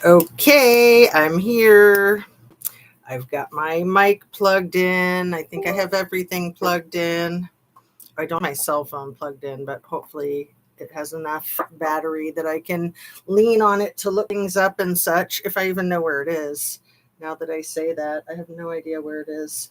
Okay, I'm here. I've got my mic plugged in. I think I have everything plugged in. I don't have my cell phone plugged in, but hopefully it has enough battery that I can lean on it to look things up and such, if I even know where it is. Now that I say that, I have no idea where it is.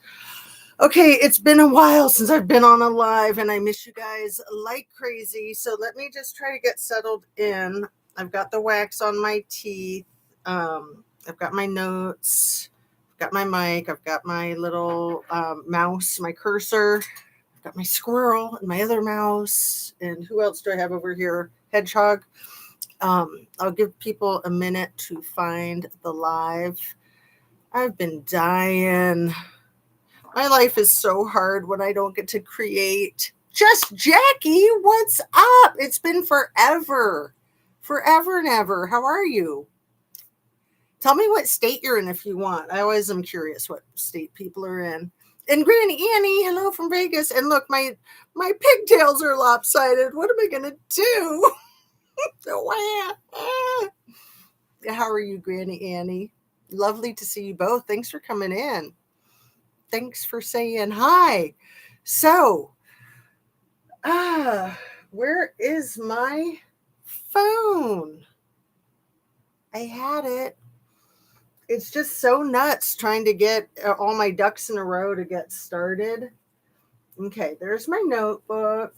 Okay, it's been a while since I've been on a live, and I miss you guys like crazy. So let me just try to get settled in. I've got the wax on my teeth. I've got my notes. I've got my mic. I've got my little mouse, my cursor. I've got my squirrel and my other mouse. And who else do I have over here? Hedgehog. I'll give people a minute to find the live. I've been dying. My life is so hard when I don't get to create. Just Jackie, what's up? It's been forever. Forever and ever. How are you? Tell me what state you're in if you want. I always am curious what state people are in. And Granny Annie, hello from Vegas. And look, my pigtails are lopsided. What am I going to do? How are you, Granny Annie? Lovely to see you both. Thanks for coming in. Thanks for saying hi. So, where is my phone? I had it. It's just so nuts trying to get all my ducks in a row to get started. Okay, there's my notebook,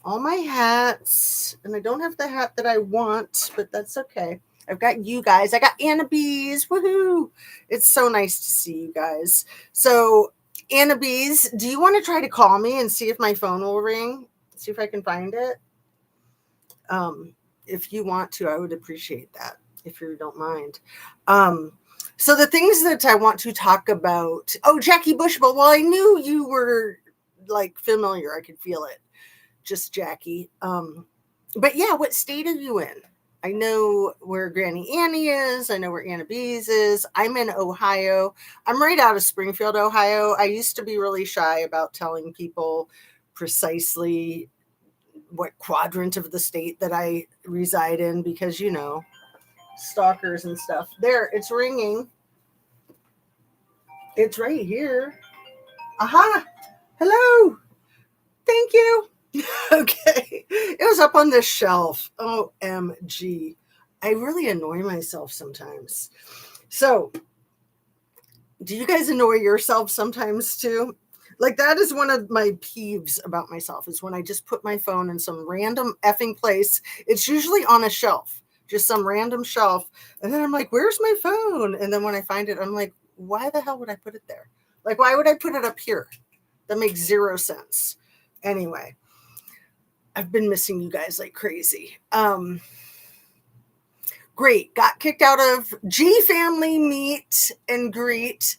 all my hats, and I don't have the hat that I want, but that's okay. I've got you guys. I got Anna Bees. Woohoo! It's so nice to see you guys. So, Anna Bees, do you want to try to call me and see if my phone will ring? See if I can find it? If you want to, I would appreciate that, if you don't mind. So the things that I want to talk about. Oh, Jackie Bushable. Well, I knew you were like familiar. I could feel it. Just Jackie. But yeah, what state are you in? I know where Granny Annie is. I know where Anna Bees is. I'm in Ohio. I'm right out of Springfield, Ohio. I used to be really shy about telling people precisely what quadrant of the state that I reside in because, you know, stalkers and stuff. There, it's ringing. It's right here. Aha! Hello! Thank you. Okay. It was up on this shelf. OMG. I really annoy myself sometimes. So, do you guys annoy yourself sometimes too? Like, that is one of my peeves about myself, is when I just put my phone in some random effing place. It's usually on a shelf, just some random shelf. And then I'm like, where's my phone? And then when I find it, I'm like, why the hell would I put it there? Like, why would I put it up here? That makes zero sense. Anyway, I've been missing you guys like crazy. Great. Got kicked out of G Family meet and greet.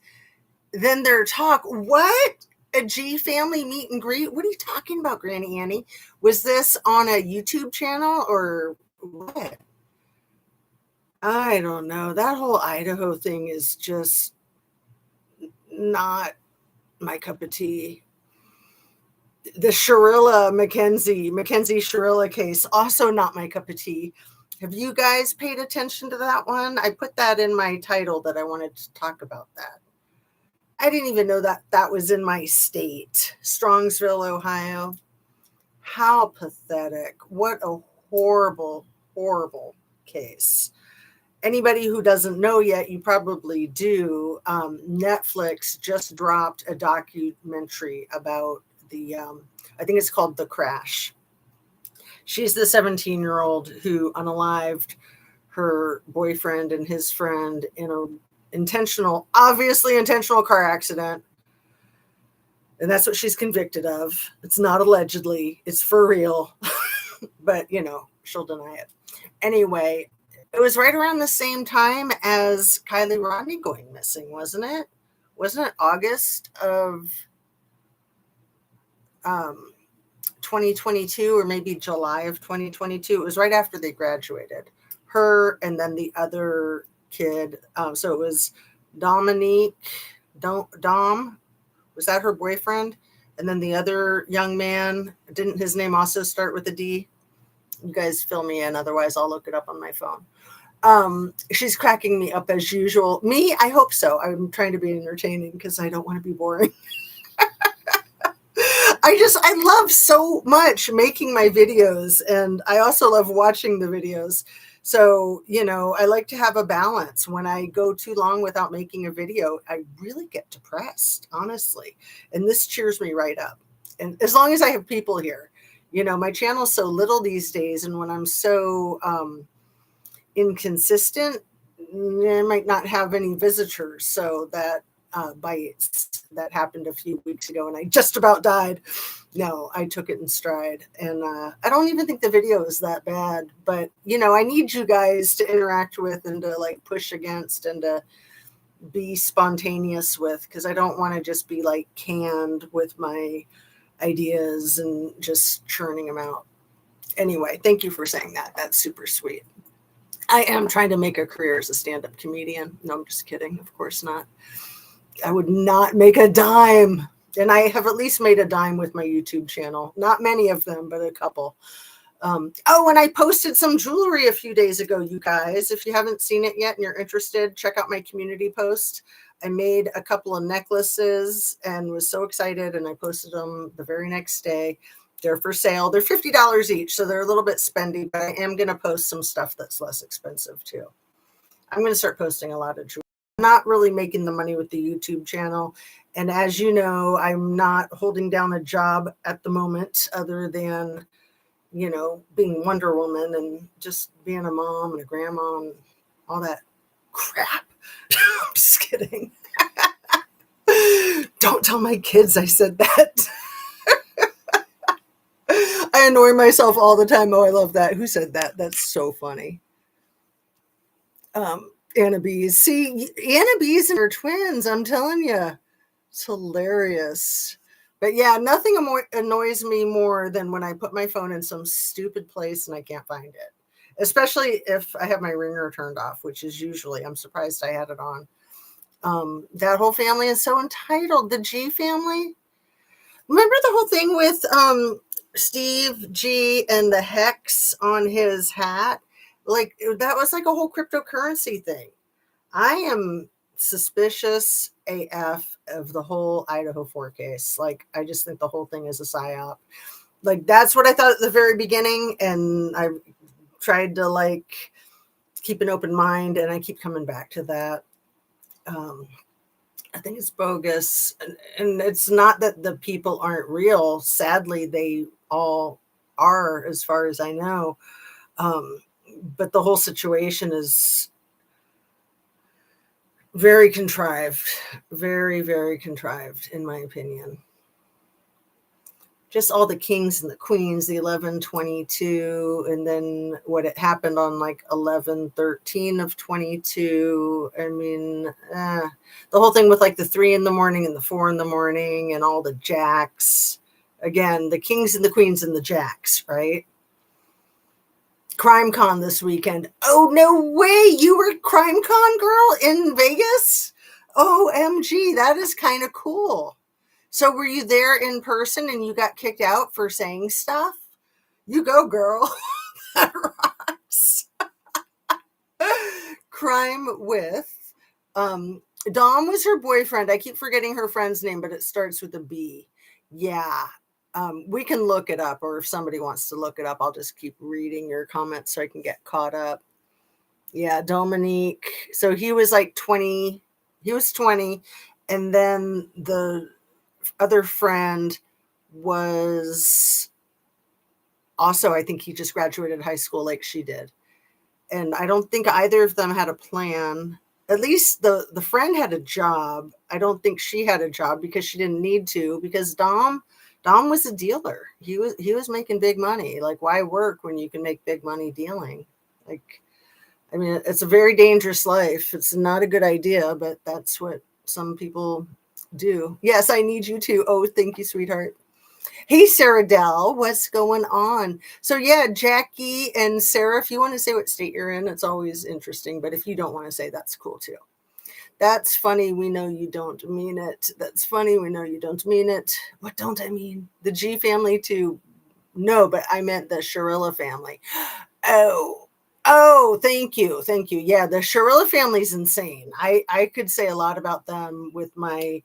Then their talk. What? A G Family meet and greet? What are you talking about, Granny Annie? Was this on a YouTube channel or what? I don't know. That whole Idaho thing is just not my cup of tea. The Makenzie Shirilia case, also not my cup of tea. Have you guys paid attention to that one? I put that in my title that I wanted to talk about that. I didn't even know that that was in my state, Strongsville, Ohio. How pathetic. What a horrible, horrible case. Anybody who doesn't know yet, you probably do. Netflix just dropped a documentary about the, I think it's called The Crash. She's the 17-year-old who unalived her boyfriend and his friend in a obviously intentional car accident. And that's what she's convicted of. It's not allegedly, it's for real. But, you know, she'll deny it. Anyway, it was right around the same time as Kylie Rodney going missing, wasn't it? Wasn't it August of 2022 or maybe July of 2022? It was right after they graduated. Her and then the other kid. So it was Dominique, Dom, was that her boyfriend? And then the other young man, didn't his name also start with a D? You guys fill me in, otherwise I'll look it up on my phone. She's cracking me up as usual. Me, I hope so. I'm trying to be entertaining because I don't want to be boring. I love so much making my videos, and I also love watching the videos. So, I like to have a balance. When I go too long without making a video, I really get depressed, honestly. And this cheers me right up. And as long as I have people here, my channel's so little these days. And when I'm so inconsistent, I might not have any visitors. So that bites that happened a few weeks ago, and I just about died. No, I took it in stride, and I don't even think the video is that bad. But I need you guys to interact with and to like push against and to be spontaneous with, because I don't want to just be like canned with my ideas and just churning them out. Anyway, thank you for saying that. That's super sweet. I am trying to make a career as a stand-up comedian. No, I'm just kidding. Of course not. I would not make a dime. And I have at least made a dime with my YouTube channel. Not many of them, but a couple. And I posted some jewelry a few days ago, you guys. If you haven't seen it yet and you're interested, check out my community post. I made a couple of necklaces and was so excited, and I posted them the very next day. They're for sale. They're $50 each, so they're a little bit spendy, but I am going to post some stuff that's less expensive too. I'm going to start posting a lot of jewelry. I'm not really making the money with the YouTube channel. And as you know, I'm not holding down a job at the moment other than, being Wonder Woman and just being a mom and a grandma and all that crap. I'm just kidding. Don't tell my kids I said that. I annoy myself all the time. Oh, I love that. Who said that? That's so funny. Anna Bees. See, Anna Bees and her twins, I'm telling you. It's hilarious. But yeah, nothing annoys me more than when I put my phone in some stupid place and I can't find it. Especially if I have my ringer turned off, which is usually, I'm surprised I had it on. That whole family is so entitled. The G family. Remember the whole thing with Steve G and the hex on his hat? Like, that was like a whole cryptocurrency thing. I am suspicious AF of the whole Idaho 4 case. Like, I just think the whole thing is a psyop. Like, that's what I thought at the very beginning, and I tried to like keep an open mind, and I keep coming back to that. I think it's bogus, and it's not that the people aren't real. Sadly, they all are, as far as I know. But the whole situation is very contrived, very, very contrived, in my opinion. Just all the kings and the queens, the 11/22, and then what it happened on like 11/13 of 22. I mean, the whole thing with like the 3 in the morning and the 4 in the morning and all the jacks. Again, the kings and the queens and the jacks, right? CrimeCon this weekend. Oh, no way. You were CrimeCon, girl, in Vegas? OMG, that is kind of cool. So were you there in person and you got kicked out for saying stuff? You go, girl. That rocks. Crime with Dom was her boyfriend. I keep forgetting her friend's name, but it starts with a B. Yeah. We can look it up, or if somebody wants to look it up, I'll just keep reading your comments so I can get caught up. Yeah, Dominique. So he was like 20. He was 20. And then the other friend was also, I think he just graduated high school like she did. And I don't think either of them had a plan. At least the friend had a job. I don't think she had a job because she didn't need to, because Dom was a dealer. He was making big money. Like, why work when you can make big money dealing? Like, I mean, it's a very dangerous life. It's not a good idea, but that's what some people do. Yes, I need you too. Oh, thank you, sweetheart. Hey, Sarah Dell, what's going on? So yeah, Jackie and Sarah, if you want to say what state you're in, it's always interesting. But if you don't want to say, that's cool too. That's funny. We know you don't mean it. That's funny. We know you don't mean it. What don't I mean? The G family too. No, but I meant the Shirilia family. Oh, Oh, thank you. Thank you. Yeah, the Shirilia family's insane. I could say a lot about them with my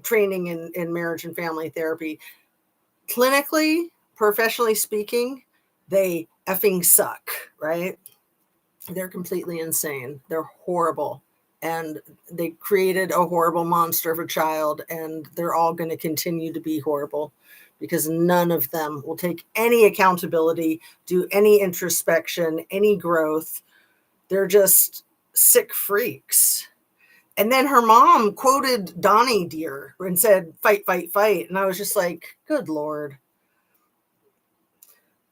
training in marriage and family therapy. Clinically, professionally speaking, they effing suck, right? They're completely insane. They're horrible. And they created a horrible monster of a child, and they're all going to continue to be horrible because none of them will take any accountability, do any introspection, any growth. They're just sick freaks. And then her mom quoted Donnie Deer and said, fight, fight, fight. And I was just like, good Lord.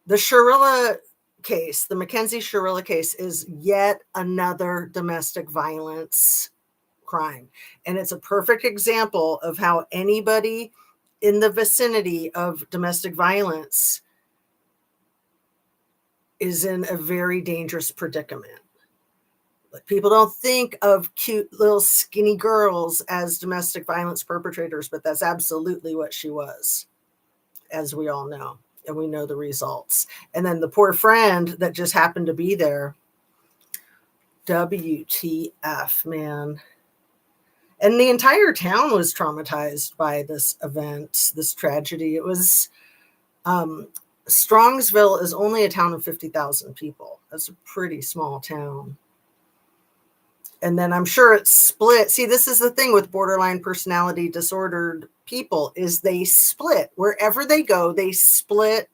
The Shirilia case, the Makenzie Shirilia case, is yet another domestic violence crime. And it's a perfect example of how anybody in the vicinity of domestic violence is in a very dangerous predicament. People don't think of cute little skinny girls as domestic violence perpetrators, but that's absolutely what she was, as we all know. And we know the results. And then the poor friend that just happened to be there. WTF, man. And the entire town was traumatized by this event, this tragedy. It was, Strongsville is only a town of 50,000 people. That's a pretty small town. And then I'm sure it's split. See, this is the thing with borderline personality disordered people, is they split. Wherever they go, they split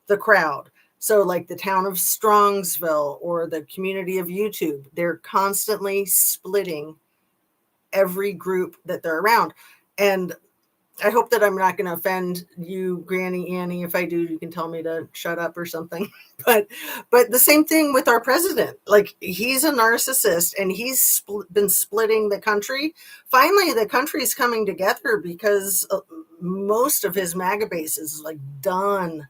the crowd. So like the town of Strongsville or the community of YouTube, they're constantly splitting every group that they're around. And I hope that I'm not going to offend you, Granny Annie. If I do, you can tell me to shut up or something. But the same thing with our president. Like, he's a narcissist, and he's been splitting the country. Finally, the country is coming together because most of his MAGA base is like done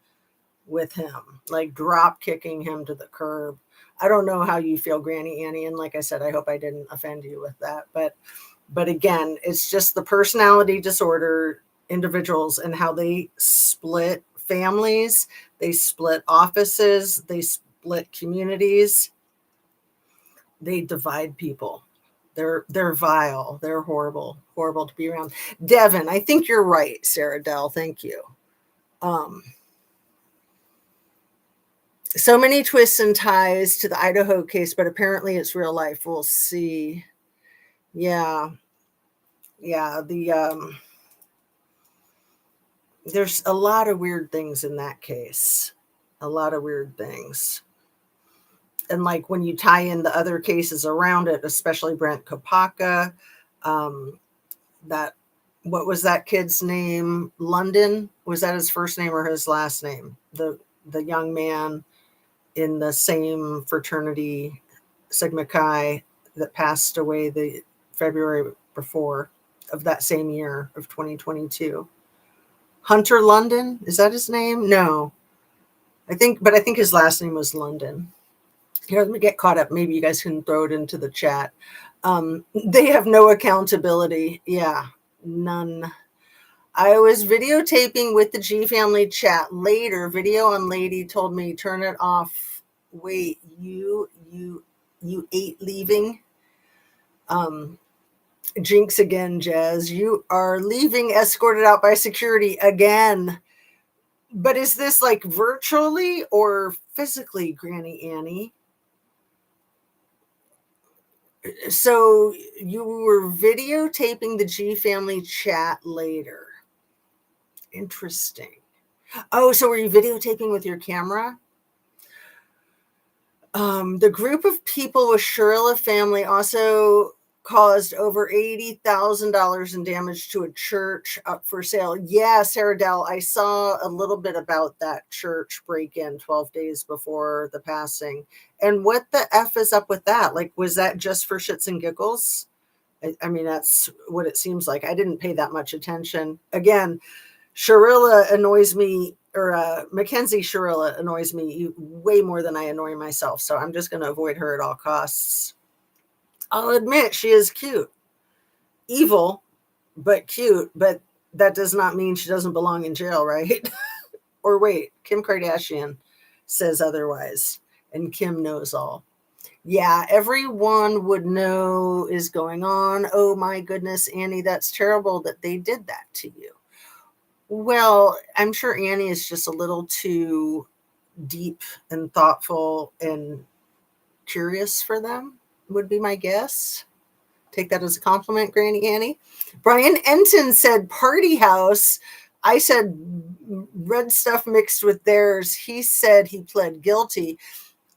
with him, like drop kicking him to the curb. I don't know how you feel, Granny Annie. And like I said, I hope I didn't offend you with that. But again, it's just the personality disorder individuals and how they split families, they split offices, they split communities, they divide people. They're vile. They're horrible to be around. Devin, I think you're right, Sarah Dell. Thank you. So many twists and ties to the Idaho case, but apparently it's real life. We'll see. Yeah. There's a lot of weird things in that case. A lot of weird things. And like when you tie in the other cases around it, especially Brent Kopaka, what was that kid's name? London? Was that his first name or his last name? The young man in the same fraternity, Sigma Chi, that passed away the February before of that same year of 2022. Hunter London, is that his name? No, I think his last name was London. Here, let me get caught up. Maybe you guys can throw it into the chat. They have no accountability. Yeah, none. I was videotaping with the G family chat. Later, video on lady told me turn it off. Wait, you ate leaving? Jinx again, Jazz. You are leaving escorted out by security again. But is this like virtually or physically, Granny Annie? So you were videotaping the G family chat later. Interesting. Oh, so were you videotaping with your camera? The group of people with Shirilia family also caused over $80,000 in damage to a church up for sale. Yeah, Sarah Dell, I saw a little bit about that church break-in 12 days before the passing. And what the F is up with that? Like, was that just for shits and giggles? I mean, that's what it seems like. I didn't pay that much attention. Again, Shirilia annoys me, or Makenzie Shirilia annoys me way more than I annoy myself. So I'm just going to avoid her at all costs. I'll admit she is cute. Evil, but cute. But that does not mean she doesn't belong in jail, right? Or wait, Kim Kardashian says otherwise. And Kim knows all. Yeah, everyone would know is going on. Oh my goodness, Annie, that's terrible that they did that to you. Well, I'm sure Annie is just a little too deep and thoughtful and curious for them, would be my guess. Take that as a compliment, Granny Annie. Brian Enton said party house. I said red stuff mixed with theirs. He said he pled guilty.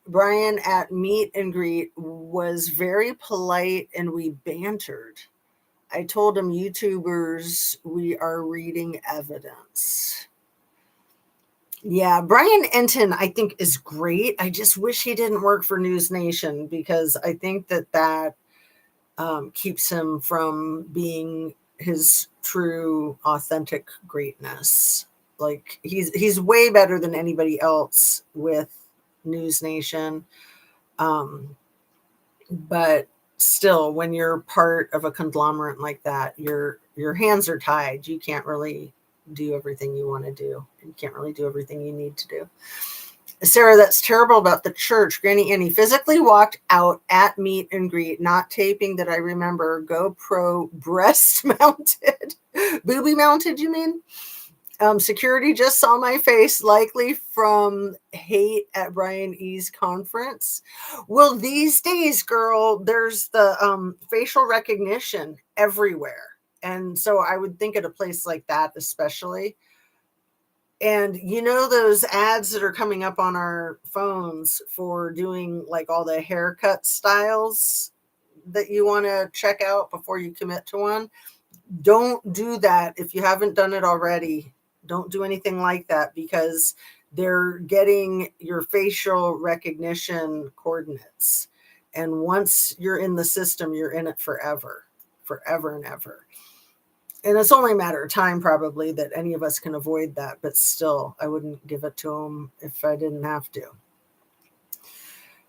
Brian at meet and greet was very polite and we bantered. I told him, YouTubers, we are reading evidence. Yeah, Brian Enton, I think, is great. I just wish he didn't work for News Nation, because I think that keeps him from being his true, authentic greatness. Like, he's way better than anybody else with News Nation. But still, when you're part of a conglomerate like that, your hands are tied. You can't really do everything you want to do. You can't really do everything you need to do. Sarah, that's terrible about the church. Granny Annie physically walked out at meet and greet, not taping that I remember. GoPro breast mounted. Booby mounted, you mean? Security just saw my face, likely from hate at Brian E.'s conference. Well, these days, girl, there's the facial recognition everywhere. And so I would think at a place like that, especially. And you know those ads that are coming up on our phones for doing like all the haircut styles that you want to check out before you commit to one? Don't do that if you haven't done it already. Don't do anything like that, because they're getting your facial recognition coordinates. And once you're in the system, you're in it forever, forever and ever. And it's only a matter of time, probably, that any of us can avoid that. But still, I wouldn't give it to them if I didn't have to.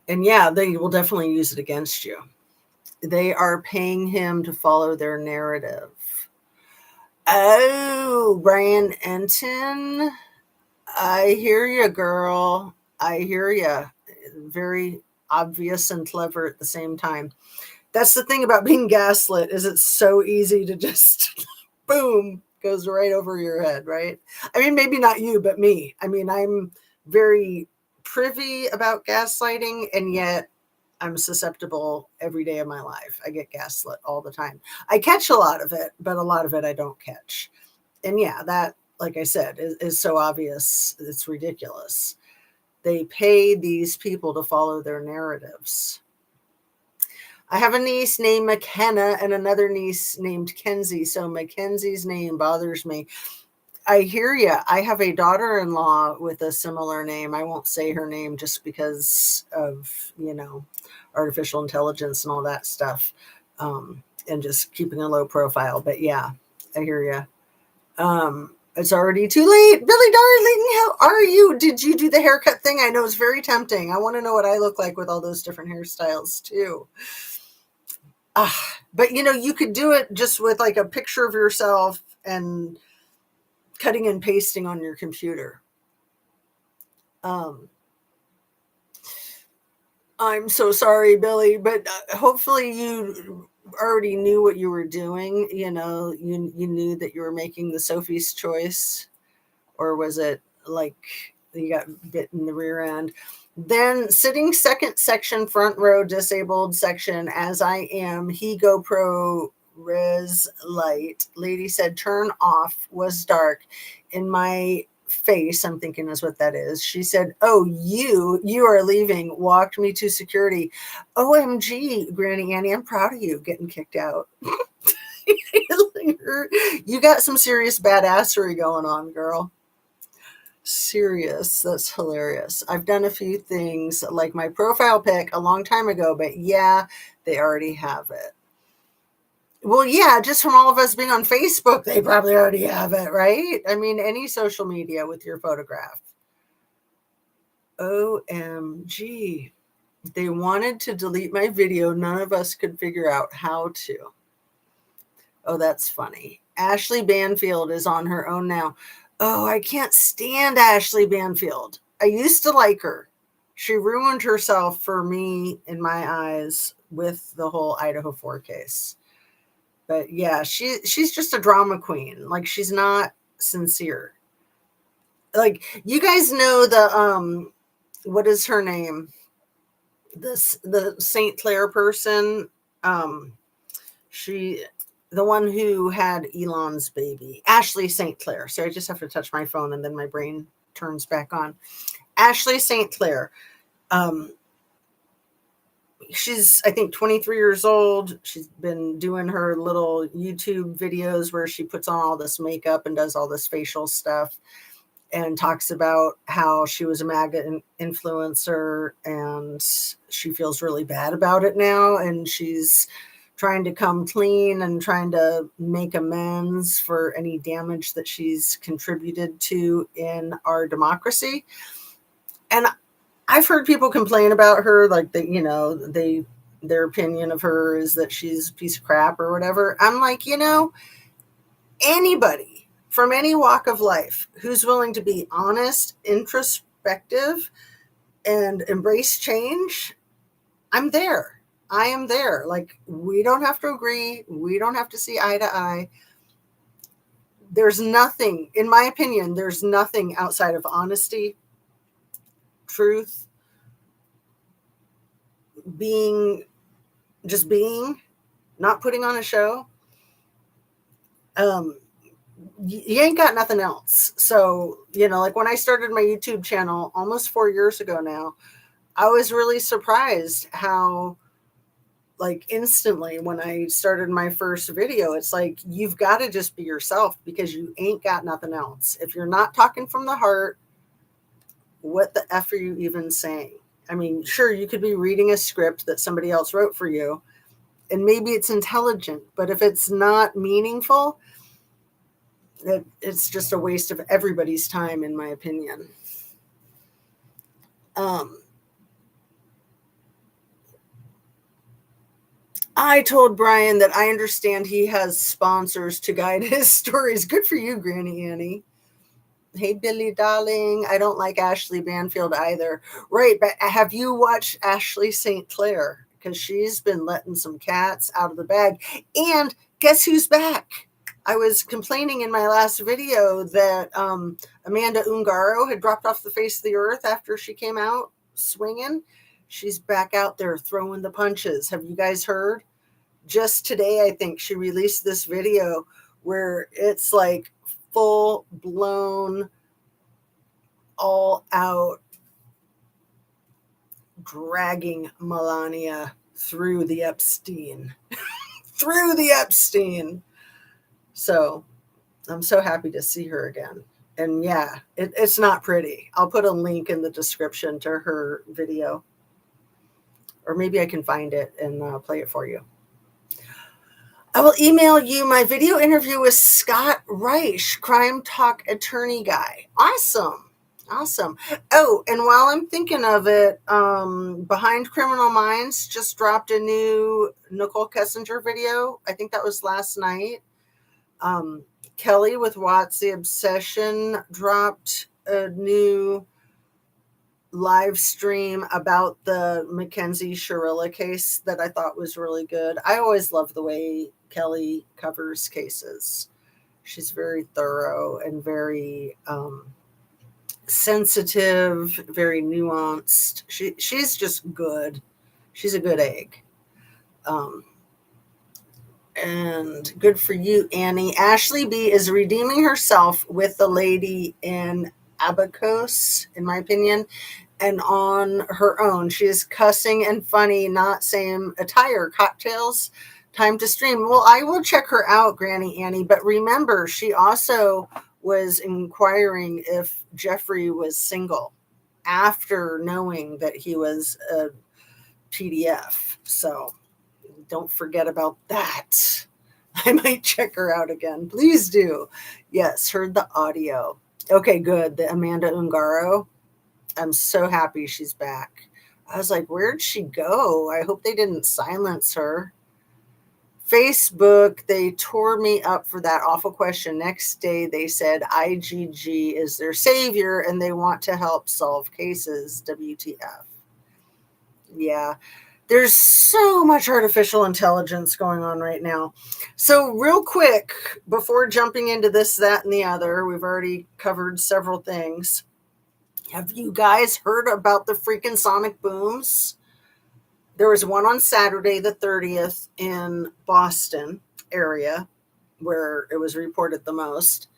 And yeah, they will definitely use it against you. They are paying him to follow their narrative. Oh, Brian Enton. I hear you, girl. I hear you. Very obvious and clever at the same time. That's the thing about being gaslit, is it's so easy to just boom, goes right over your head, right? I mean, maybe not you, but me. I mean, I'm very privy about gaslighting, and yet I'm susceptible every day of my life. I get gaslit all the time. I catch a lot of it, but a lot of it I don't catch. And yeah, that, like I said, is so obvious. It's ridiculous. They pay these people to follow their narratives. I have a niece named McKenna and another niece named Kenzie. So Mackenzie's name bothers me. I hear you. I have a daughter-in-law with a similar name. I won't say her name just because of, artificial intelligence and all that stuff, and just keeping a low profile. But yeah, I hear you. It's already too late. Billy darling, how are you? Did you do the haircut thing? I know it's very tempting. I want to know what I look like with all those different hairstyles too. But you could do it just with like a picture of yourself and cutting and pasting on your computer. I'm so sorry, Billy, but hopefully you already knew what you were doing. You knew that you were making the Sophie's Choice, or was it like you got bit in the rear end? Then sitting second section, front row, disabled section, as I am, he GoPro res light. Lady said turn off, was dark. In my face, I'm thinking is what that is. She said, oh, you are leaving, walked me to security. OMG, Granny Annie, I'm proud of you getting kicked out. You got some serious badassery going on, girl. Serious. That's hilarious. I've done a few things like my profile pic a long time ago, but yeah, they already have it. Well, yeah, just from all of us being on Facebook, they probably already have it, right? I mean, any social media with your photograph. OMG. They wanted to delete my video. None of us could figure out how to. Oh, that's funny. Ashley Banfield is on her own now. Oh, I can't stand Ashley Banfield. I used to like her. She ruined herself for me in my eyes with the whole Idaho 4 case. But yeah, she's just a drama queen. Like, she's not sincere. Like, you guys know the what is her name? The St. Clair person. Um she the one who had Elon's baby. Ashley St. Clair. So I just have to touch my phone and then my brain turns back on. Ashley St. Clair. Um she's, I think, 23 years old. She's been doing her little YouTube videos where she puts on all this makeup and does all this facial stuff and talks about how she was a MAGA influencer and she feels really bad about it now. And she's trying to come clean and trying to make amends for any damage that she's contributed to in our democracy. And I've heard people complain about her, like that, their opinion of her is that she's a piece of crap or whatever. I'm like, anybody from any walk of life who's willing to be honest, introspective, and embrace change, I'm there. I am there. Like, we don't have to agree. We don't have to see eye to eye. There's nothing, in my opinion, there's nothing outside of honesty, truth, being, not putting on a show. You ain't got nothing else. So, like when I started my YouTube channel almost 4 years ago now, I was really surprised how, like, instantly when I started my first video, it's like, you've got to just be yourself because you ain't got nothing else. If you're not talking from the heart, what the F are you even saying? I mean, sure, you could be reading a script that somebody else wrote for you, and maybe it's intelligent, but if it's not meaningful, it's just a waste of everybody's time, in my opinion. I told Brian that I understand he has sponsors to guide his stories. Good for you, Granny Annie. Hey, Billy, darling. I don't like Ashley Banfield either. Right, but have you watched Ashley St. Clair? Because she's been letting some cats out of the bag. And guess who's back? I was complaining in my last video that Amanda Ungaro had dropped off the face of the earth after she came out swinging. She's back out there throwing the punches. Have you guys heard? Just today, I think she released this video where it's like full blown, all out dragging Melania through the Epstein. Through the Epstein. So I'm so happy to see her again. And yeah, it's not pretty. I'll put a link in the description to her video. Or maybe I can find it and play it for you. I will email you my video interview with Scott Reich, Crime Talk attorney guy. Awesome. Awesome. Oh, and while I'm thinking of it, Behind Criminal Minds just dropped a new Nicole Kessinger video. I think that was last night. Kelly with Watts the Obsession dropped a new live stream about the Makenzie Shirilia case that I thought was really good. I always love the way Kelly covers cases. She's very thorough and very sensitive, very nuanced. She's just good. She's a good egg. And good for you, Annie. Ashley B is redeeming herself with the lady in Abacos, in my opinion, and on her own. She is cussing and funny, not same attire. Cocktails, time to stream. Well, I will check her out, Granny Annie. But remember, she also was inquiring if Jeffrey was single after knowing that he was a PDF. So don't forget about that. I might check her out again. Please do. Yes, heard the audio. Okay, good. The Amanda Ungaro. I'm so happy she's back. I was like, where'd she go? I hope they didn't silence her. Facebook, they tore me up for that awful question. Next day, they said IGG is their savior and they want to help solve cases. WTF. Yeah, there's so much artificial intelligence going on right now. So, real quick, before jumping into this, that, and the other, we've already covered several things. Have you guys heard about the freaking sonic booms? There was one on Saturday, the 30th, in Boston area, where it was reported the most.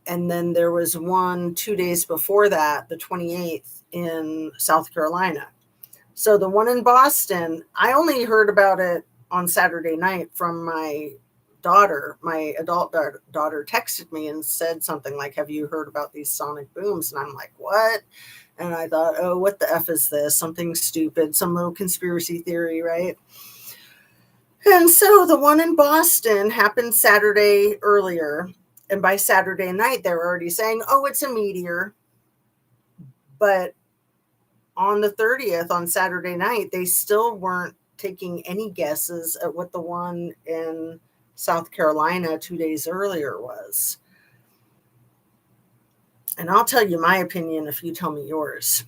And then there was one 2 days before that, the 28th, in South Carolina. So the one in Boston, I only heard about it on Saturday night from my daughter. My adult daughter texted me and said something like, have you heard about these sonic booms? And I'm like, what? And I thought, oh, what the F is this? Something stupid, some little conspiracy theory, right? And so the one in Boston happened Saturday earlier. And by Saturday night, they were already saying, oh, it's a meteor. But on the 30th, on Saturday night, they still weren't taking any guesses at what the one in South Carolina 2 days earlier was. And I'll tell you my opinion if you tell me yours.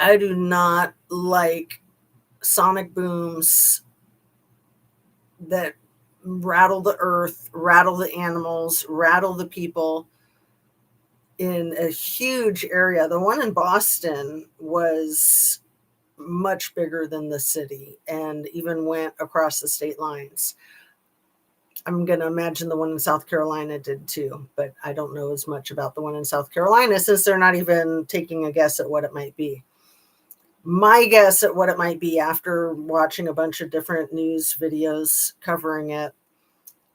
I do not like sonic booms that rattle the earth, rattle the animals, rattle the people in a huge area. The one in Boston was much bigger than the city and even went across the state lines. I'm going to imagine the one in South Carolina did too, but I don't know as much about the one in South Carolina since they're not even taking a guess at what it might be. My guess at what it might be after watching a bunch of different news videos covering it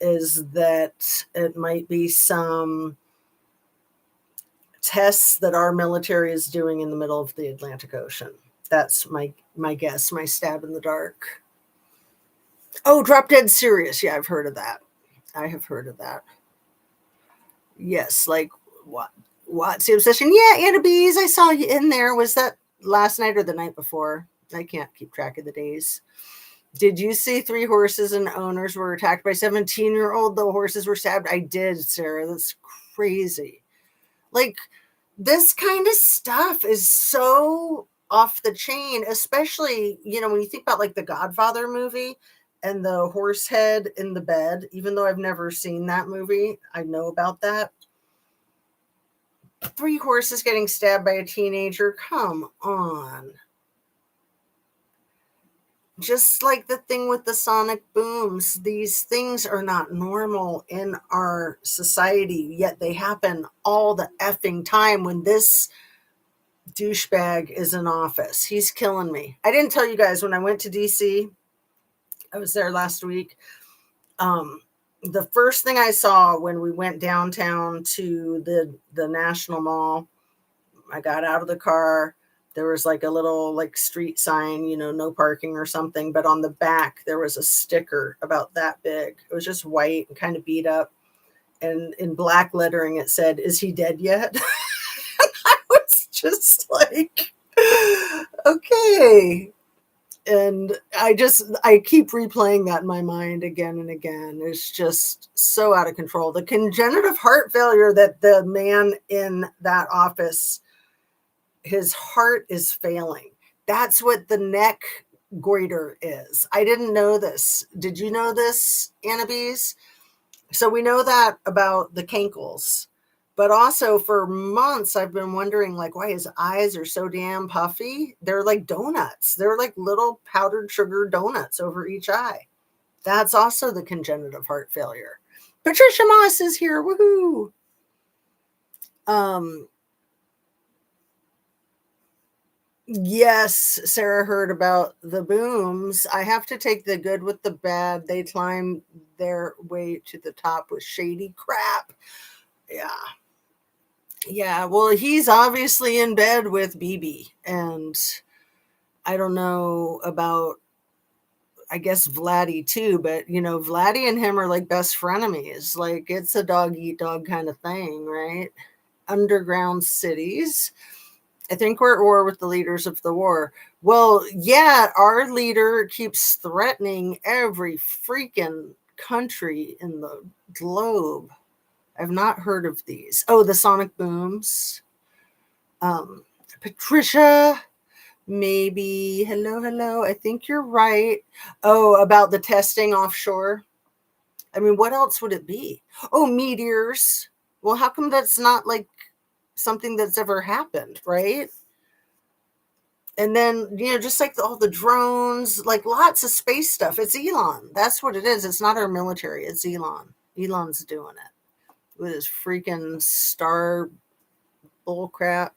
is that it might be some tests that our military is doing in the middle of the Atlantic Ocean. That's my guess, my stab in the dark. Oh, Drop Dead Serious. Yeah, I've heard of that. I have heard of that. Yes, like what? What's the obsession? Yeah, Anna Bees, I saw you in there. Was that last night or the night before? I can't keep track of the days. Did you see 3 horses and owners were attacked by 17-year-old? The horses were stabbed. I did, Sarah. That's crazy. Like, this kind of stuff is so off the chain, especially, when you think about like the Godfather movie and the horse head in the bed. Even though I've never seen that movie, I know about that. 3 horses getting stabbed by a teenager. Come on. Just like the thing with the sonic booms, these things are not normal in our society, yet they happen all the effing time when this douchebag is in office. He's killing me. I didn't tell you guys when I went to DC, I was there last week. The first thing I saw when we went downtown to the National Mall, I got out of the car. There was like a little like street sign, no parking or something. But on the back, there was a sticker about that big. It was just white and kind of beat up. And in black lettering, it said, "Is he dead yet?" I was just like, okay. And I keep replaying that in my mind again and again. It's just so out of control. The congenital heart failure that the man in that office, his heart is failing. That's what the neck goiter is. I didn't know this. Did you know this, Annabise? So we know that about the cankles. But also for months, I've been wondering like why his eyes are so damn puffy. They're like donuts. They're like little powdered sugar donuts over each eye. That's also the congenital heart failure. Patricia Moss is here. Woohoo. Yes, Sarah heard about the booms. I have to take the good with the bad. They climb their way to the top with shady crap. Yeah. Yeah, well, he's obviously in bed with BB, and I don't know about, I guess, Vladdy too, but, Vladdy and him are like best frenemies. Like, it's a dog-eat-dog kind of thing, right? Underground cities. I think we're at war with the leaders of the war. Well, yeah, our leader keeps threatening every freaking country in the globe. I've not heard of these. Oh, the sonic booms. Um, Patricia, maybe. Hello, hello. I think you're right. Oh, about the testing offshore. I mean, what else would it be? Oh, meteors. Well, how come that's not like something that's ever happened, right? And then, just like all the drones, like lots of space stuff. It's Elon. That's what it is. It's not our military. It's Elon. Elon's doing it with his freaking star bull crap.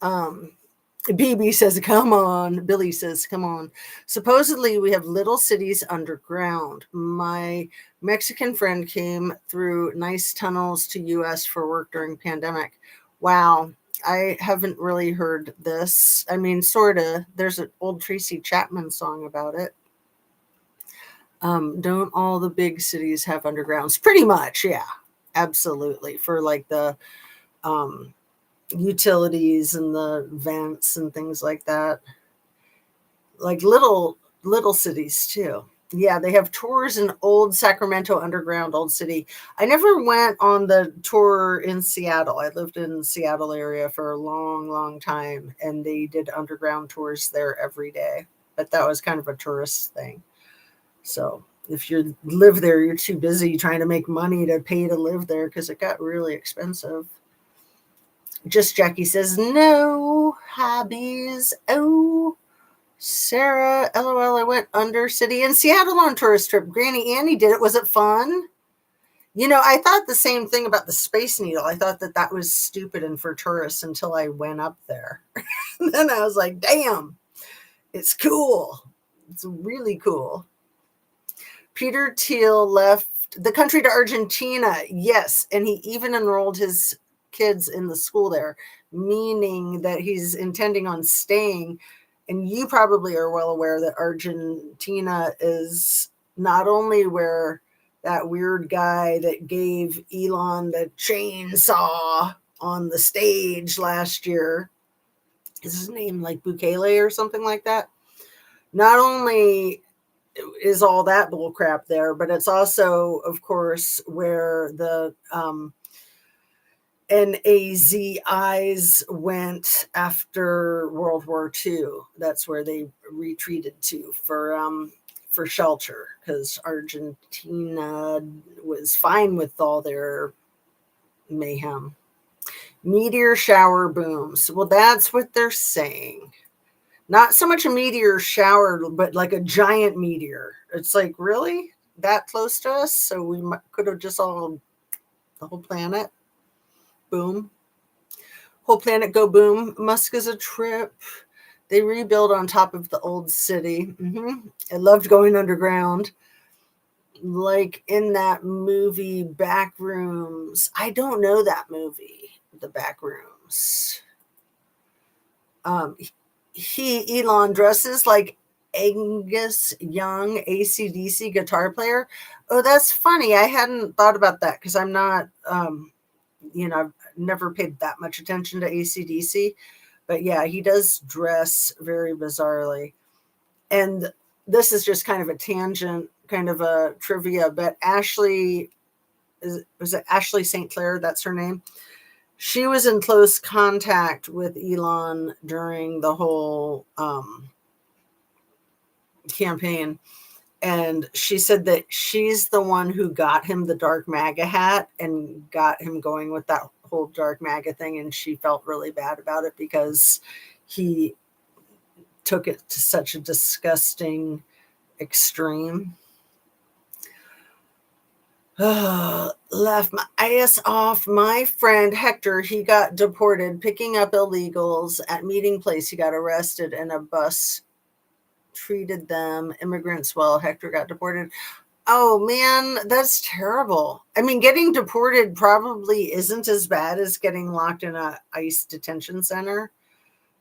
BB says, come on. Billy says, come on. Supposedly, we have little cities underground. My Mexican friend came through nice tunnels to US for work during pandemic. Wow. I haven't really heard this. I mean, sort of. There's an old Tracy Chapman song about it. Don't all the big cities have undergrounds? Pretty much, yeah. Absolutely. For like the utilities and the vents and things like that. Like little cities too. Yeah, they have tours in old Sacramento underground, old city. I never went on the tour in Seattle. I lived in Seattle area for a long time, and they did underground tours there every day. But that was kind of a tourist thing. So if you live there, you're too busy trying to make money to pay to live there because it got really expensive. Just Jackie says, no hobbies. Oh, Sarah, LOL, I went Undercity in Seattle on tourist trip. Granny Annie did it. Was it fun? I thought the same thing about the Space Needle. I thought that was stupid and for tourists until I went up there. And then I was like, damn, it's cool. It's really cool. Peter Thiel left the country to Argentina. Yes, and he even enrolled his kids in the school there, meaning that he's intending on staying. And you probably are well aware that Argentina is not only where that weird guy that gave Elon the chainsaw on the stage last year, is his name like Bukele or something like that? Not only is all that bull crap there, but it's also, of course, where the NAZIs went after World War II. That's where they retreated to for shelter, because Argentina was fine with all their mayhem. Meteor shower booms. Well, that's what they're saying. Not so much a meteor shower, but like a giant meteor. It's like, really? That close to us? So we could have just all, the whole planet, boom. Whole planet go boom. Musk is a trip. They rebuild on top of the old city. I loved going underground. Like in that movie, Backrooms. I don't know that movie, The Backrooms. Elon dresses like Angus Young, AC/DC guitar player. Oh, that's funny. I hadn't thought about that because I'm not, I've never paid that much attention to AC/DC. But yeah, he does dress very bizarrely. And this is just kind of a tangent, kind of a trivia, but was it Ashley St. Clair? That's her name. She was in close contact with Elon during the whole campaign. And she said that she's the one who got him the dark MAGA hat and got him going with that whole dark MAGA thing. And she felt really bad about it because he took it to such a disgusting extreme. Left my ass off. My friend Hector, he got deported picking up illegals at meeting place. He got arrested and a bus treated them immigrants well. Hector got deported. Oh man, that's terrible. I mean, getting deported probably isn't as bad as getting locked in a ICE detention center,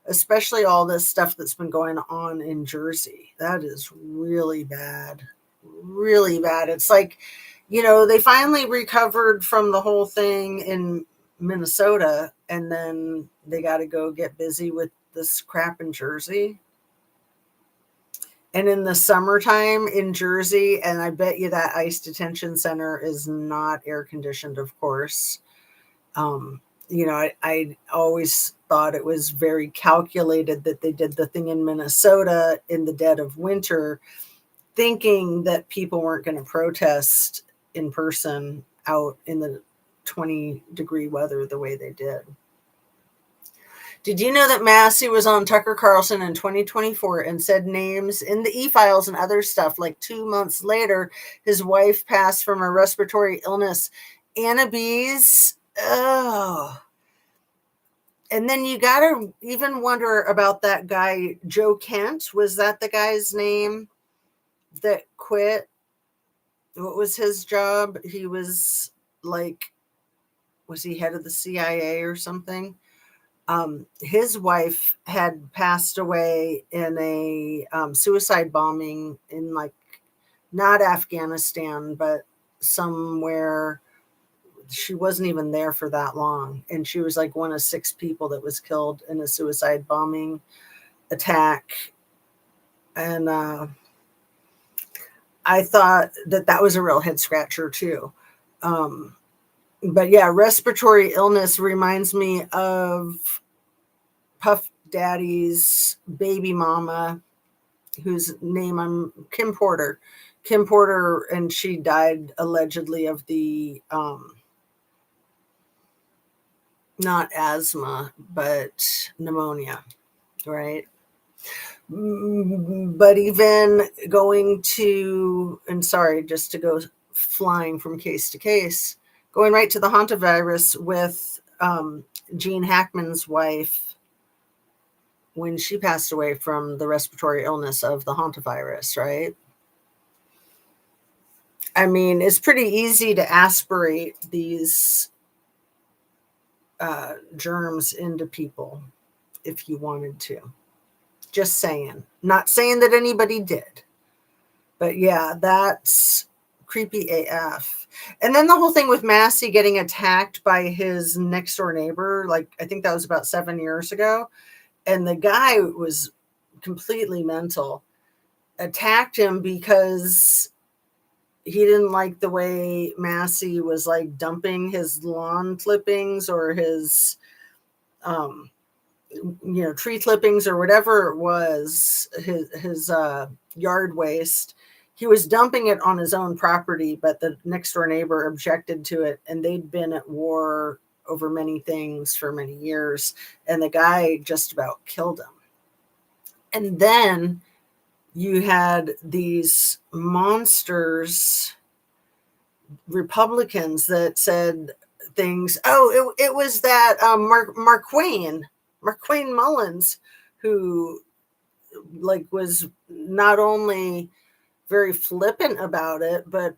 especially all this stuff that's been going on in Jersey. That is really bad. Really bad. It's like, they finally recovered from the whole thing in Minnesota, and then they got to go get busy with this crap in Jersey. And in the summertime in Jersey, and I bet you that ICE detention center is not air conditioned, of course. I always thought it was very calculated that they did the thing in Minnesota in the dead of winter, thinking that people weren't going to protest in person out in the 20-degree weather the way they did. Did you know that Massey was on Tucker Carlson in 2024 and said names in the e-files and other stuff? Like 2 months later, his wife passed from a respiratory illness. Anna B's. Oh. And then you got to even wonder about that guy, Joe Kent. Was that the guy's name that quit? What was his job? He was was he head of the CIA or something? His wife had passed away in a suicide bombing in not Afghanistan, but somewhere. She wasn't even there for that long. And she was like one of 6 people that was killed in a suicide bombing attack. And I thought that was a real head scratcher too. But yeah, respiratory illness reminds me of Puff Daddy's baby mama, whose name I'm Kim Porter. Kim Porter, and she died allegedly of the not asthma, but pneumonia, right? But even going to, and sorry, just to go flying from case to case, going right to the hantavirus with Gene Hackman's wife when she passed away from the respiratory illness of the hantavirus, right? I mean, it's pretty easy to aspirate these germs into people if you wanted to. Just saying. Not saying that anybody did. But yeah, that's creepy AF. And then the whole thing with Massey getting attacked by his next door neighbor, I think that was about 7 years ago. And the guy was completely mental, attacked him because he didn't like the way Massey was dumping his lawn clippings or his tree clippings or whatever it was, his yard waste. He was dumping it on his own property, but the next door neighbor objected to it, and they'd been at war over many things for many years, and the guy just about killed him. And then you had these monsters, Republicans, that said things. Oh, it was that Marquain Mullins, who was not only very flippant about it, but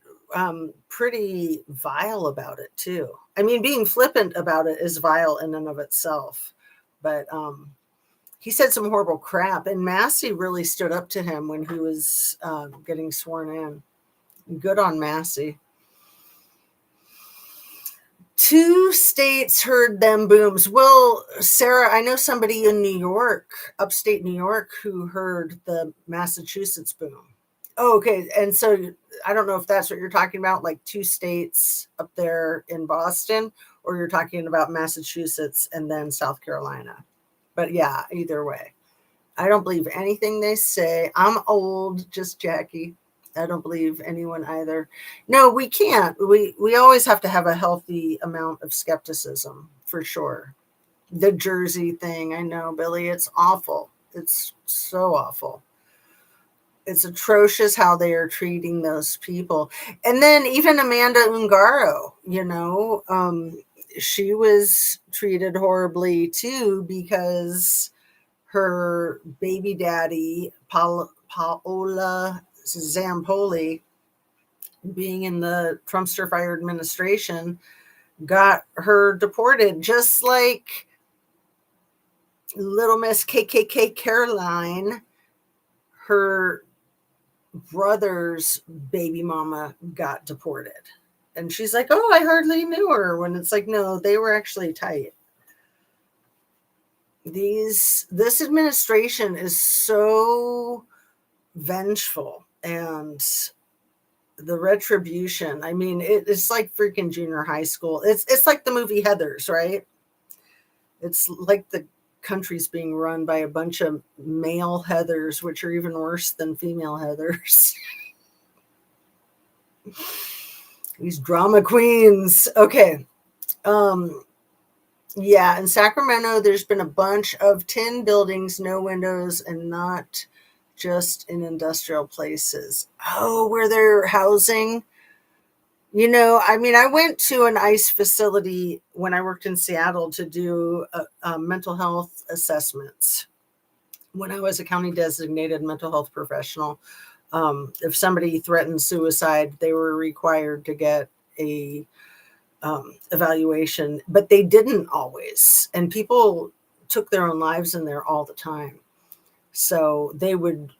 pretty vile about it too. I mean, being flippant about it is vile in and of itself, but he said some horrible crap, and Massey really stood up to him when he was getting sworn in. Good on Massey. 2 states heard them booms. Well, Sarah, I know somebody in New York, upstate New York, who heard the Massachusetts boom. Oh, okay. And so I don't know if that's what you're talking about, 2 states up there in Boston, or you're talking about Massachusetts and then South Carolina. But yeah, either way. I don't believe anything they say. I'm old, just Jackie. I don't believe anyone either. No, we can't. We always have to have a healthy amount of skepticism, for sure. The Jersey thing, I know, Billy, it's awful. It's so awful. It's atrocious how they are treating those people. And then even Amanda Ungaro, she was treated horribly too, because her baby daddy, Paola Zampoli, being in the Trumpster-fired administration, got her deported, just like Little Miss KKK Caroline. Her brother's baby mama got deported. And she's like, oh, I hardly knew her. When it's like, no, they were actually tight. This administration is so vengeful, and the retribution. I mean, it's like freaking junior high school. It's like the movie Heathers, right? It's like the country's being run by a bunch of male Heathers, which are even worse than female Heathers. These drama queens. Okay. Yeah, in Sacramento, there's been a bunch of tin buildings, no windows, and not just in industrial places. Oh, where they're housing. I mean, I went to an ICE facility when I worked in Seattle to do mental health assessments. When I was a county designated mental health professional, if somebody threatened suicide, they were required to get a evaluation, but they didn't always. And people took their own lives in there all the time. So they would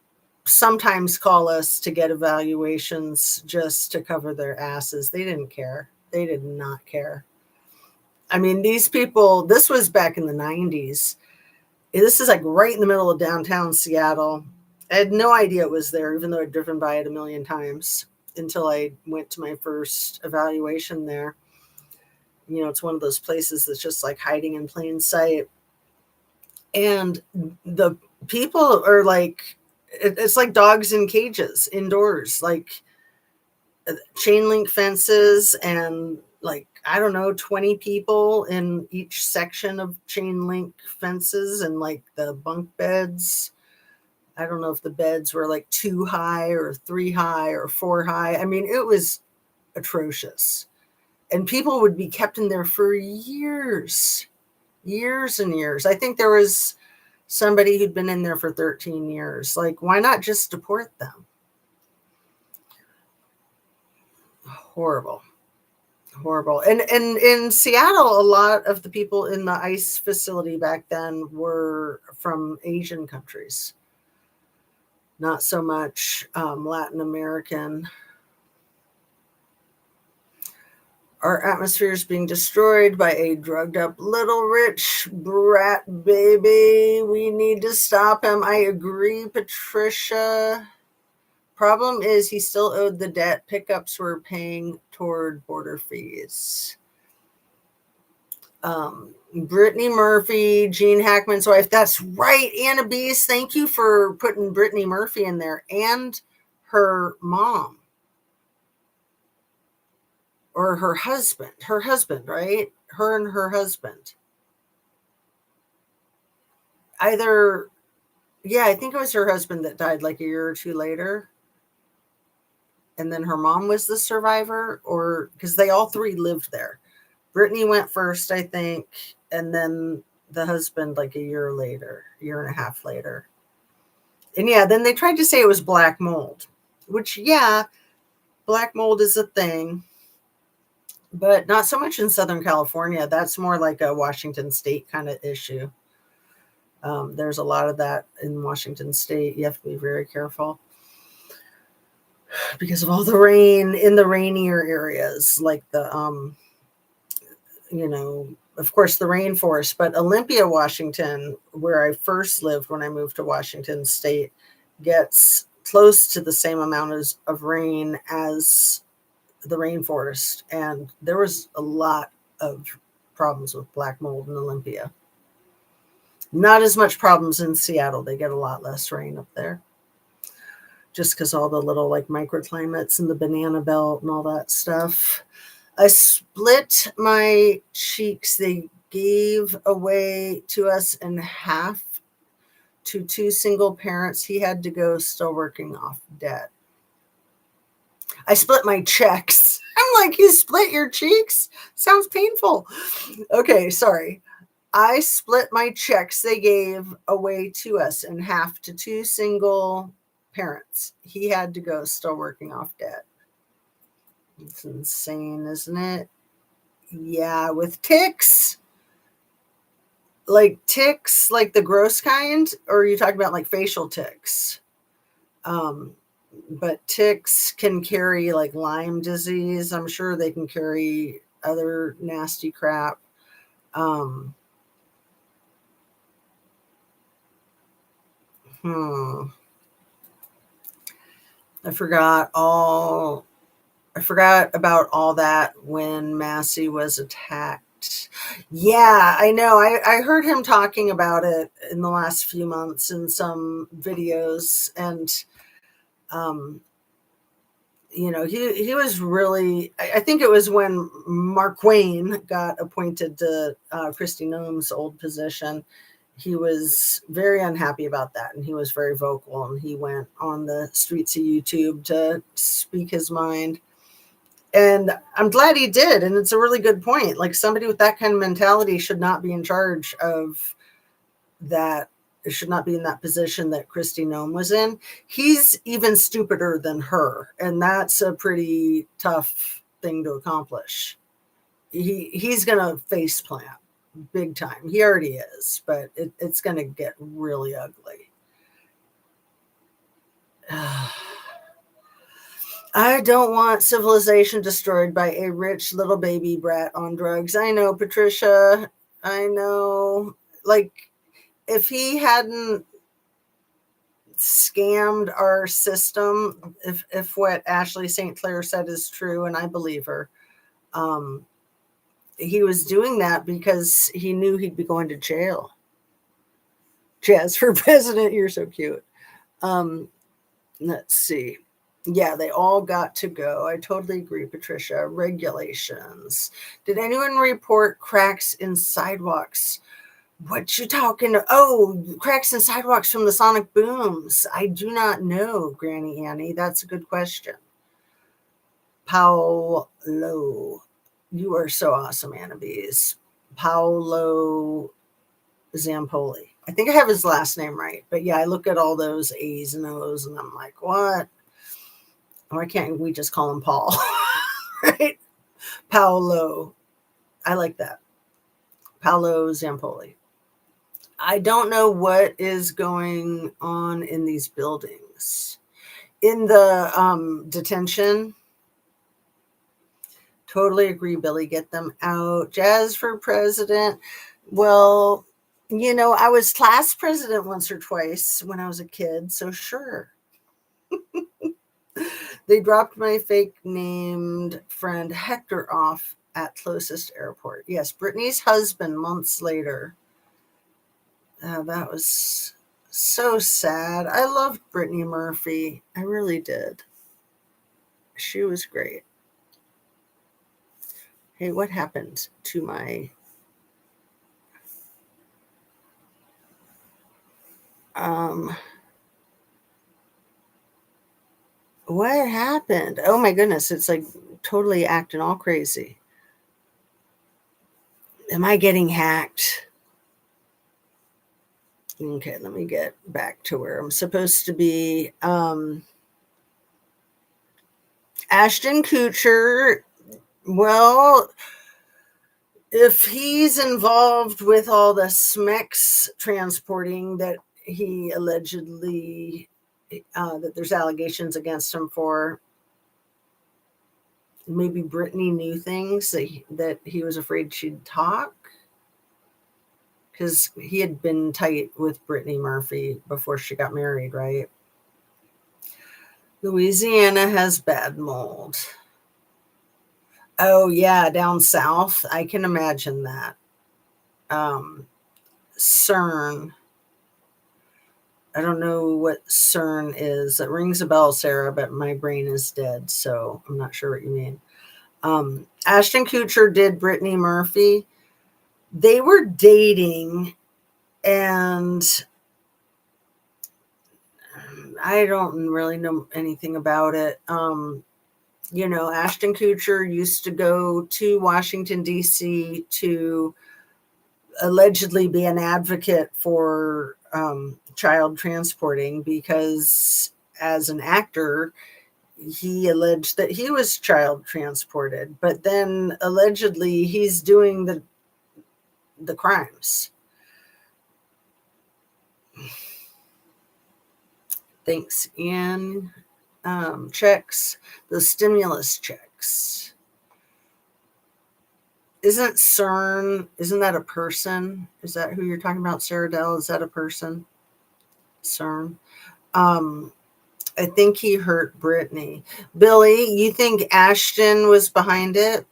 sometimes call us to get evaluations just to cover their asses. They didn't care. They did not care. I mean, these people, this was back in the 90s. This is like right in the middle of downtown Seattle. I had no idea it was there, even though I'd driven by it a million times until I went to my first evaluation there. It's one of those places that's just like hiding in plain sight. And the people are like, it's like dogs in cages indoors, like chain link fences, and like, I don't know, 20 people in each section of chain link fences, and like the bunk beds. I don't know if the beds were like 2 high or 3 high or 4 high. I mean, it was atrocious. And people would be kept in there for years and years. I think there was somebody who'd been in there for 13 years. Like, why not just deport them? Horrible. And in Seattle, a lot of the people in the ICE facility back then were from Asian countries, not so much Latin American. Our atmosphere is being destroyed by a drugged up little rich brat baby. We need to stop him. I agree, Patricia. Problem is, he still owed the debt. Pickups were paying toward border fees. Brittany Murphy, Gene Hackman's wife. That's right, Anna Bees. Thank you for putting Brittany Murphy in there, and her mom. Or her husband, right? Her and her husband. Either, yeah, I think it was her husband that died like a year or two later. And then her mom was the survivor, or because they all three lived there. Brittany went first, I think, and then the husband like a year and a half later. And yeah, then they tried to say it was black mold, which, yeah, black mold is a thing. But not so much in Southern California. That's more like a Washington State kind of issue. There's a lot of that in Washington State. You have to be very careful because of all the rain in the rainier areas, like the, of course, the rainforest. But Olympia, Washington, where I first lived when I moved to Washington State, gets close to the same amount of rain as the rainforest, and there was a lot of problems with black mold in Olympia. Not as much problems in Seattle. They get a lot less rain up there, just because all the little like microclimates and the banana belt and all that stuff. I split my cheeks. They gave away to us in half to 2 single parents. He had to go, still working off debt. I split my checks. I'm like, you split your cheeks? Sounds painful. Okay, sorry. I split my checks they gave away to us in half to 2 single parents. He had to go, still working off debt. It's insane, isn't it? Yeah, with ticks. Like ticks, like the gross kind, or are you talking about like facial ticks? But ticks can carry like Lyme disease. I'm sure they can carry other nasty crap. I forgot all. I forgot about all that when Massey was attacked. Yeah, I know. I heard him talking about it in the last few months in some videos, and um, he was really. I think it was when Mark Wayne got appointed to Kristi Noem's old position. He was very unhappy about that, and he was very vocal, and he went on the streets of YouTube to speak his mind. And I'm glad he did. And it's a really good point. Like, somebody with that kind of mentality should not be in charge of that. It should not be in that position that Kristi Noem was in. He's even stupider than her. And that's a pretty tough thing to accomplish. He's going to face plant big time. He already is, but it's going to get really ugly. I don't want civilization destroyed by a rich little baby brat on drugs. I know, Patricia. I know. Like, if he hadn't scammed our system, if what Ashley St. Clair said is true, and I believe her, he was doing that because he knew he'd be going to jail. Jazz for president, you're so cute. Let's see. Yeah, they all got to go. I totally agree, Patricia. Regulations. Did anyone report cracks in sidewalks? What you talking? Oh, cracks in sidewalks from the sonic booms. I do not know, Granny Annie. That's a good question. Paolo. You are so awesome, Annabees. Paolo Zampoli. I think I have his last name right. But yeah, I look at all those A's and O's and I'm like, what? Why can't we just call him Paul? Right? Paolo. I like that. Paolo Zampoli. I don't know what is going on in these buildings. In the detention, totally agree, Billy. Get them out. Jazz for president. Well, I was class president once or twice when I was a kid, so sure. They dropped my fake named friend Hector off at closest airport. Yes, Brittany's husband months later. That was so sad. I loved Brittany Murphy. I really did. She was great. Hey, what happened to my what happened? Oh my goodness, it's like totally acting all crazy. Am I getting hacked? Okay, let me get back to where I'm supposed to be. Ashton Kutcher, well, if he's involved with all the SMEX transporting that he allegedly, that there's allegations against him for, maybe Brittany knew things that he was afraid she'd talk. Because he had been tight with Brittany Murphy before she got married, right? Louisiana has bad mold. Oh, yeah, down south. I can imagine that. CERN. I don't know what CERN is. It rings a bell, Sarah, but my brain is dead, so I'm not sure what you mean. Ashton Kutcher did Brittany Murphy. They were dating, and I don't really know anything about it. Ashton Kutcher used to go to Washington, D.C. to allegedly be an advocate for child transporting because as an actor, he alleged that he was child transported, but then allegedly he's doing the crimes. Thanks, Ian. Checks, the stimulus checks. Isn't CERN, isn't that a person? Is that who you're talking about, Sarah Dell? Is that a person? CERN. I think he hurt Brittany. Billy, you think Ashton was behind it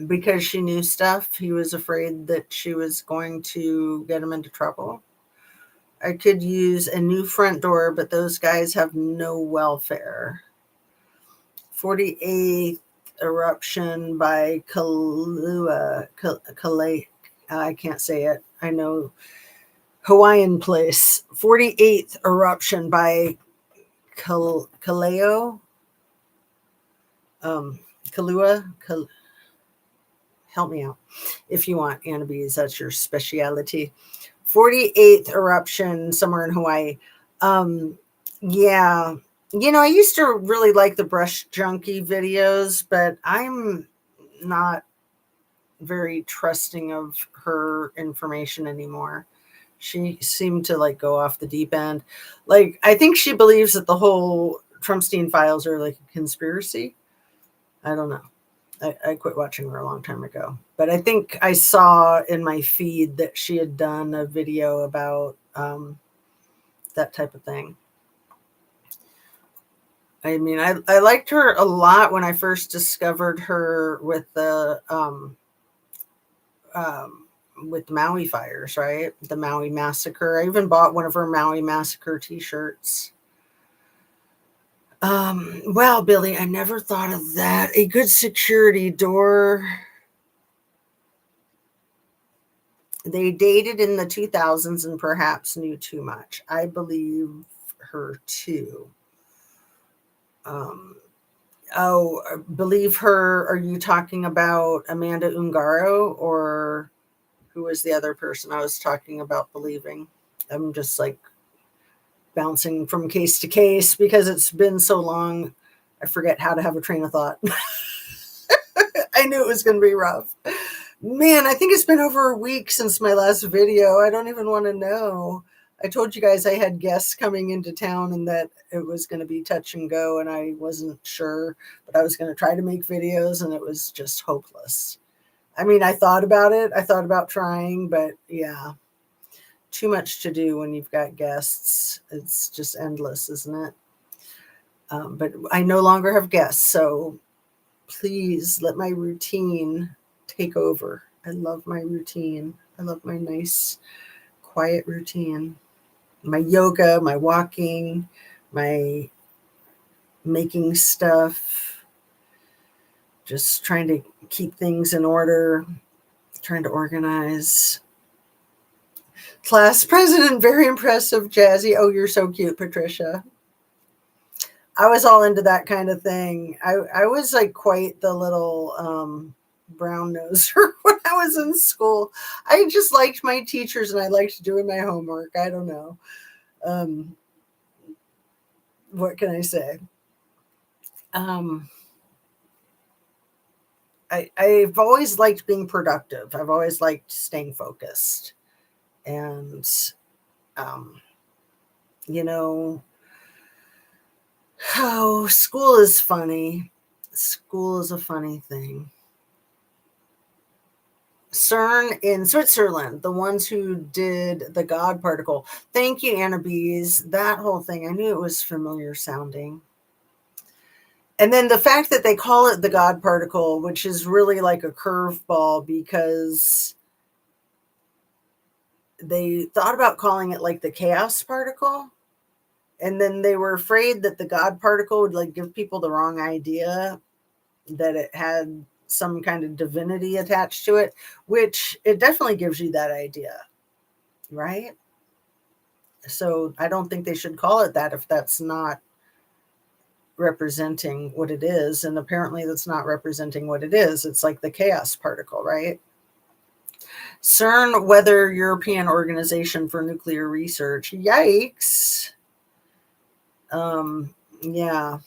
because she knew stuff? He was afraid that she was going to get him into trouble. I could use a new front door, but those guys have no welfare. 48th eruption by Kalua. I can't say it. I know Hawaiian place. 48th eruption by Kaleo. Kalua. Help me out if you want, Annabise. That's your specialty. 48th eruption somewhere in Hawaii. Yeah. I used to really like the Brush Junkie videos, but I'm not very trusting of her information anymore. She seemed to like go off the deep end. Like, I think she believes that the whole Trumpstein files are like a conspiracy. I don't know. I quit watching her a long time ago, but I think I saw in my feed that she had done a video about that type of thing. I mean, I liked her a lot when I first discovered her with the Maui fires, right? The Maui massacre. I even bought one of her Maui massacre t-shirts. Wow, Billy, I never thought of that. A good security door. They dated in the 2000s and perhaps knew too much. I believe her too. Believe her. Are you talking about Amanda Ungaro, or who was the other person I was talking about believing? I'm just like bouncing from case to case because it's been so long. I forget how to have a train of thought. I knew it was going to be rough. Man, I think it's been over a week since my last video. I don't even want to know. I told you guys I had guests coming into town and that it was going to be touch and go, and I wasn't sure, but I was going to try to make videos, and it was just hopeless. I mean, I thought about it. I thought about trying, but yeah, too much to do when you've got guests. It's just endless, isn't it? But I no longer have guests, so please let my routine take over. I love my routine. I love my nice, quiet routine. My yoga, my walking, my making stuff, just trying to keep things in order, trying to organize. Class president, very impressive, Jazzy. Oh, you're so cute, Patricia. I was all into that kind of thing. I was like quite the little brown noser when I was in school. I just liked my teachers and I liked doing my homework. I don't know. What can I say? I've always liked being productive. I've always liked staying focused. And, you know, oh, school is funny. School is a funny thing. CERN in Switzerland, the ones who did the God particle. Thank you, Anna Bees. That whole thing, I knew it was familiar sounding. And then the fact that they call it the God particle, which is really like a curveball because they thought about calling it like the chaos particle. And then they were afraid that the God particle would like give people the wrong idea that it had some kind of divinity attached to it, which it definitely gives you that idea, right? So I don't think they should call it that if that's not representing what it is. And apparently that's not representing what it is. It's like the chaos particle, right? CERN, Weather European Organization for Nuclear Research. Yikes. Yeah.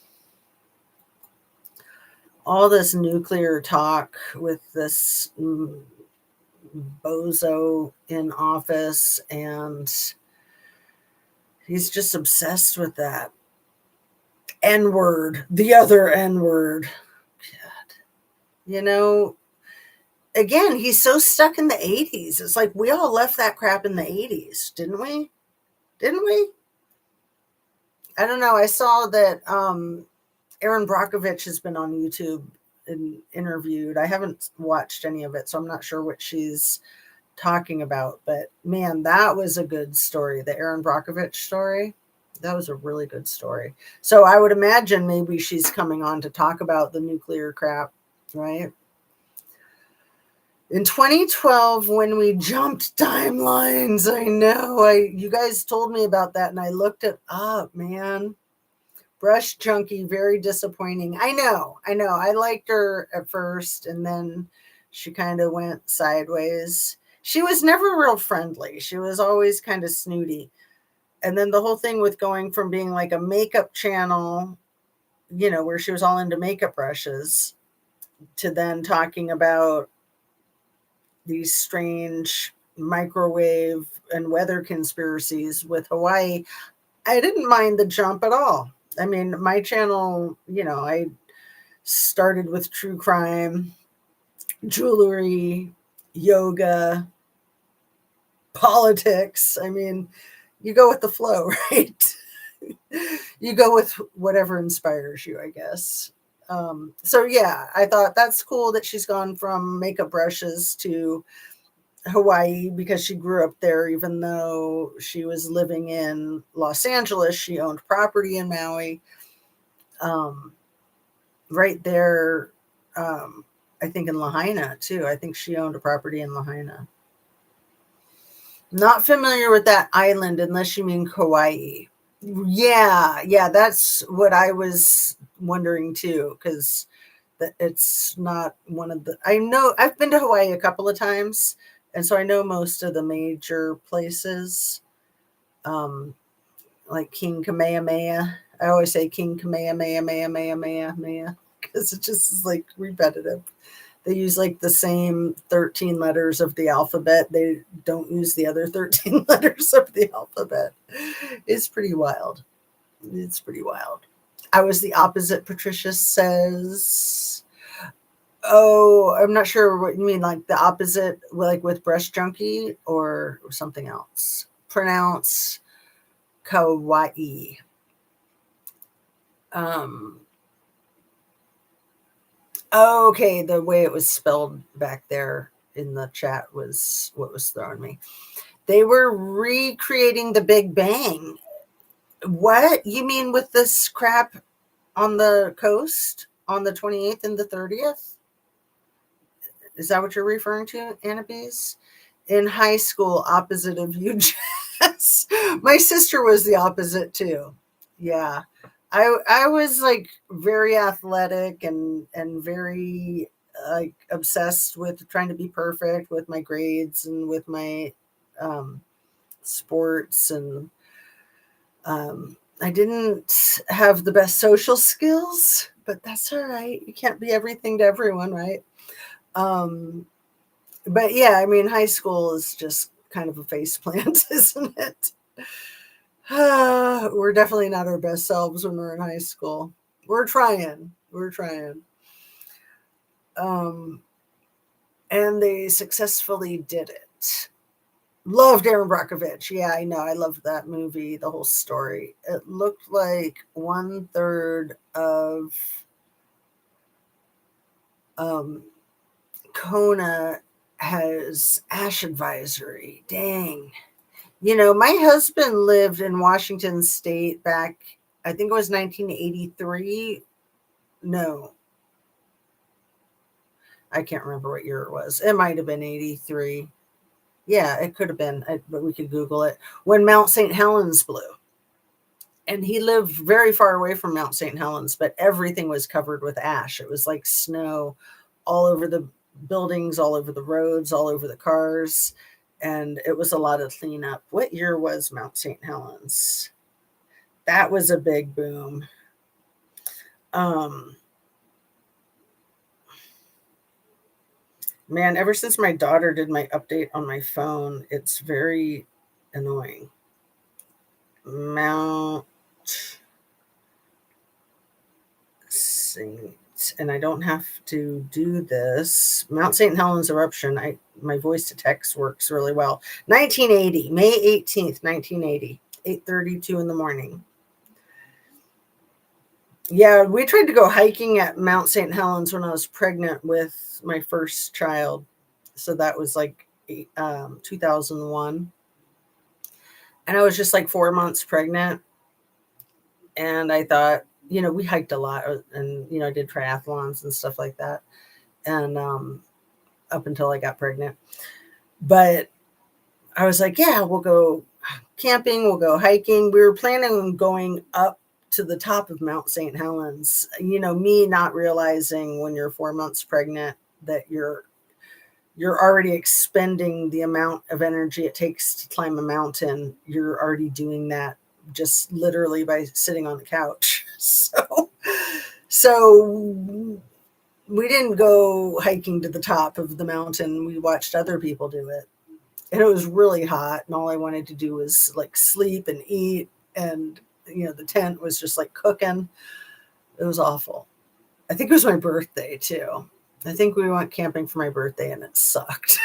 All this nuclear talk with this bozo in office, and he's just obsessed with that. N-word, the other N-word. God. You know, again, he's so stuck in the 80s. It's like we all left that crap in the 80s, didn't we? Didn't we? I don't know. I saw that Aaron Brockovich has been on YouTube and interviewed. I haven't watched any of it, so I'm not sure what she's talking about. But man, that was a good story. The Aaron Brockovich story. That was a really good story. So I would imagine maybe she's coming on to talk about the nuclear crap, right? In 2012, when we jumped timelines, I know you guys told me about that, and I looked it up, man. Brush junkie, very disappointing. I know. I liked her at first, and then she kind of went sideways. She was never real friendly. She was always kind of snooty. And then the whole thing with going from being like a makeup channel, where she was all into makeup brushes, to then talking about these strange microwave and weather conspiracies with Hawaii. I didn't mind the jump at all. I mean, my channel, I started with true crime, jewelry, yoga, politics. I mean, you go with the flow, right? You go with whatever inspires you, I guess. So yeah, I thought that's cool that she's gone from makeup brushes to Hawaii because she grew up there, even though she was living in Los Angeles. She owned property in Maui. Right there, I think in Lahaina too. I think she owned a property in Lahaina. Not familiar with that island unless you mean Kauai. Yeah, that's what I was wondering too, because it's not one of the. I know I've been to Hawaii a couple of times, and so I know most of the major places, um, like King Kamehameha. I always say King Kamehameha, because it just is like repetitive. They use like the same 13 letters of the alphabet. They don't use the other 13 letters of the alphabet. It's pretty wild. It's pretty wild. I was the opposite, Patricia says. Oh, I'm not sure what you mean, like the opposite, like with breast junkie or something else. Pronounce kawaii. Um, okay, the way it was spelled back there in the chat was what was throwing me. They were recreating the Big Bang. What? You mean with this crap on the coast on the 28th and the 30th? Is that what you're referring to, Annabese? In high school, opposite of you, Jess. My sister was the opposite too. Yeah. I was like very athletic and very like obsessed with trying to be perfect with my grades and with my um, sports, and I didn't have the best social skills, but that's all right. You can't be everything to everyone, right? Um, but yeah, I mean, high school is just kind of a face plant, isn't it? We're definitely not our best selves when we're in high school. We're trying. We're trying. Um, and they successfully did it. Loved Aaron Brockovich. Yeah, I know. I loved that movie, the whole story. It looked like 1/3 of um, Kona has ash advisory. Dang. My husband lived in Washington State back, I think it was 1983. No, I can't remember what year it was. It might have been 83. Yeah, it could have been, but we could Google it. When Mount St. Helens blew. And he lived very far away from Mount St. Helens, but everything was covered with ash. It was like snow all over the buildings, all over the roads, all over the cars. And it was a lot of cleanup. What year was Mount St. Helens? That was a big boom. Um, man, ever since my daughter did my update on my phone, it's very annoying. Mount St. And I don't have to do this. Mount St. Helens eruption. My voice to text works really well. 1980, May 18th, 1980, 8:32 in the morning. Yeah, we tried to go hiking at Mount St. Helens when I was pregnant with my first child. So that was like 2001. And I was just like 4 months pregnant. And I thought, we hiked a lot and, I did triathlons and stuff like that. And up until I got pregnant. But I was like, yeah, we'll go camping, we'll go hiking. We were planning on going up to the top of Mount St. Helens. Me not realizing when you're 4 months pregnant that you're already expending the amount of energy it takes to climb a mountain. You're already doing that just literally by sitting on the couch. So we didn't go hiking to the top of the mountain. We watched other people do it. And it was really hot, and all I wanted to do was like sleep and eat, and the tent was just like cooking. It was awful. I think it was my birthday too. I think we went camping for my birthday and it sucked.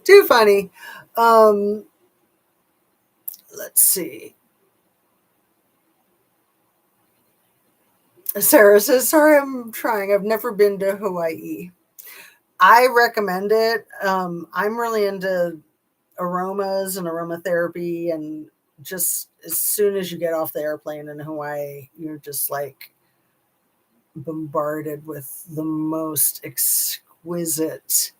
Too funny. um let's see. Sarah says, sorry, I'm trying. I've never been to Hawaii. I recommend it. I'm really into aromas and aromatherapy, and just as soon as you get off the airplane in Hawaii, you're just like bombarded with the most exquisite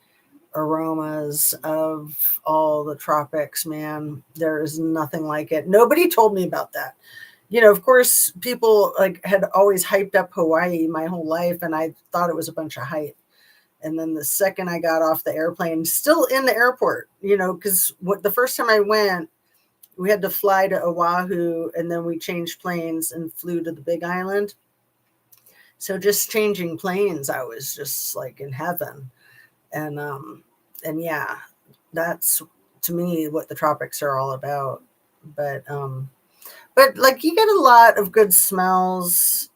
aromas of all the tropics. Man, there is nothing like it. Nobody told me about that. Of course, people like had always hyped up Hawaii my whole life, and I thought it was a bunch of hype. And then the second I got off the airplane, still in the airport, because the first time I went, we had to fly to Oahu, and then we changed planes and flew to the Big Island. So just changing planes, I was just like in heaven. And yeah, that's to me what the tropics are all about. But like you get a lot of good smells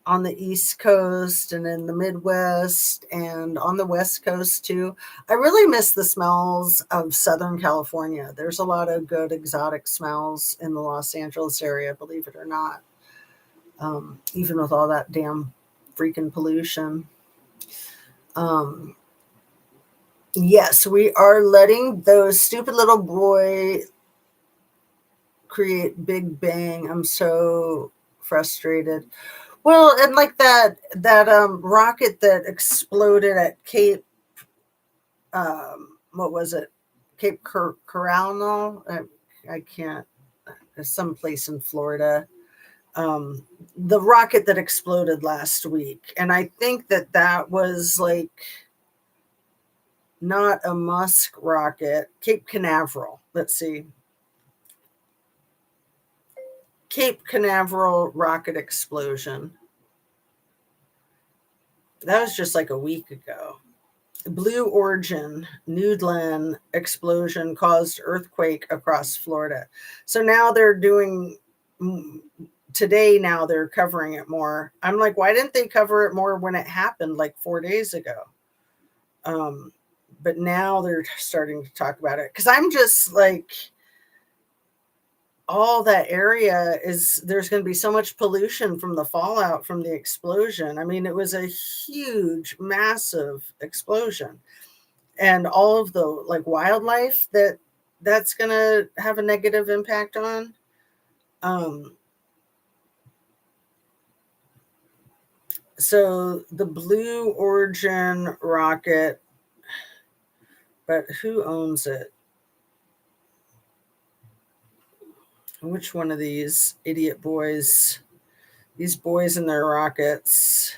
on the East Coast and in the Midwest and on the West Coast too. I really miss the smells of Southern California. There's a lot of good exotic smells in the Los Angeles area, believe it or not. Even with all that damn freaking pollution. Um, yes, we are letting those stupid little boy create Big Bang. I'm so frustrated. Well, and like that rocket that exploded at Cape, what was it? Cape Corral? I can't. There's some place in Florida. The rocket that exploded last week, and I think that was like not a Musk rocket. Cape Canaveral. Let's see. Cape Canaveral rocket explosion. That was just like a week ago. Blue Origin Nudeland explosion caused earthquake across Florida. So now they're doing today. Now they're covering it more. I'm like, why didn't they cover it more when it happened like 4 days ago? But now they're starting to talk about it, because I'm just like, all that area there's going to be so much pollution from the fallout from the explosion. I mean, it was a huge, massive explosion, and all of the like wildlife that's going to have a negative impact on. So the Blue Origin rocket, but who owns it? Which one of these idiot boys? These boys and their rockets.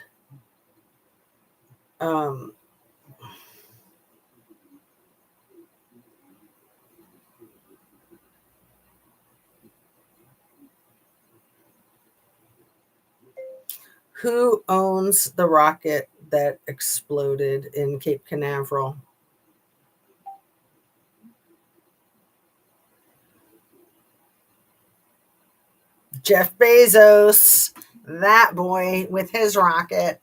Who owns the rocket that exploded in Cape Canaveral? Jeff Bezos, that boy with his rocket.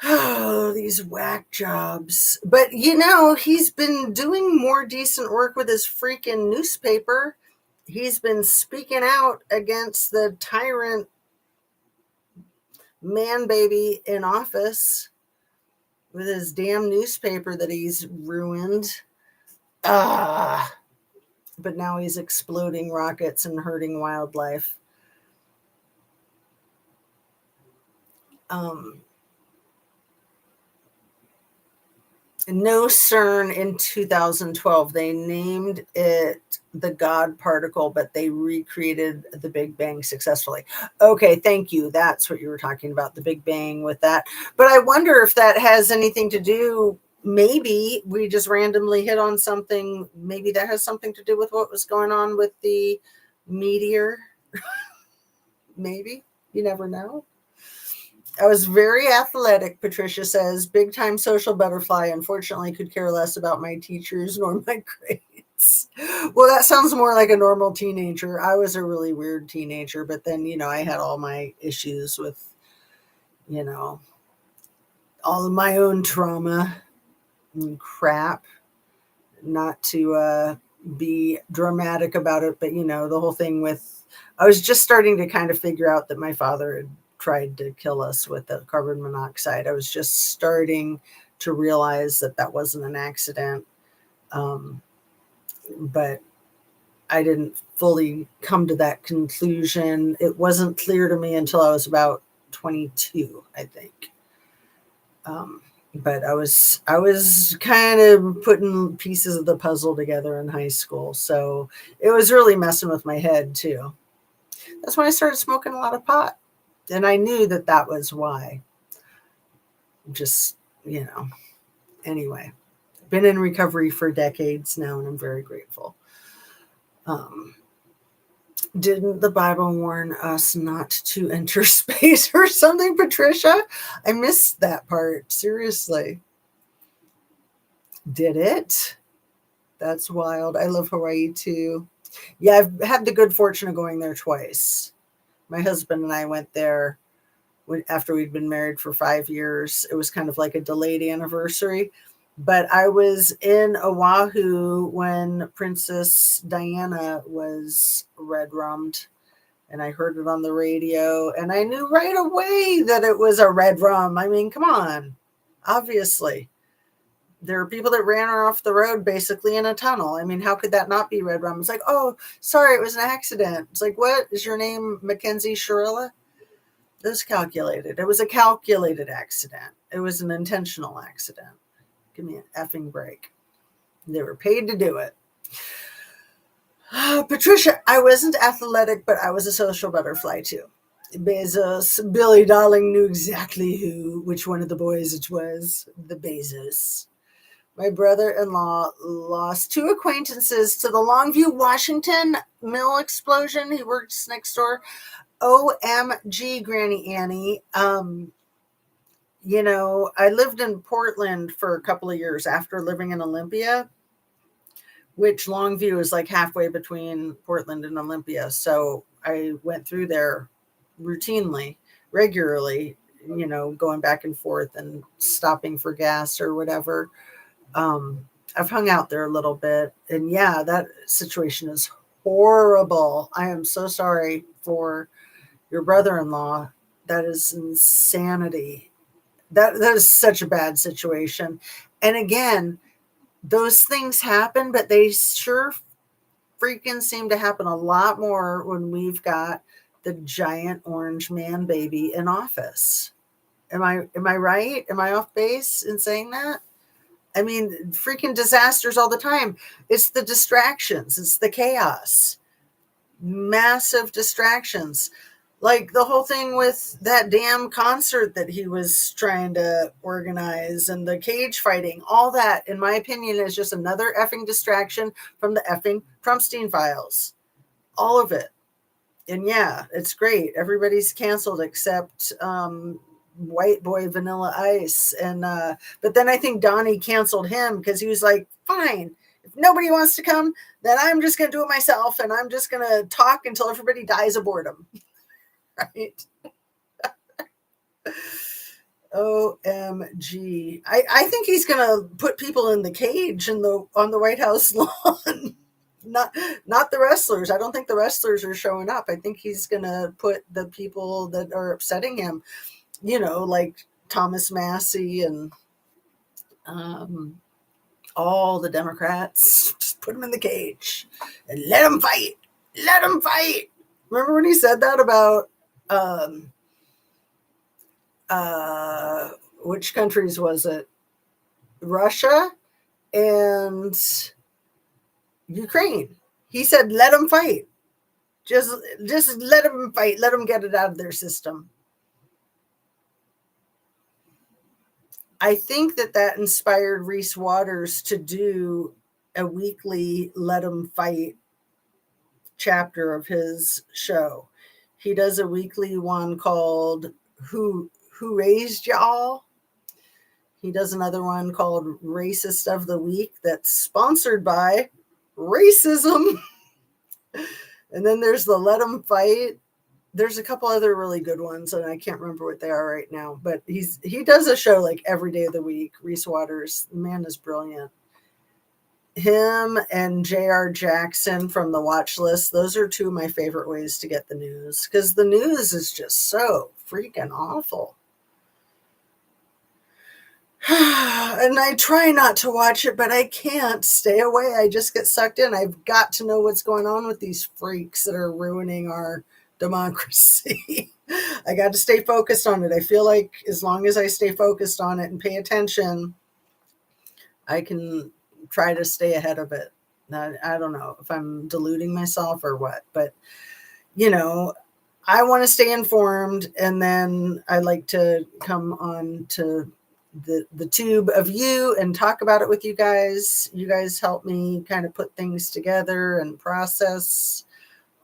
Oh, these whack jobs. But he's been doing more decent work with his freaking newspaper. he's been speaking out against the tyrant man baby in office with his damn newspaper that he's ruined. But now he's exploding rockets and hurting wildlife. No CERN in 2012. They named it the God particle, but they recreated the Big Bang successfully. Okay, thank you. That's what you were talking about, the Big Bang with that. But I wonder if that has anything to do. Maybe we just randomly hit on something. Maybe that has something to do with what was going on with the meteor. Maybe. You never know. I was very athletic, Patricia says. Big time social butterfly. Unfortunately, could care less about my teachers nor my grades. Well, that sounds more like a normal teenager. I was a really weird teenager, but then, I had all my issues with, all of my own trauma and crap. Not to be dramatic about it, but, the whole thing with, I was just starting to kind of figure out that my father had tried to kill us with the carbon monoxide. I was just starting to realize that wasn't an accident. But I didn't fully come to that conclusion. It wasn't clear to me until I was about 22, I think. But I was kind of putting pieces of the puzzle together in high school. So it was really messing with my head too. That's when I started smoking a lot of pot. And I knew that was why. Just, anyway, been in recovery for decades now, and I'm very grateful. Didn't the Bible warn us not to enter space or something, Patricia? I missed that part. Seriously. Did it? That's wild. I love Hawaii too. Yeah, I've had the good fortune of going there twice. My husband and I went there after we'd been married for 5 years. It was kind of like a delayed anniversary. But I was in Oahu when Princess Diana was red rummed, and I heard it on the radio, and I knew right away that it was a red rum. I mean, come on. Obviously. There are people that ran her off the road basically in a tunnel. I mean, how could that not be red rum? It's like, oh, sorry, it was an accident. It's like, what? Is your name Makenzie Shirilia? It was calculated. It was a calculated accident. It was an intentional accident. Give me an effing break. They were paid to do it. Patricia, I wasn't athletic, but I was a social butterfly too. Bezos, Billy Darling knew exactly which one of the boys it was. The Bezos. My brother-in-law lost 2 acquaintances to the Longview, Washington mill explosion. He works next door. OMG, Granny Annie. I lived in Portland for a couple of years after living in Olympia, which Longview is like halfway between Portland and Olympia. So I went through there routinely, regularly, going back and forth and stopping for gas or whatever. I've hung out there a little bit, and yeah, that situation is horrible. I am so sorry for your brother-in-law. That is insanity. That is such a bad situation. And again, those things happen, but they sure freaking seem to happen a lot more when we've got the giant orange man baby in office. Am I right? Am I off base in saying that? I mean, freaking disasters all the time. It's the distractions. It's the chaos. Massive distractions. Like the whole thing with that damn concert that he was trying to organize and the cage fighting, all that, in my opinion, is just another effing distraction from the effing Trumpstein files. All of it. And yeah, it's great. Everybody's canceled except White Boy Vanilla Ice. And but then I think Donnie canceled him because he was like, fine, if nobody wants to come, then I'm just going to do it myself, and I'm just going to talk until everybody dies of boredom. Right? OMG. I think he's going to put people in the cage on the White House lawn. not the wrestlers. I don't think the wrestlers are showing up. I think he's gonna put the people that are upsetting him, like Thomas Massey and um, all the Democrats, just put them in the cage and let them fight. Let them fight. Remember when he said that about um, which countries was it? Russia and Ukraine. He said, "Let them fight. Just let them fight. Let them get it out of their system." I think that inspired Reese Waters to do a weekly "Let them fight" chapter of his show. He does a weekly one called "Who Raised Y'all." He does another one called "Racist of the Week" that's sponsored by racism. And then there's the "Let 'em Fight." There's a couple other really good ones, and I can't remember what they are right now. But he does a show like every day of the week. Reese Waters, the man is brilliant. Him and J.R. Jackson from the Watch List, those are two of my favorite ways to get the news, because the news is just so freaking awful. And I try not to watch it, but I can't stay away. I just get sucked in. I've got to know what's going on with these freaks that are ruining our democracy. I got to stay focused on it. I feel like as long as I stay focused on it and pay attention, I can try to stay ahead of it. I don't know if I'm deluding myself or what, but I want to stay informed, and then I like to come on to the tube of you and talk about it with you guys. You guys help me kind of put things together and process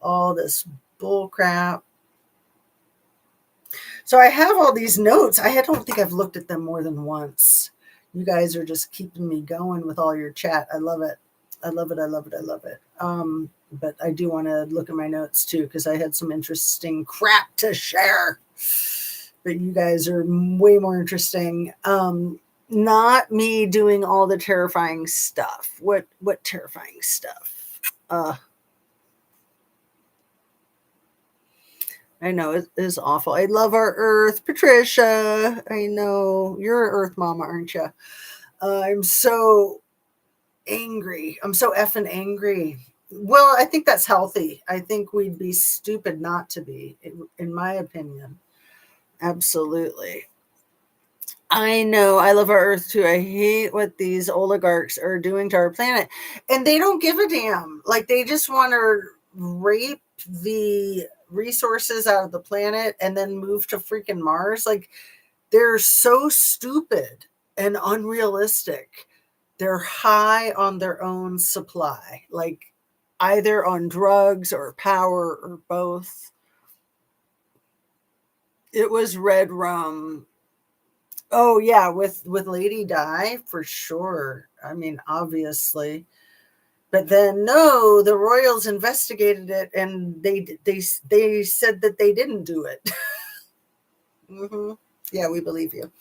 all this bull crap. So I have all these notes. I don't think I've looked at them more than once. You guys are just keeping me going with all your chat. I love it. I love it. I love it. I love it. But I do want to look at my notes too, because I had some interesting crap to share. But you guys are way more interesting. Not me doing all the terrifying stuff. What terrifying stuff? I know it is awful. I love our Earth, Patricia. I know you're an Earth mama, aren't you? I'm so angry. I'm so effing angry. Well, I think that's healthy. I think we'd be stupid not to be, in my opinion. Absolutely. I know. I love our Earth too. I hate what these oligarchs are doing to our planet. And they don't give a damn. Like, they just want to rape the resources out of the planet and then move to freaking Mars. Like, they're so stupid and unrealistic. They're high on their own supply, like either on drugs or power or both. It was red rum. Oh yeah, with Lady Di for sure. I mean, obviously. But then no, the royals investigated it and they said that they didn't do it. Mm-hmm. Yeah, we believe you.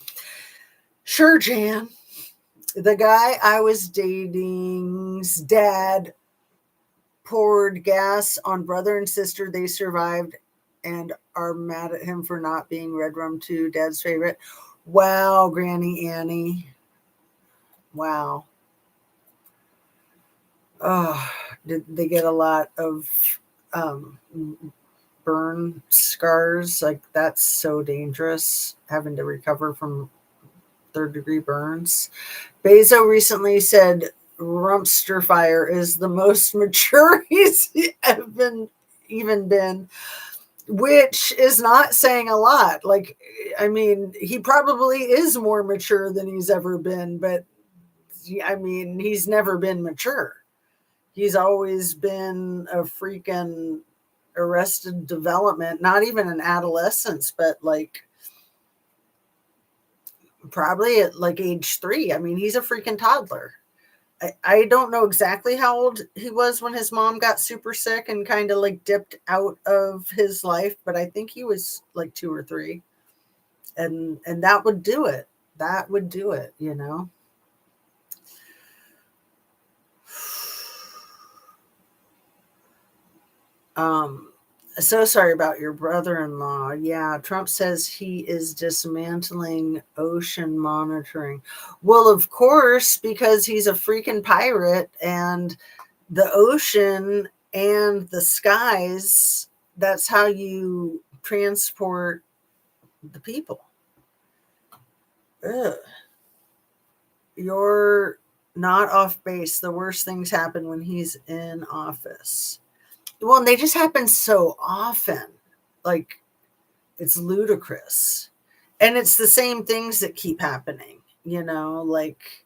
Sure, Jan. The guy I was dating's dad poured gas on brother and sister. They survived and are mad at him for not being Red Rum 2, Dad's favorite. Wow, Granny Annie. Wow. Oh, did they get a lot of burn scars? Like, that's so dangerous, having to recover from third-degree burns. Bezo recently said Rumpster Fire is the most mature he's even been, which is not saying a lot. Like, I mean, he probably is more mature than he's ever been, but I mean, he's never been mature. He's always been a freaking arrested development, not even an adolescence, but like probably at like age 3. I mean, he's a freaking toddler. I don't know exactly how old he was when his mom got super sick and kind of like dipped out of his life, but I think he was like 2 or 3. And that would do it. That would do it, you know. Um, so sorry about your brother-in-law. Yeah, Trump says he is dismantling ocean monitoring. Well, of course, because he's a freaking pirate, and the ocean and the skies, that's how you transport the people. Ugh. You're not off base. The worst things happen when he's in office. Well, and they just happen so often. Like, it's ludicrous. And it's the same things that keep happening, like,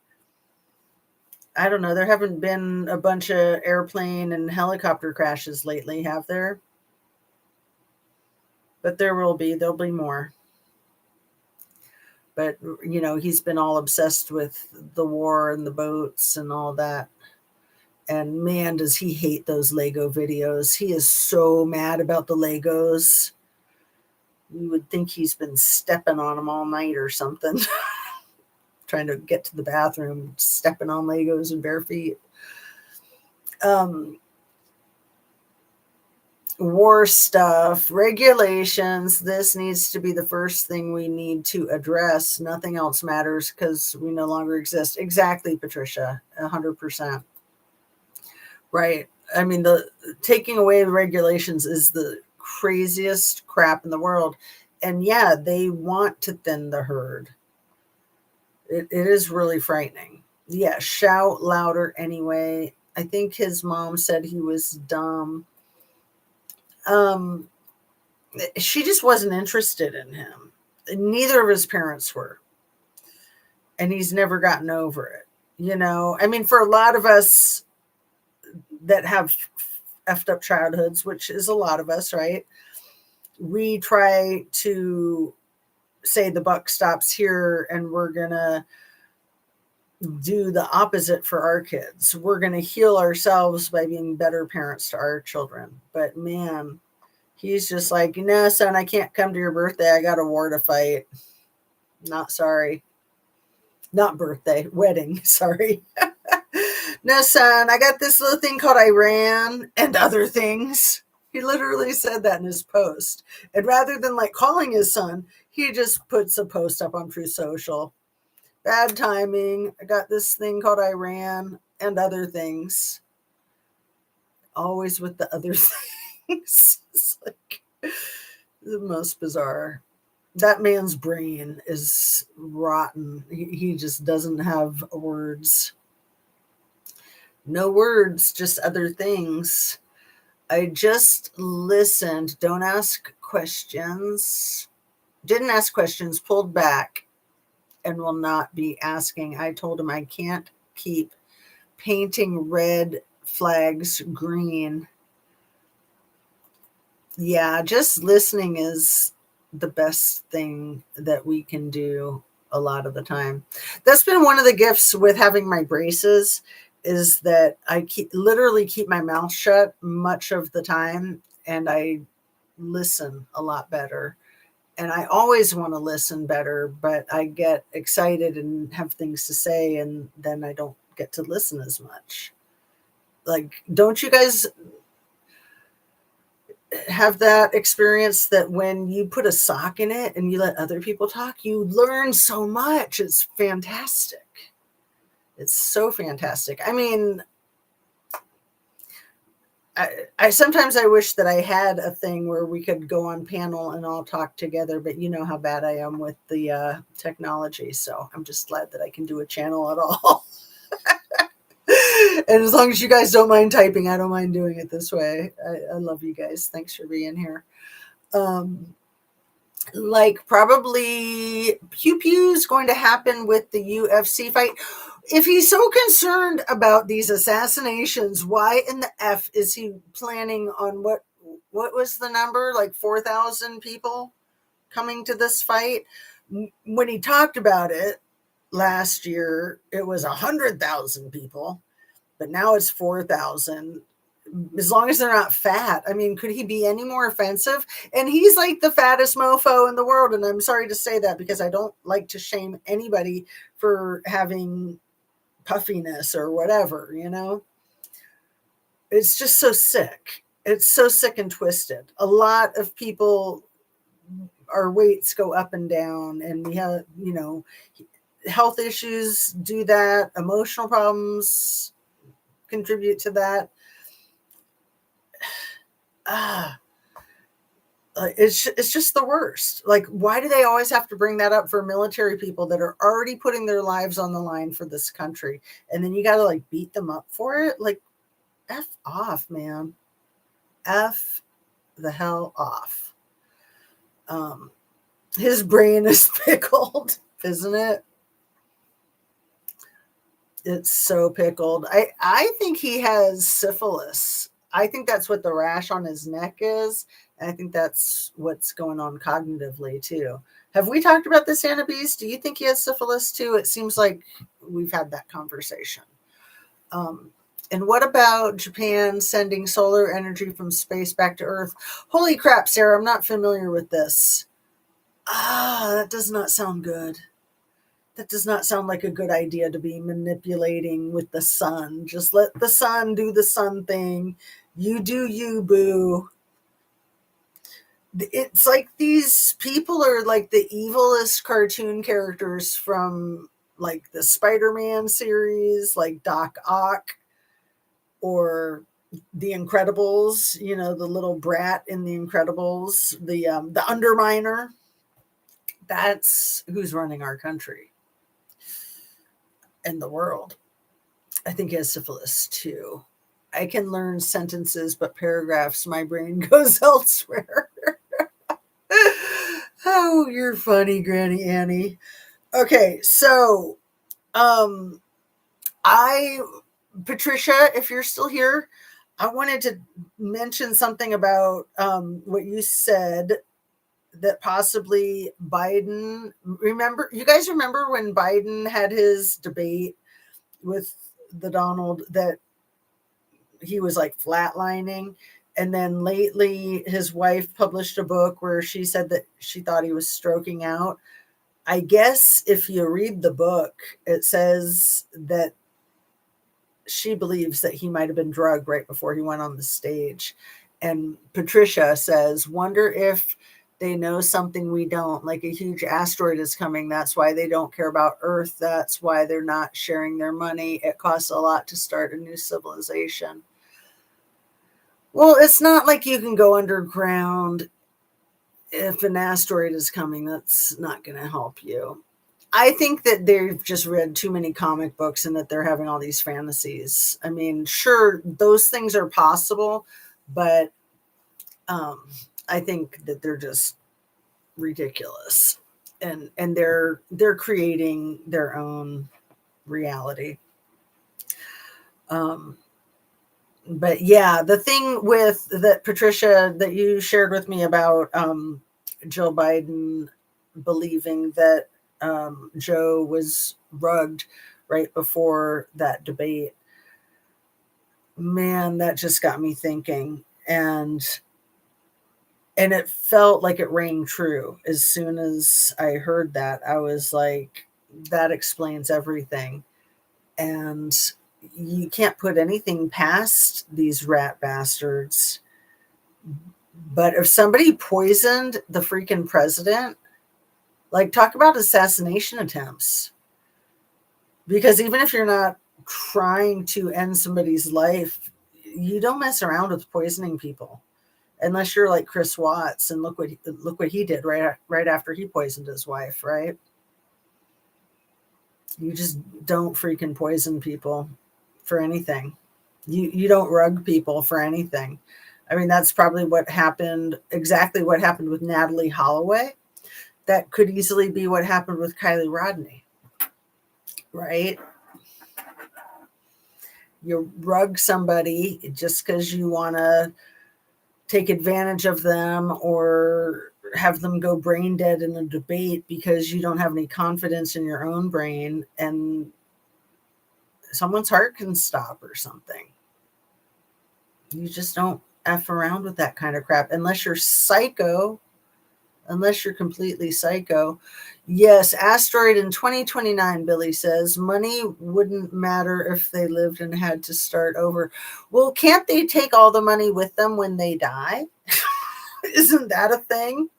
I don't know, there haven't been a bunch of airplane and helicopter crashes lately, have there? But there'll be more. But he's been all obsessed with the war and the boats and all that. And man, does he hate those Lego videos. He is so mad about the Legos. You would think he's been stepping on them all night or something. Trying to get to the bathroom, stepping on Legos in bare feet. War stuff, regulations. This needs to be the first thing we need to address. Nothing else matters because we no longer exist. Exactly, Patricia. 100%. Right. I mean, the taking away the regulations is the craziest crap in the world. And yeah, they want to thin the herd. It is really frightening. Yeah, shout louder anyway. I think his mom said he was dumb. She just wasn't interested in him. Neither of his parents were. And he's never gotten over it. I mean, for a lot of us that have effed up childhoods, which is a lot of us, right? We try to say the buck stops here and we're going to do the opposite for our kids. We're going to heal ourselves by being better parents to our children. But man, he's just like, no, son, I can't come to your birthday. I got a war to fight. Not sorry. Not birthday, wedding. Sorry. No, son, I got this little thing called Iran and other things. He literally said that in his post. And rather than like calling his son, he just puts a post up on True Social. Bad timing. I got this thing called Iran and other things. Always with the other things. It's like the most bizarre. That man's brain is rotten. He just doesn't have words. No words, just other things. I just listened. Don't ask questions. Didn't ask questions, pulled back, and will not be asking. I told him I can't keep painting red flags green. Yeah, just listening is the best thing that we can do a lot of the time. That's been one of the gifts with having my braces, is that I literally keep my mouth shut much of the time, and I listen a lot better. And I always want to listen better, but I get excited and have things to say, and then I don't get to listen as much. Like, don't you guys have that experience that when you put a sock in it and you let other people talk, you learn so much? It's fantastic. It's so fantastic. I mean, I sometimes I wish that I had a thing where we could go on panel and all talk together, but you know how bad I am with the technology. So I'm just glad that I can do a channel at all. And as long as you guys don't mind typing, I don't mind doing it this way. I love you guys. Thanks for being here. Like probably Pew Pew's going to happen with the UFC fight. If he's so concerned about these assassinations, why in the F is he planning on what was the number? Like 4,000 people coming to this fight? When he talked about it last year, it was 100,000 people, but now it's 4,000. As long as they're not fat. I mean, could he be any more offensive? And he's like the fattest mofo in the world. And I'm sorry to say that because I don't like to shame anybody for having puffiness or whatever, It's just so sick. It's so sick and twisted. A lot of people, our weights go up and down, and we have, health issues do that, emotional problems contribute to that. It's just the worst. Like, why do they always have to bring that up for military people that are already putting their lives on the line for this country, and then you got to like beat them up for it? Like, F off, man. F the hell off. His brain is pickled, isn't it? It's so pickled. I think he has syphilis. I think that's what the rash on his neck is. And I think that's what's going on cognitively too. Have we talked about this, Anna Bees? Do you think he has syphilis too? It seems like we've had that conversation. And what about Japan sending solar energy from space back to Earth? Holy crap, Sarah, I'm not familiar with this. That does not sound good. That does not sound like a good idea to be manipulating with the sun. Just let the sun do the sun thing. You do you, boo. It's like these people are like the evilest cartoon characters from like the Spider-Man series, like Doc Ock, or the Incredibles, the little brat in the Incredibles, the Underminer. That's who's running our country and the world. I think he has syphilis too. I can learn sentences, but paragraphs, my brain goes elsewhere. Oh, you're funny, Granny Annie. Okay, so Patricia, if you're still here, I wanted to mention something about what you said, that possibly Biden, you guys remember when Biden had his debate with the Donald, that he was like flatlining, and then lately his wife published a book where she said that she thought he was stroking out. I guess if you read the book, it says that she believes that he might have been drugged right before he went on the stage. And Patricia says, wonder if they know something we don't, like a huge asteroid is coming. That's why they don't care about Earth. That's why they're not sharing their money. It costs a lot to start a new civilization. Well, it's not like you can go underground if an asteroid is coming. That's not going to help you. I think that they've just read too many comic books and that they're having all these fantasies. I mean, sure, those things are possible, but I think that they're just ridiculous, and they're creating their own reality. But yeah, the thing with that, Patricia, that you shared with me about Joe Biden believing that Joe was rugged right before that debate, man, that just got me thinking. And it felt like it rang true. As soon as I heard that, I was like, that explains everything. And you can't put anything past these rat bastards. But if somebody poisoned the freaking president, like, talk about assassination attempts. Because even if you're not trying to end somebody's life, you don't mess around with poisoning people. Unless you're like Chris Watts, and look what he did right after he poisoned his wife, right? You just don't freaking poison people for anything. You don't rug people for anything. I mean, that's probably exactly what happened with Natalie Holloway. That could easily be what happened with Kylie Rodney, right? You rug somebody just because you want to take advantage of them or have them go brain dead in a debate because you don't have any confidence in your own brain, and someone's heart can stop or something. You just don't F around with that kind of crap unless you're psycho. unless you're completely psycho. Yes, asteroid in 2029, Billy says. Money wouldn't matter if they lived and had to start over. Well, can't they take all the money with them when they die? Isn't that a thing?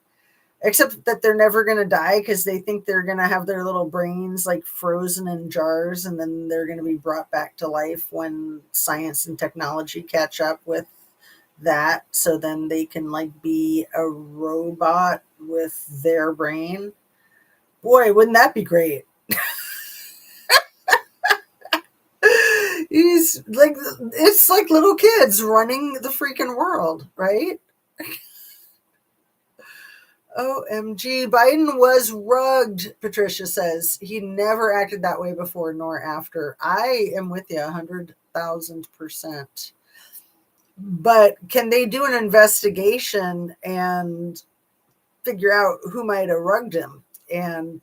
Except that they're never going to die because they think they're going to have their little brains like frozen in jars, and then they're going to be brought back to life when science and technology catch up with that. So then they can like be a robot with their brain. Boy, wouldn't that be great? He's like, it's like little kids running the freaking world, right? OMG, Biden was rugged, Patricia says. He never acted that way before nor after. I am with you 100,000%. But can they do an investigation and figure out who might have rugged him and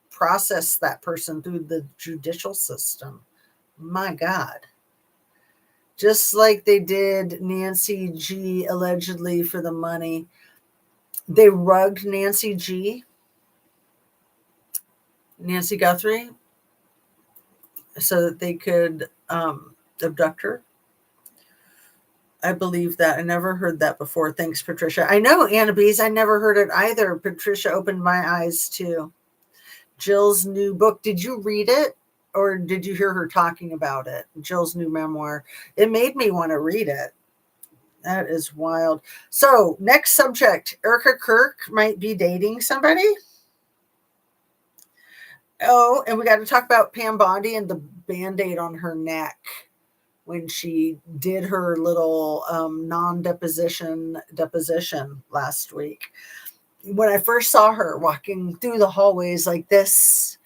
process that person through the judicial system? My God. Just like they did Nancy G allegedly for the money. They rugged Nancy G, Nancy Guthrie, so that they could abduct her. I believe that. I never heard that before. Thanks, Patricia. I know, Anna Bees. I never heard it either. Patricia opened my eyes too. Jill's new book. Did you read it? Or did you hear her talking about it? Jill's new memoir. It made me want to read it. That is wild. So, next subject. Erika Kirk might be dating somebody. Oh, and we got to talk about Pam Bondi and the Band-Aid on her neck when she did her little non-deposition last week. When I first saw her walking through the hallways like this,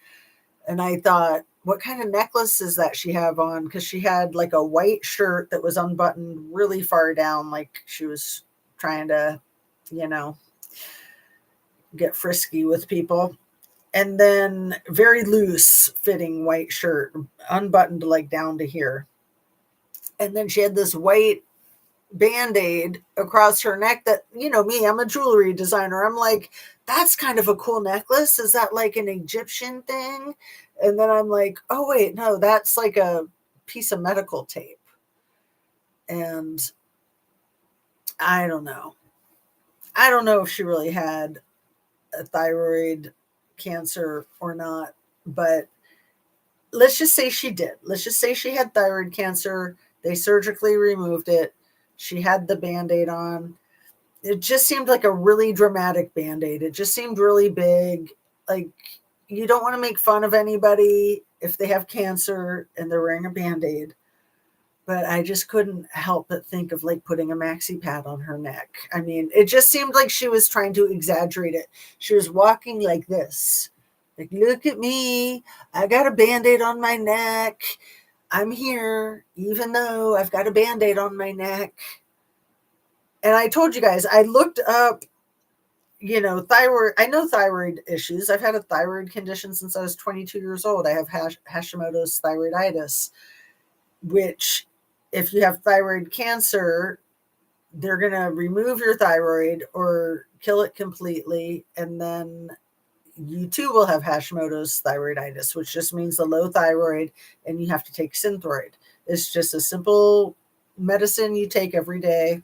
and I thought, what kind of necklace is that she have on? Because she had like a white shirt that was unbuttoned really far down, like she was trying to, get frisky with people. And then very loose fitting white shirt, unbuttoned like down to here. And then she had this white Band-Aid across her neck that, me, I'm a jewelry designer. I'm like, that's kind of a cool necklace. Is that like an Egyptian thing? And then I'm like, oh, wait, no, that's like a piece of medical tape. And I don't know. I don't know if she really had a thyroid cancer or not, but let's just say she did. Let's just say she had thyroid cancer. They surgically removed it. She had the Band-Aid on. It just seemed like a really dramatic Band-Aid. It just seemed really big. Like, you don't want to make fun of anybody if they have cancer and they're wearing a Band-Aid. But I just couldn't help but think of like putting a maxi pad on her neck. I mean, it just seemed like she was trying to exaggerate it. She was walking like this. Like, look at me. I got a Band-Aid on my neck. I'm here, even though I've got a Band-Aid on my neck. And I told you guys, I looked up, thyroid. I know thyroid issues. I've had a thyroid condition since I was 22 years old. I have Hashimoto's thyroiditis, which if you have thyroid cancer, they're going to remove your thyroid or kill it completely. And then you too will have Hashimoto's thyroiditis, which just means the low thyroid, and you have to take Synthroid. It's just a simple medicine you take every day,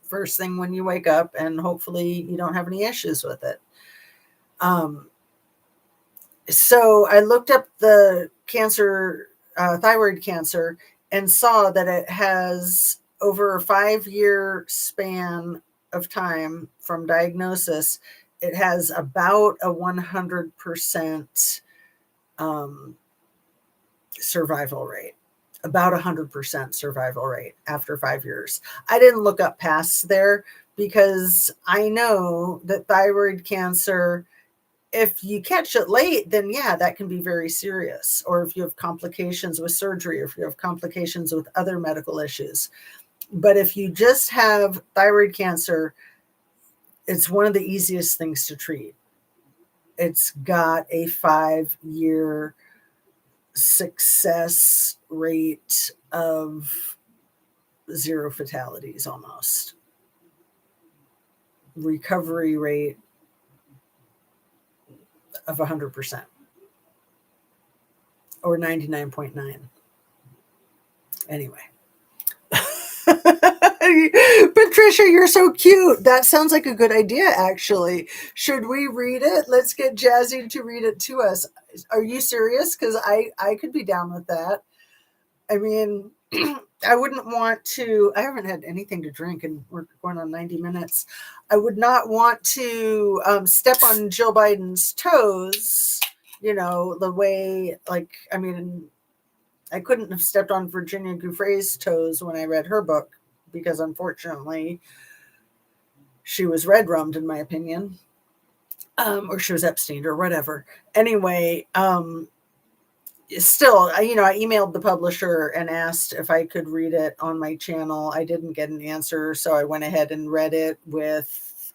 first thing when you wake up, and hopefully you don't have any issues with it. So I looked up the cancer, thyroid cancer, and saw that it has over a 5-year span of time from diagnosis. It has about a 100% survival rate, about 100% survival rate after 5 years. I didn't look up past there because I know that thyroid cancer, if you catch it late, then yeah, that can be very serious. Or if you have complications with surgery, or if you have complications with other medical issues. But if you just have thyroid cancer, it's one of the easiest things to treat. It's got a 5-year success rate of 0 fatalities almost. recovery rate of 100% or 99.9. Anyway. Patricia, you're so cute. That sounds like a good idea, actually. Should we read it? Let's get Jazzy to read it to us. Are you serious? Because I could be down with that. I mean, I wouldn't want to. I haven't had anything to drink, and we're going on 90 minutes. I would not want to step on Jill Biden's toes, the way, I mean, I couldn't have stepped on Virginia Giuffre's toes when I read her book, because unfortunately she was red rummed, in my opinion, or she was Epstein or whatever. Anyway, still, I emailed the publisher and asked if I could read it on my channel. I didn't get an answer, so I went ahead and read it with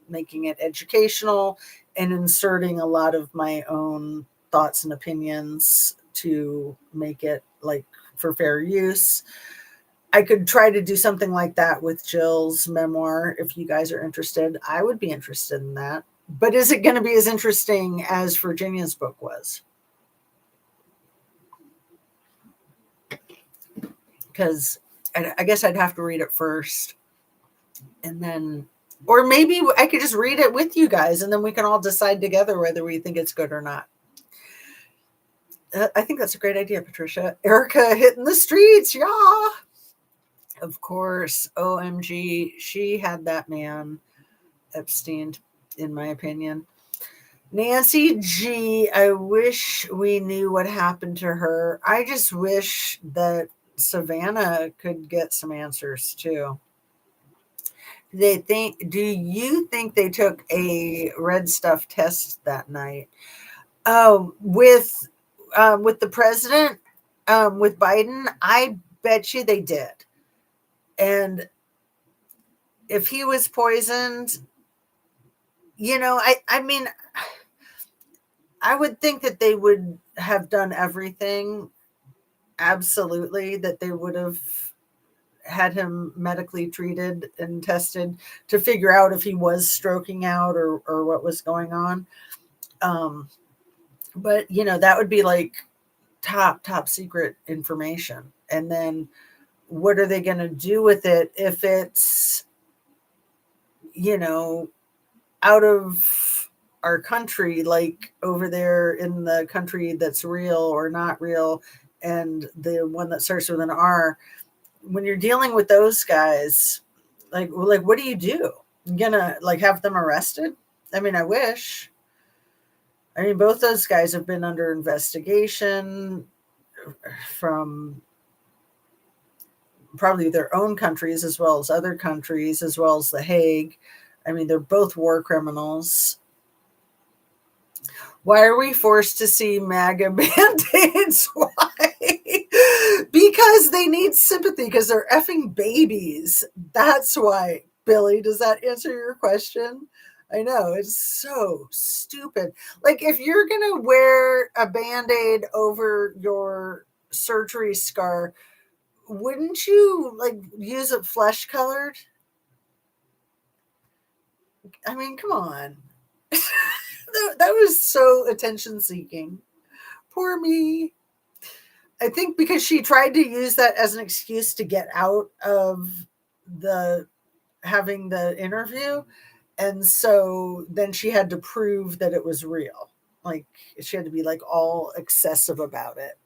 making it educational and inserting a lot of my own thoughts and opinions to make it for fair use. I could try to do something like that with Jill's memoir. If you guys are interested, I would be interested in that. But is it going to be as interesting as Virginia's book was? Because I guess I'd have to read it first. And then, or maybe I could just read it with you guys, and then we can all decide together whether we think it's good or not. I think that's a great idea, Patricia. Erika hitting the streets. Yeah. Of course. OMG. She had that man Epstein, in my opinion. Nancy G. I wish we knew what happened to her. I just wish that Savannah could get some answers too. Do you think they took a red stuff test that night? With the president, with Biden, I bet you they did. And if he was poisoned, I mean, I would think that they would have done everything. Absolutely, that they would have had him medically treated and tested to figure out if he was stroking out or what was going on. But that would be top secret information. And then what are they going to do with it if it's out of our country, like over there in the country that's real or not real, and the one that starts with an R? When you're dealing with those guys, what do? You're gonna have them arrested? I mean, I wish. I mean, both those guys have been under investigation from probably their own countries as well as other countries, as well as The Hague. I mean, they're both war criminals. Why are we forced to see MAGA Band-Aids? Why? Because they need sympathy, because they're effing babies. That's why. Billy, does that answer your question? I know, it's so stupid. If you're going to wear a Band-Aid over your surgery scar, wouldn't you use it flesh colored? I mean, come on. That was so attention seeking. Poor me. I think because she tried to use that as an excuse to get out of having the interview. And so then she had to prove that it was real. She had to be all excessive about it.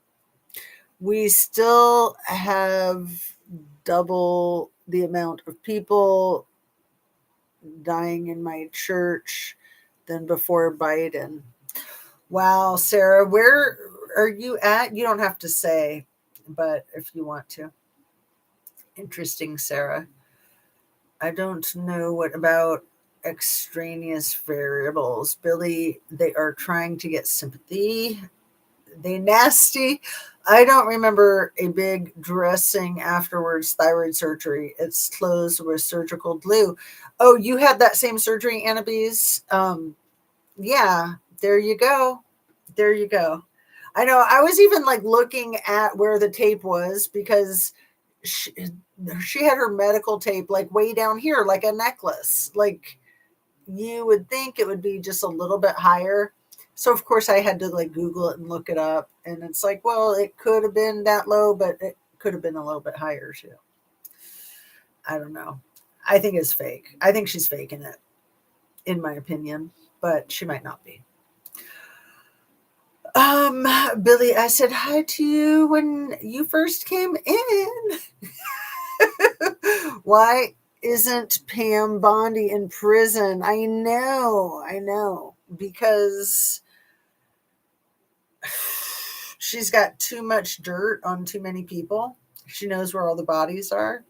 We still have double the amount of people dying in my church than before Biden. Wow, Sarah, where are you at? You don't have to say, but if you want to. Interesting, Sarah. I don't know what about extraneous variables. Billy, they are trying to get sympathy. They nasty. I don't remember a big dressing afterwards thyroid surgery. It's closed with surgical glue. Oh, you had that same surgery, Anna Bees? Yeah, there you go. There you go. I know. I was even looking at where the tape was, because she had her medical tape way down here, like a necklace. you would think it would be just a little bit higher. So of course I had to like Google it and look it up, and it's like, well, it could have been that low, but it could have been a little bit higher too. I don't know. I think it's fake. I think she's faking it, in my opinion, but she might not be. Billy, I said hi to you when you first came in. Why isn't Pam Bondi in prison? I know, because she's got too much dirt on too many people. She knows where all the bodies are.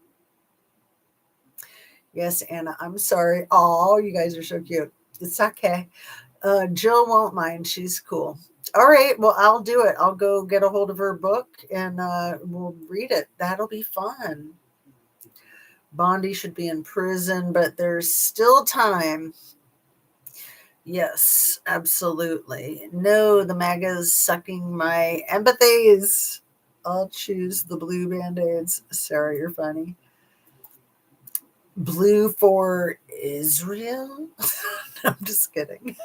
Yes, Anna, I'm sorry. Oh, you guys are so cute. It's okay. Jill won't mind. She's cool. All right. Well, I'll do it. I'll go get a hold of her book and we'll read it. That'll be fun. Bondi should be in prison, but there's still time. Yes, absolutely. No, the MAGA's sucking my empathies. I'll choose the blue Band-Aids. Sarah, you're funny. Blue for Israel? I'm just kidding.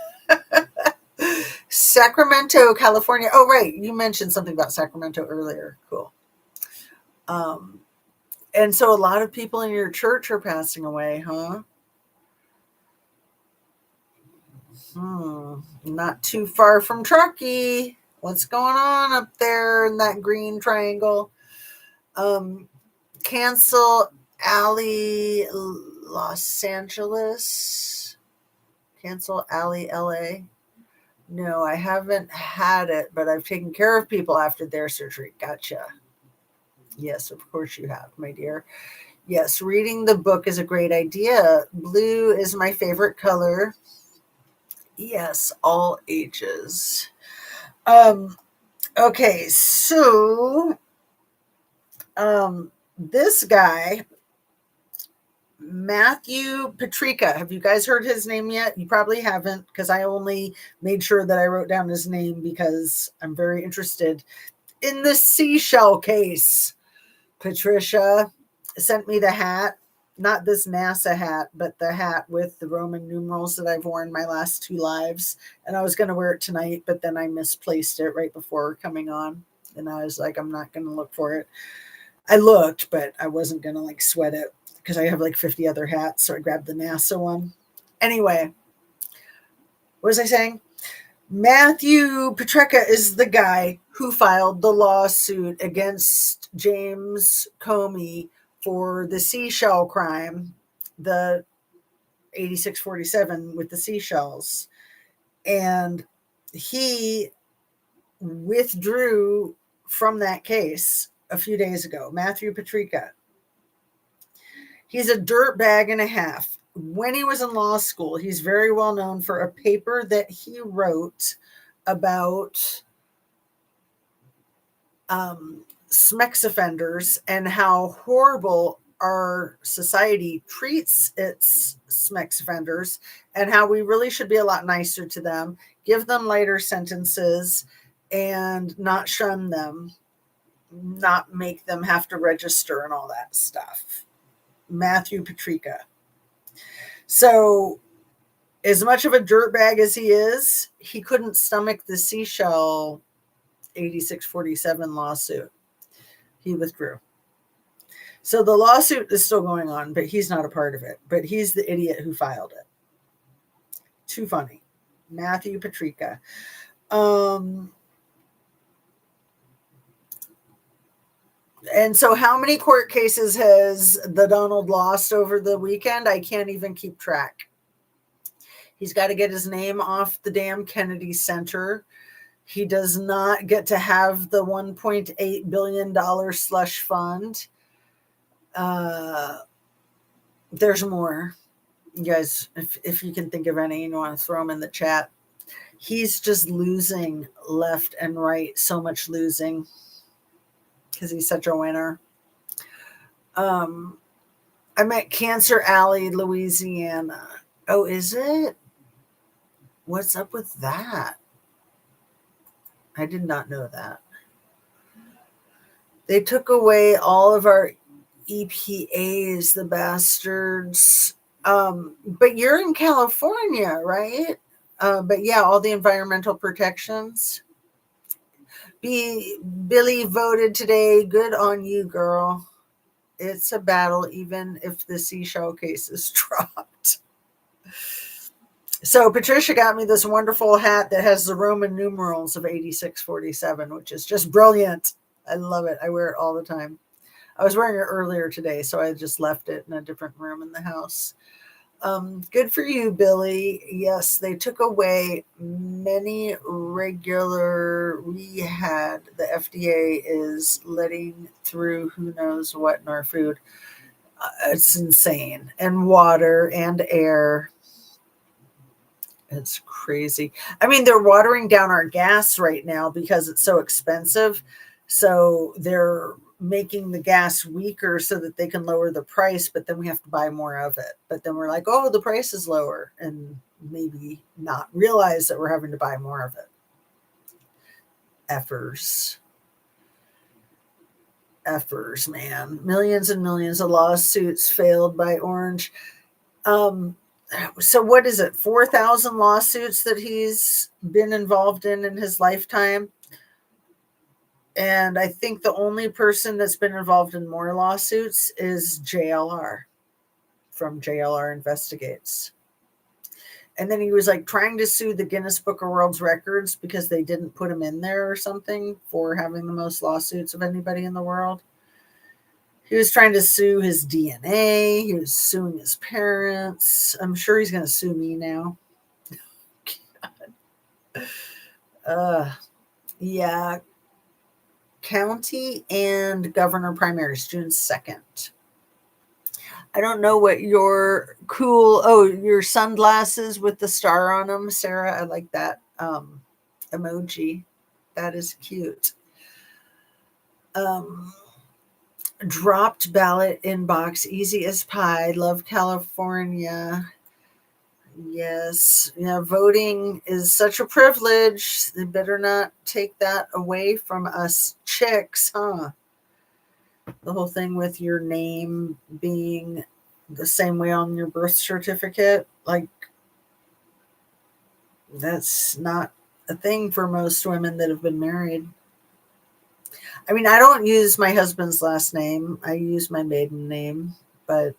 Sacramento, California. Oh, right. You mentioned something about Sacramento earlier. Cool. And so a lot of people in your church are passing away, huh? Not too far from Truckee. What's going on up there in that green triangle? Cancel Alley, Los Angeles. Cancel Alley, LA. No, I haven't had it, but I've taken care of people after their surgery. Gotcha. Yes, of course you have, my dear. Yes, reading the book is a great idea. Blue is my favorite color. Yes, all ages. Okay, so this guy, Matthew Petrika. Have you guys heard his name yet? You probably haven't, because I only made sure that I wrote down his name because I'm very interested in the seashell case. Patricia sent me the hat, not this NASA hat, but the hat with the Roman numerals that I've worn my last 2 lives. And I was going to wear it tonight, but then I misplaced it right before coming on. And I was like, I'm not going to look for it. I looked, but I wasn't going to like sweat it because I have like 50 other hats. So I grabbed the NASA one. Anyway, what was I saying? Matthew Petrika is the guy who filed the lawsuit against James Comey for the seashell crime, the 8647 with the seashells. And he withdrew from that case a few days ago. Matthew Petrika. He's a dirtbag and a half. When he was in law school, he's very well known for a paper that he wrote about SMEX offenders and how horrible our society treats its SMEX offenders and how we really should be a lot nicer to them, give them lighter sentences, and not shun them, not make them have to register and all that stuff. Matthew Petrika. So, as much of a dirtbag as he is, he couldn't stomach the seashell 8647 lawsuit. He withdrew. So the lawsuit is still going on, but he's not a part of it. But he's the idiot who filed it. Too funny. Matthew Petrika. And so how many court cases has the Donald lost over the weekend? I can't even keep track. He's got to get his name off the damn Kennedy Center. He does not get to have the $1.8 billion slush fund. There's more. You guys, if you can think of any, you want to throw them in the chat. He's just losing left and right. So much losing. Because he's such a winner. I'm at Cancer Alley, Louisiana. Oh, is it? What's up with that? I did not know that. They took away all of our EPAs, the bastards. But you're in California, right? But yeah, all the environmental protections. Billy voted today. Good on you, girl. It's a battle, even if the seashell case is dropped. So Patricia got me this wonderful hat that has the Roman numerals of 8647, which is just brilliant. I love it. I wear it all the time. I was wearing it earlier today, so I just left it in a different room in the house. Good for you, Billy. Yes, they took away many regular. The FDA is letting through who knows what in our food. It's insane. And water and air. It's crazy. I mean, they're watering down our gas right now because it's so expensive. So they're making the gas weaker so that they can lower the price, but then we have to buy more of it. But then we're like, oh, the price is lower, and maybe not realize that we're having to buy more of it. Effers, man. Millions and millions of lawsuits failed by Orange. So what is it? 4,000 lawsuits that he's been involved in his lifetime. And I think the only person that's been involved in more lawsuits is JLR from JLR Investigates. And then he was like trying to sue the Guinness Book of World Records because they didn't put him in there or something for having the most lawsuits of anybody in the world. He was trying to sue his DNA. He was suing his parents. I'm sure he's going to sue me now. Yeah. County and governor primaries, June 2nd. I don't know what your your sunglasses with the star on them, Sarah. I like that emoji. That is cute. Dropped ballot inbox, easy as pie. Love California. Yes. Yeah, voting is such a privilege. They better not take that away from us chicks, huh? The whole thing with your name being the same way on your birth certificate, like, that's not a thing for most women that have been married. I mean, I don't use my husband's last name. I use my maiden name, but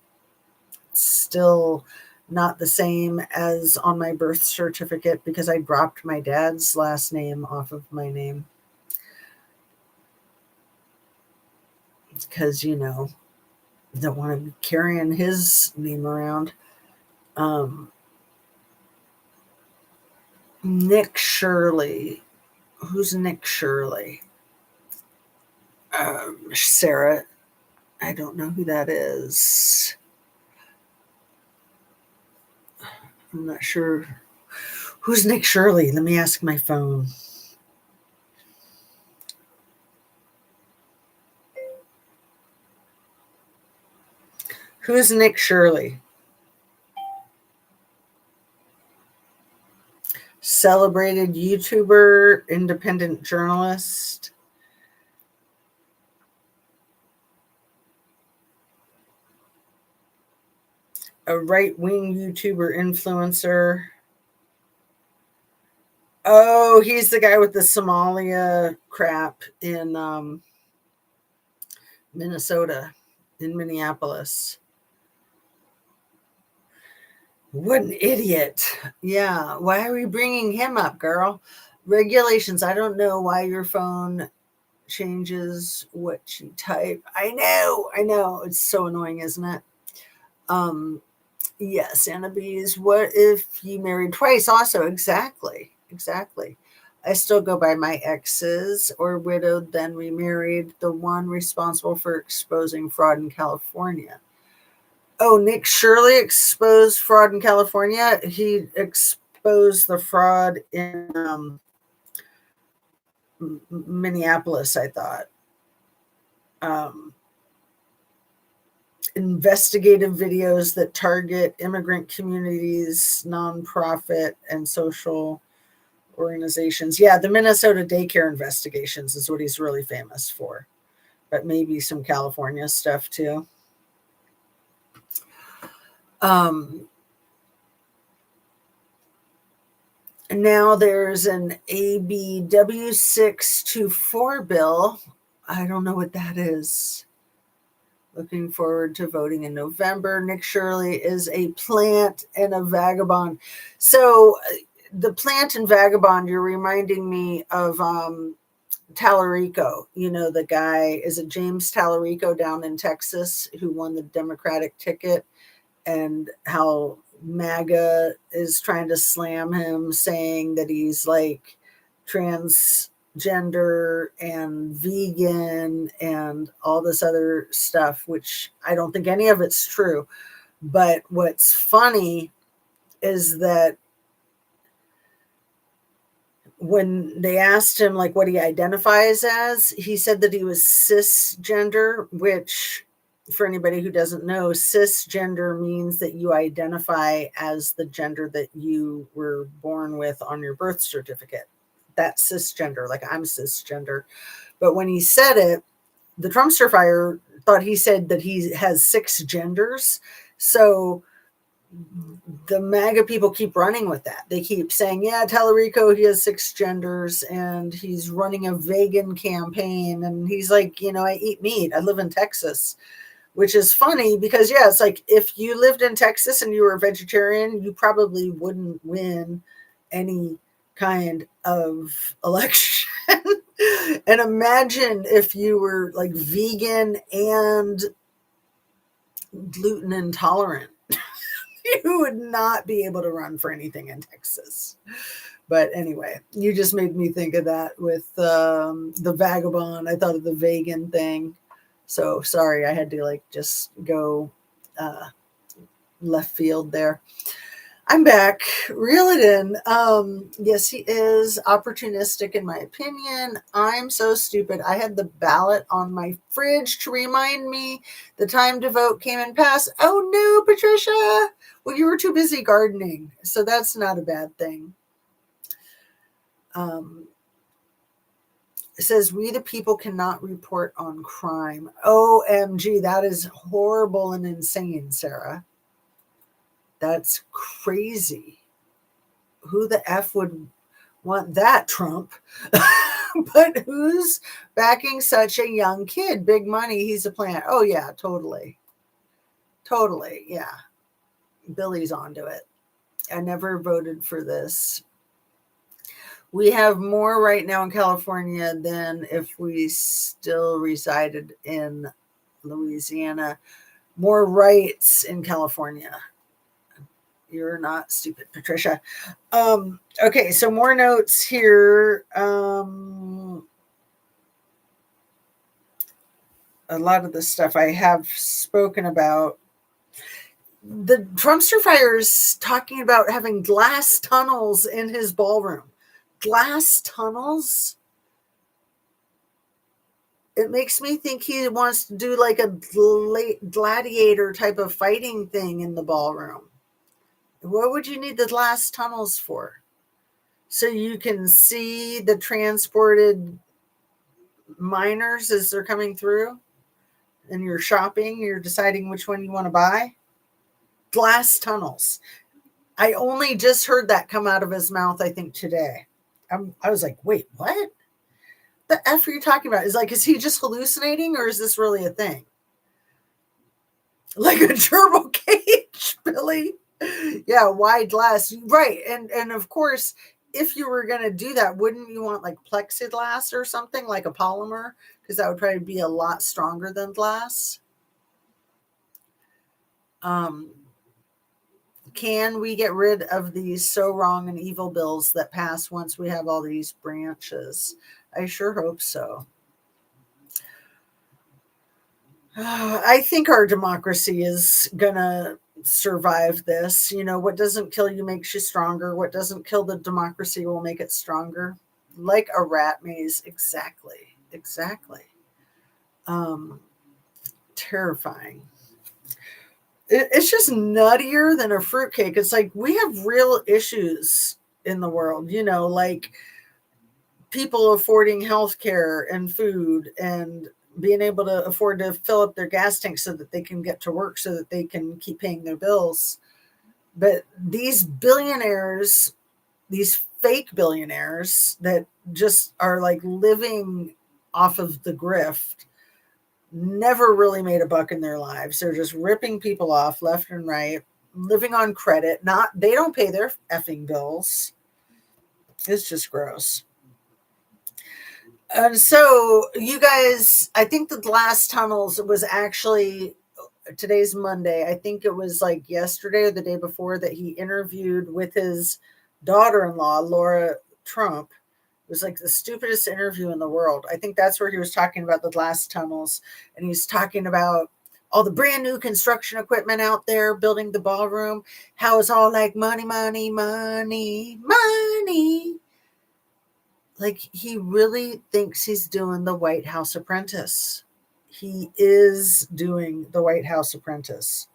still not the same as on my birth certificate because I dropped my dad's last name off of my name. Because, don't want to be carrying his name around. Nick Shirley. Who's Nick Shirley? Sarah. I don't know who that is. I'm not sure. Who's Nick Shirley? Let me ask my phone. Who's Nick Shirley? Celebrated YouTuber, independent journalist. A right-wing YouTuber influencer. Oh, he's the guy with the Somalia crap in Minnesota, in Minneapolis. What an idiot. Yeah. Why are we bringing him up, girl? Regulations. I don't know why your phone changes what you type. I know. It's so annoying, isn't it? Yes, Anna Bees. What if you married twice? Also, exactly. I still go by my exes or widowed, then remarried, the one responsible for exposing fraud in California. Oh, Nick Shirley exposed fraud in California. He exposed the fraud in Minneapolis, I thought. Investigative videos that target immigrant communities, nonprofit, and social organizations. Yeah, the Minnesota daycare investigations is what he's really famous for, but maybe some California stuff too. Um, Now there's an ABW 624 bill. I don't know what that is. Looking forward to voting in November. Nick Shirley is a plant and a vagabond. So the plant and vagabond, you're reminding me of Tallarico. You know, the guy, is it James Tallarico down in Texas who won the Democratic ticket, and how MAGA is trying to slam him, saying that he's like transgender and vegan and all this other stuff, which I don't think any of it's true. But what's funny is that when they asked him like what he identifies as, he said that he was cisgender, which, for anybody who doesn't know, cisgender means that you identify as the gender that you were born with on your birth certificate. That's cisgender, like I'm cisgender. But when he said it, the Trumpster fire thought he said that he has 6 genders. So the MAGA people keep running with that. They keep saying, yeah, Tallarico, he has 6 genders and he's running a vegan campaign. And he's like, you know, I eat meat. I live in Texas, which is funny because, yeah, it's like if you lived in Texas and you were a vegetarian, you probably wouldn't win any kind of election. And imagine if you were like vegan and gluten intolerant. You would not be able to run for anything in Texas. But anyway, you just made me think of that with the vagabond. I thought of the vegan thing. So sorry, I had to like just go left field there. I'm back. Reel it in. Yes, he is opportunistic in my opinion. I'm so stupid. I had the ballot on my fridge to remind me the time to vote came and passed. Oh no, Patricia. Well, you were too busy gardening, so that's not a bad thing. It says, we the people cannot report on crime. OMG, that is horrible and insane, Sarah. That's crazy. Who the F would want that, Trump? But who's backing such a young kid? Big money, he's a plant. Oh, yeah, totally. Totally, yeah. Billy's onto it. I never voted for this. We have more right now in California than if we still resided in Louisiana. More rights in California. You're not stupid, Patricia. Okay, so more notes here. A lot of the stuff I have spoken about. The Trumpster fire is talking about having glass tunnels in his ballroom. Glass tunnels? It makes me think he wants to do like a gladiator type of fighting thing in the ballroom. What would you need the glass tunnels for? So you can see the transported miners as they're coming through, and you're shopping, you're deciding which one you want to buy. Glass tunnels. I only just heard that come out of his mouth, I think, today. I was like, wait, what? The F are you talking about? Is he just hallucinating, or is this really a thing? Like a turbo cage, Billy? Yeah, wide glass. Right. And of course, if you were going to do that, wouldn't you want like plexiglass or something, like a polymer? Because that would probably be a lot stronger than glass. Can we get rid of these so wrong and evil bills that pass once we have all these branches? I sure hope so. I think our democracy is going to survive this. You know, what doesn't kill you makes you stronger. What doesn't kill the democracy will make it stronger. Like a rat maze. Exactly. Terrifying. It's just nuttier than a fruitcake. It's like we have real issues in the world, you know, like people affording health care and food and being able to afford to fill up their gas tanks so that they can get to work, so that they can keep paying their bills. But these billionaires, these fake billionaires that just are like living off of the grift, never really made a buck in their lives. They're just ripping people off left and right, living on credit. They don't pay their effing bills. It's just gross. And so, you guys, I think the last tunnels was actually, today's Monday. I think it was like yesterday or the day before that he interviewed with his daughter-in-law, Laura Trump. It was like the stupidest interview in the world. I think that's where he was talking about the glass tunnels. And he's talking about all the brand new construction equipment out there building the ballroom. How it's all like money, money, money, money. Like, he really thinks he's doing the White House Apprentice. He is doing the White House Apprentice.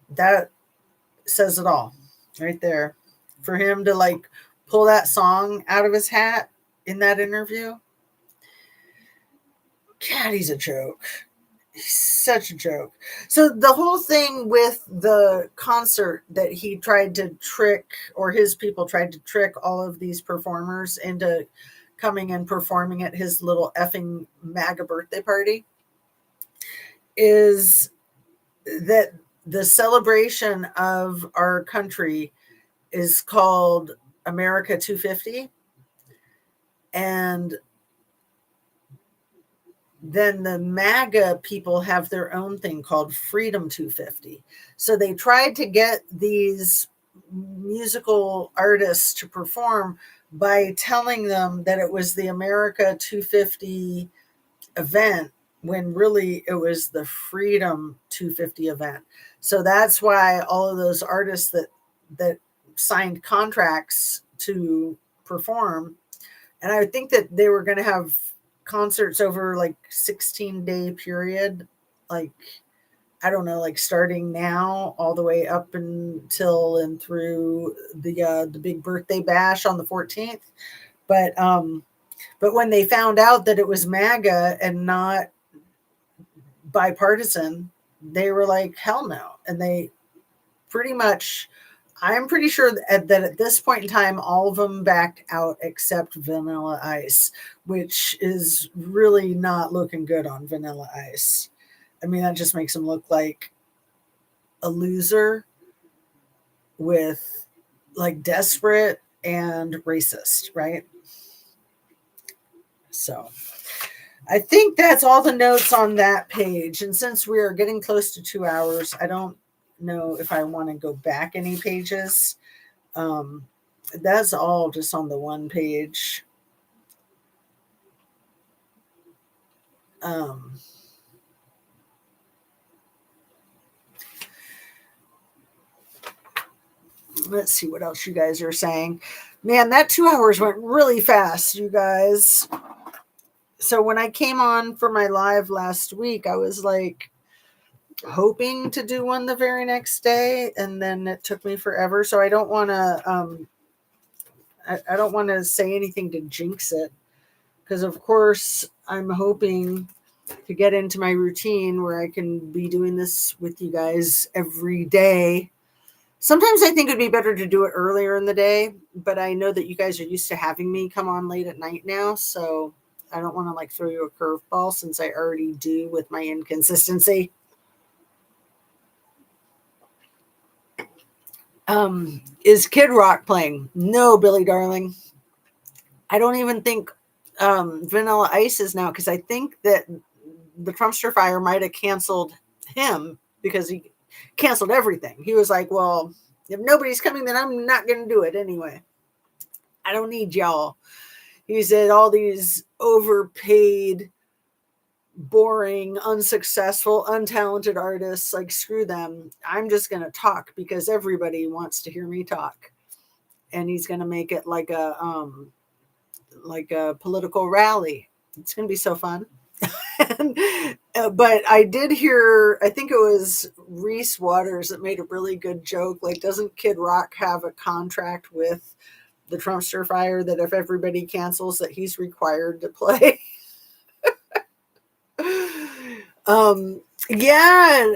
That says it all right there. For him to like pull that song out of his hat in that interview. God, he's a joke. He's such a joke. So the whole thing with the concert that he tried to trick, or his people tried to trick all of these performers into coming and performing at his little effing MAGA birthday party, is that the celebration of our country is called America 250. And then the MAGA people have their own thing called Freedom 250. So they tried to get these musical artists to perform by telling them that it was the America 250 event, when really it was the Freedom 250 event. So that's why all of those artists that signed contracts to perform, and I think that they were going to have concerts over like 16-day period, like, I don't know, like starting now all the way up until and through the big birthday bash on the 14th. But when they found out that it was MAGA and not bipartisan, they were like, hell no. And they pretty much, I'm pretty sure that at this point in time, all of them backed out except Vanilla Ice, which is really not looking good on Vanilla Ice. I mean, that just makes him look like a loser with like desperate and racist, right? So I think that's all the notes on that page. And since we are getting close to 2 hours, I don't know if I want to go back any pages. That's all just on the one page. Let's see what else you guys are saying. Man, that 2 hours went really fast, you guys. So when I came on for my live last week, I was like hoping to do one the very next day, and then it took me forever. So I don't want to I don't want to say anything to jinx it, because of course I'm hoping to get into my routine where I can be doing this with you guys every day. Sometimes I think it'd be better to do it earlier in the day, but I know that you guys are used to having me come on late at night now, so I don't want to like throw you a curveball since I already do with my inconsistency. Is Kid Rock playing? No, Billy Darling. I don't even think Vanilla Ice is now, because I think that the Trumpster Fire might have canceled him because he canceled everything. He was like, well, if nobody's coming, then I'm not going to do it anyway. I don't need y'all. He said all these overpaid, boring, unsuccessful, untalented artists, like, screw them. I'm just going to talk because everybody wants to hear me talk. And he's going to make it like a political rally. It's going to be so fun. But I did hear, I think it was Reese Waters that made a really good joke. Like, doesn't Kid Rock have a contract with the Trumpster fire that if everybody cancels that he's required to play. Yeah,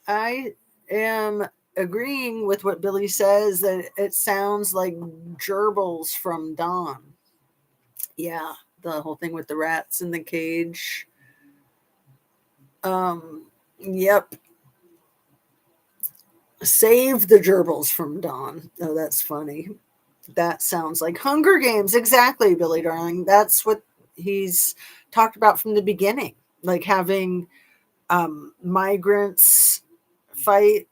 I am agreeing with what Billy says, that it sounds like gerbils from Dawn. Yeah, the whole thing with the rats in the cage. Yep. Save the gerbils from Dawn. Oh, that's funny. That sounds like Hunger Games. Exactly, Billy darling. That's what he's talked about from the beginning. Like having migrants fight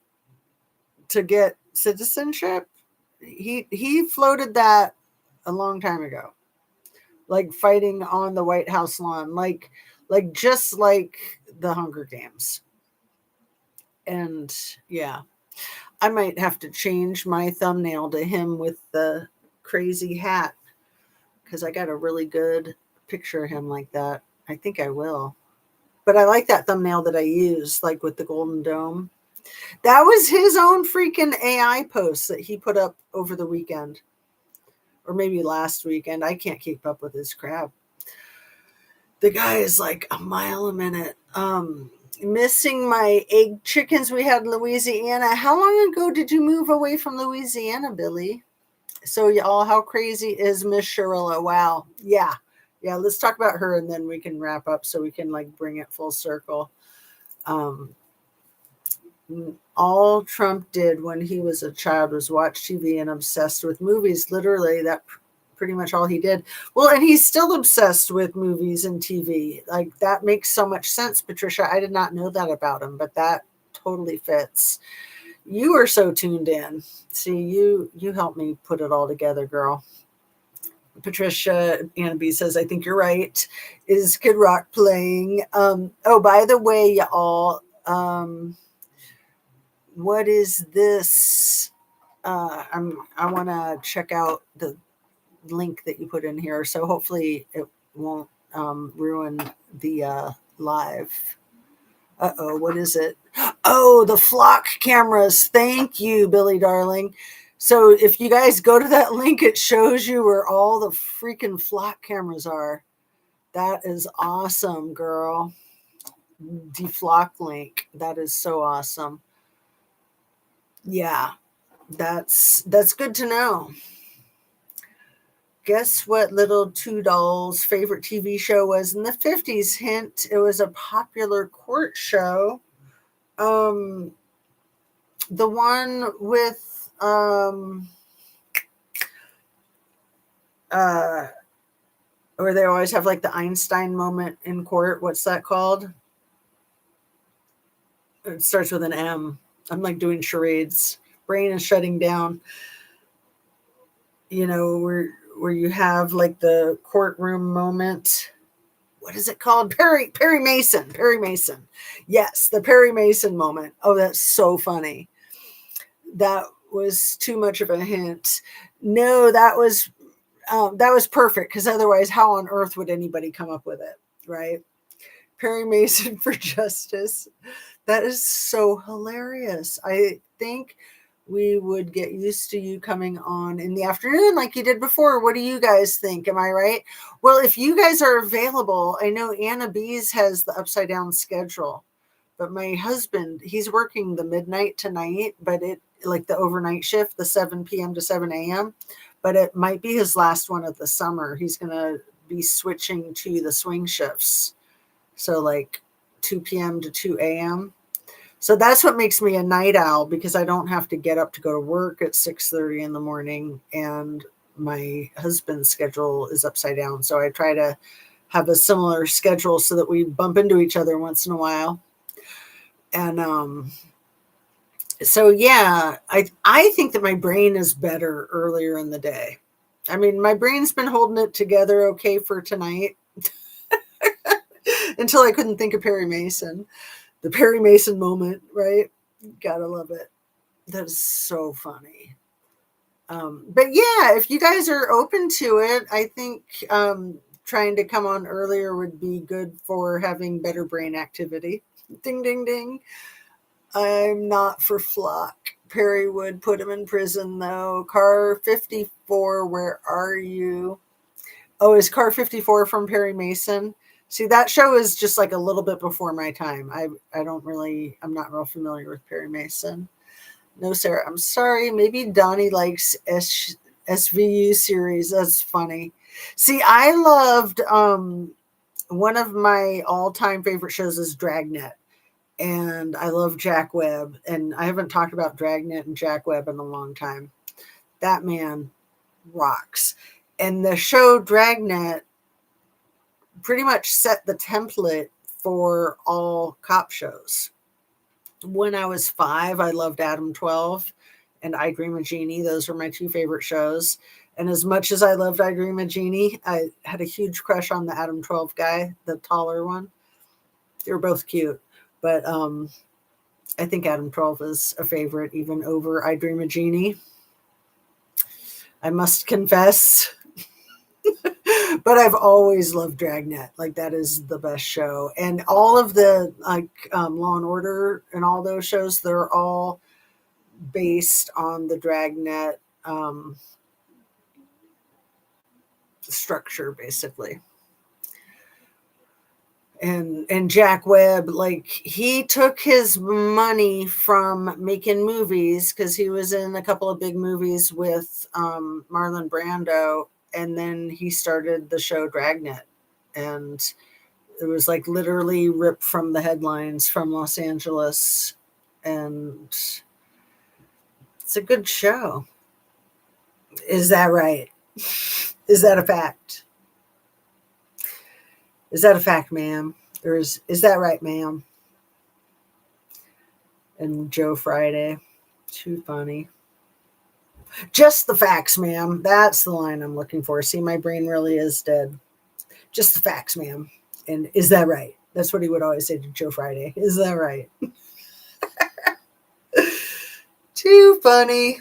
to get citizenship. He floated that a long time ago. Like fighting on the White House lawn, like just like the Hunger Games. And yeah, I might have to change my thumbnail to him with the crazy hat, because I got a really good picture of him like that. I think I will. But I like that thumbnail that I used, like with the golden dome. That was his own freaking AI post that he put up over the weekend. Or maybe last weekend. I can't keep up with his crap. The guy is like a mile a minute. Missing my egg chickens we had in Louisiana. How long ago did you move away from Louisiana, Billy? So y'all, how crazy is Miss Shirilia? Wow. Yeah. Let's talk about her and then we can wrap up so we can like bring it full circle. All Trump did when he was a child was watch TV and obsessed with movies. Literally, that pretty much all he did. Well, and he's still obsessed with movies and TV. Like that makes so much sense, Patricia. I did not know that about him, but that totally fits. You are so tuned in. See, you helped me put it all together, girl. Patricia Annabee says, I think you're right. Is Kid Rock playing? Oh, by the way, y'all, what is this? I want to check out the link that you put in here. So hopefully it won't ruin the live. Uh-oh, what is it? Oh, the flock cameras. Thank you, Billy darling. So if you guys go to that link, it shows you where all the freaking flock cameras are. That is awesome, girl. The flock link. That is so awesome. Yeah, that's good to know. Guess what little Two Doll's favorite TV show was in the 50s? Hint, it was a popular court show. The one with where they always have like the Einstein moment in court. What's that called? It starts with an M. I'm like doing charades. Brain is shutting down. You know, where you have like the courtroom moment. What is it called? Perry Mason. Yes, the Perry Mason moment. Oh, that's so funny. That was too much of a hint. No, that was perfect, because otherwise, how on earth would anybody come up with it, right? Perry Mason for justice. That is so hilarious. I think we would get used to you coming on in the afternoon like you did before. What do you guys think? Am I right? Well, if you guys are available, I know Anna Bees has the upside down schedule, but my husband, he's working the midnight tonight, but it like the overnight shift, the 7 p.m. to 7 a.m., but it might be his last one of the summer. He's going to be switching to the swing shifts. So like 2 p.m. to 2 a.m. So that's what makes me a night owl, because I don't have to get up to go to work at 6:30 in the morning, and my husband's schedule is upside down. So I try to have a similar schedule so that we bump into each other once in a while. And so yeah, I think that my brain is better earlier in the day. I mean, my brain's been holding it together okay for tonight until I couldn't think of Perry Mason. The Perry Mason moment, right? Gotta love it. That is so funny. But yeah, if you guys are open to it, I think trying to come on earlier would be good for having better brain activity. Ding, ding, ding. I'm not for flock. Perry would put him in prison, though. Car 54, where are you? Oh, is Car 54 from Perry Mason? See, that show is just like a little bit before my time. I'm not real familiar with Perry Mason. No, Sarah, I'm sorry. Maybe Donnie likes SVU series. That's funny. See, I loved one of my all-time favorite shows is Dragnet. And I love Jack Webb. And I haven't talked about Dragnet and Jack Webb in a long time. That man rocks. And the show Dragnet pretty much set the template for all cop shows. When I was 5, I loved Adam 12 and I Dream of Jeannie. Those were my two favorite shows. And as much as I loved I Dream of Jeannie, I had a huge crush on the Adam 12 guy, the taller one. They were both cute. But I think Adam 12 is a favorite, even over I Dream of Jeannie. I must confess. But I've always loved Dragnet. Like, that is the best show. And all of the Law and Order and all those shows, they're all based on the Dragnet structure, basically. And Jack Webb, like, he took his money from making movies because he was in a couple of big movies with Marlon Brando, and then he started the show Dragnet, and it was like literally ripped from the headlines from Los Angeles, and it's a good show. Is that right? Is that a fact? Is that a fact, ma'am? Or is that right, ma'am? And Joe Friday. Too funny. Just the facts, ma'am. That's the line I'm looking for. See, my brain really is dead. Just the facts, ma'am. And is that right? That's what he would always say to Joe Friday. Is that right? Too funny.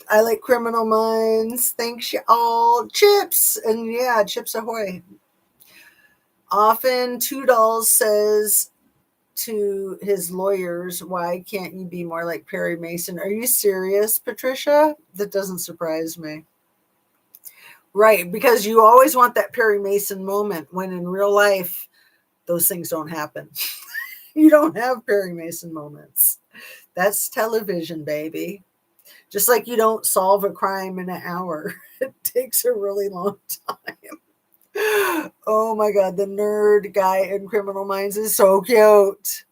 I like Criminal Minds. Thanks, y'all. Chips. And yeah, Chips Ahoy. Often, Toodles says to his lawyers, why can't you be more like Perry Mason? Are you serious, Patricia? That doesn't surprise me. Right, because you always want that Perry Mason moment when in real life, those things don't happen. You don't have Perry Mason moments. That's television, baby. Just like you don't solve a crime in an hour. It takes a really long time. Oh my God, the nerd guy in Criminal Minds is so cute.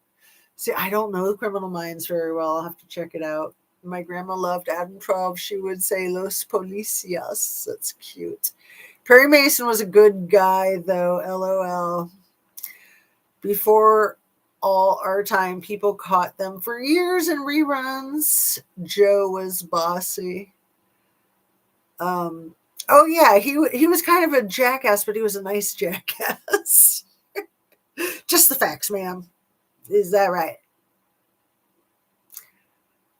See, I don't know Criminal Minds very well. I'll have to check it out. My grandma loved Adam 12. She would say Los Policias. That's cute. Perry Mason was a good guy, though. LOL. Before all our time, people caught them for years in reruns. Joe was bossy. Oh yeah, he was kind of a jackass, but he was a nice jackass. Just the facts, ma'am. Is that right?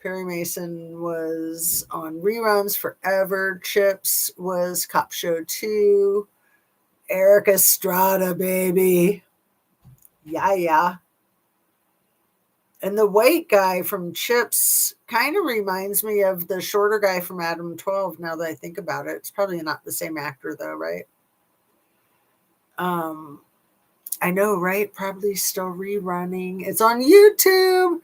Perry Mason was on reruns forever. Chips was Cop Show 2. Erika Estrada, baby. Yeah. And the white guy from Chips kind of reminds me of the shorter guy from Adam 12, now that I think about it. It's probably not the same actor, though, right? I know, right? Probably still rerunning. It's on YouTube.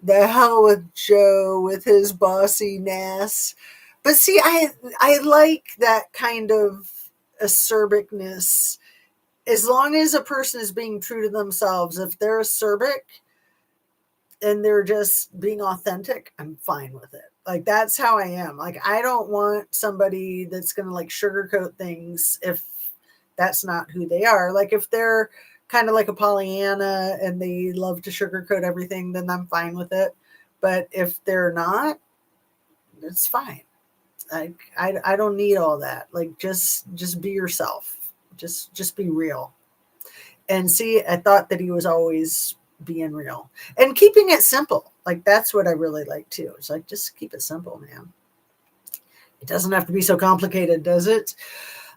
The hell with Joe with his bossiness. But see, I like that kind of acerbicness. As long as a person is being true to themselves, if they're acerbic and they're just being authentic, I'm fine with it. Like, that's how I am. Like, I don't want somebody that's going to like sugarcoat things if that's not who they are. Like, if they're kind of like a Pollyanna and they love to sugarcoat everything, then I'm fine with it. But if they're not, it's fine. Like, I don't need all that. Like, just be yourself. Just be real. And see, I thought that he was always being real and keeping it simple. Like, that's what I really like too. It's like, just keep it simple, man. It doesn't have to be so complicated, does it?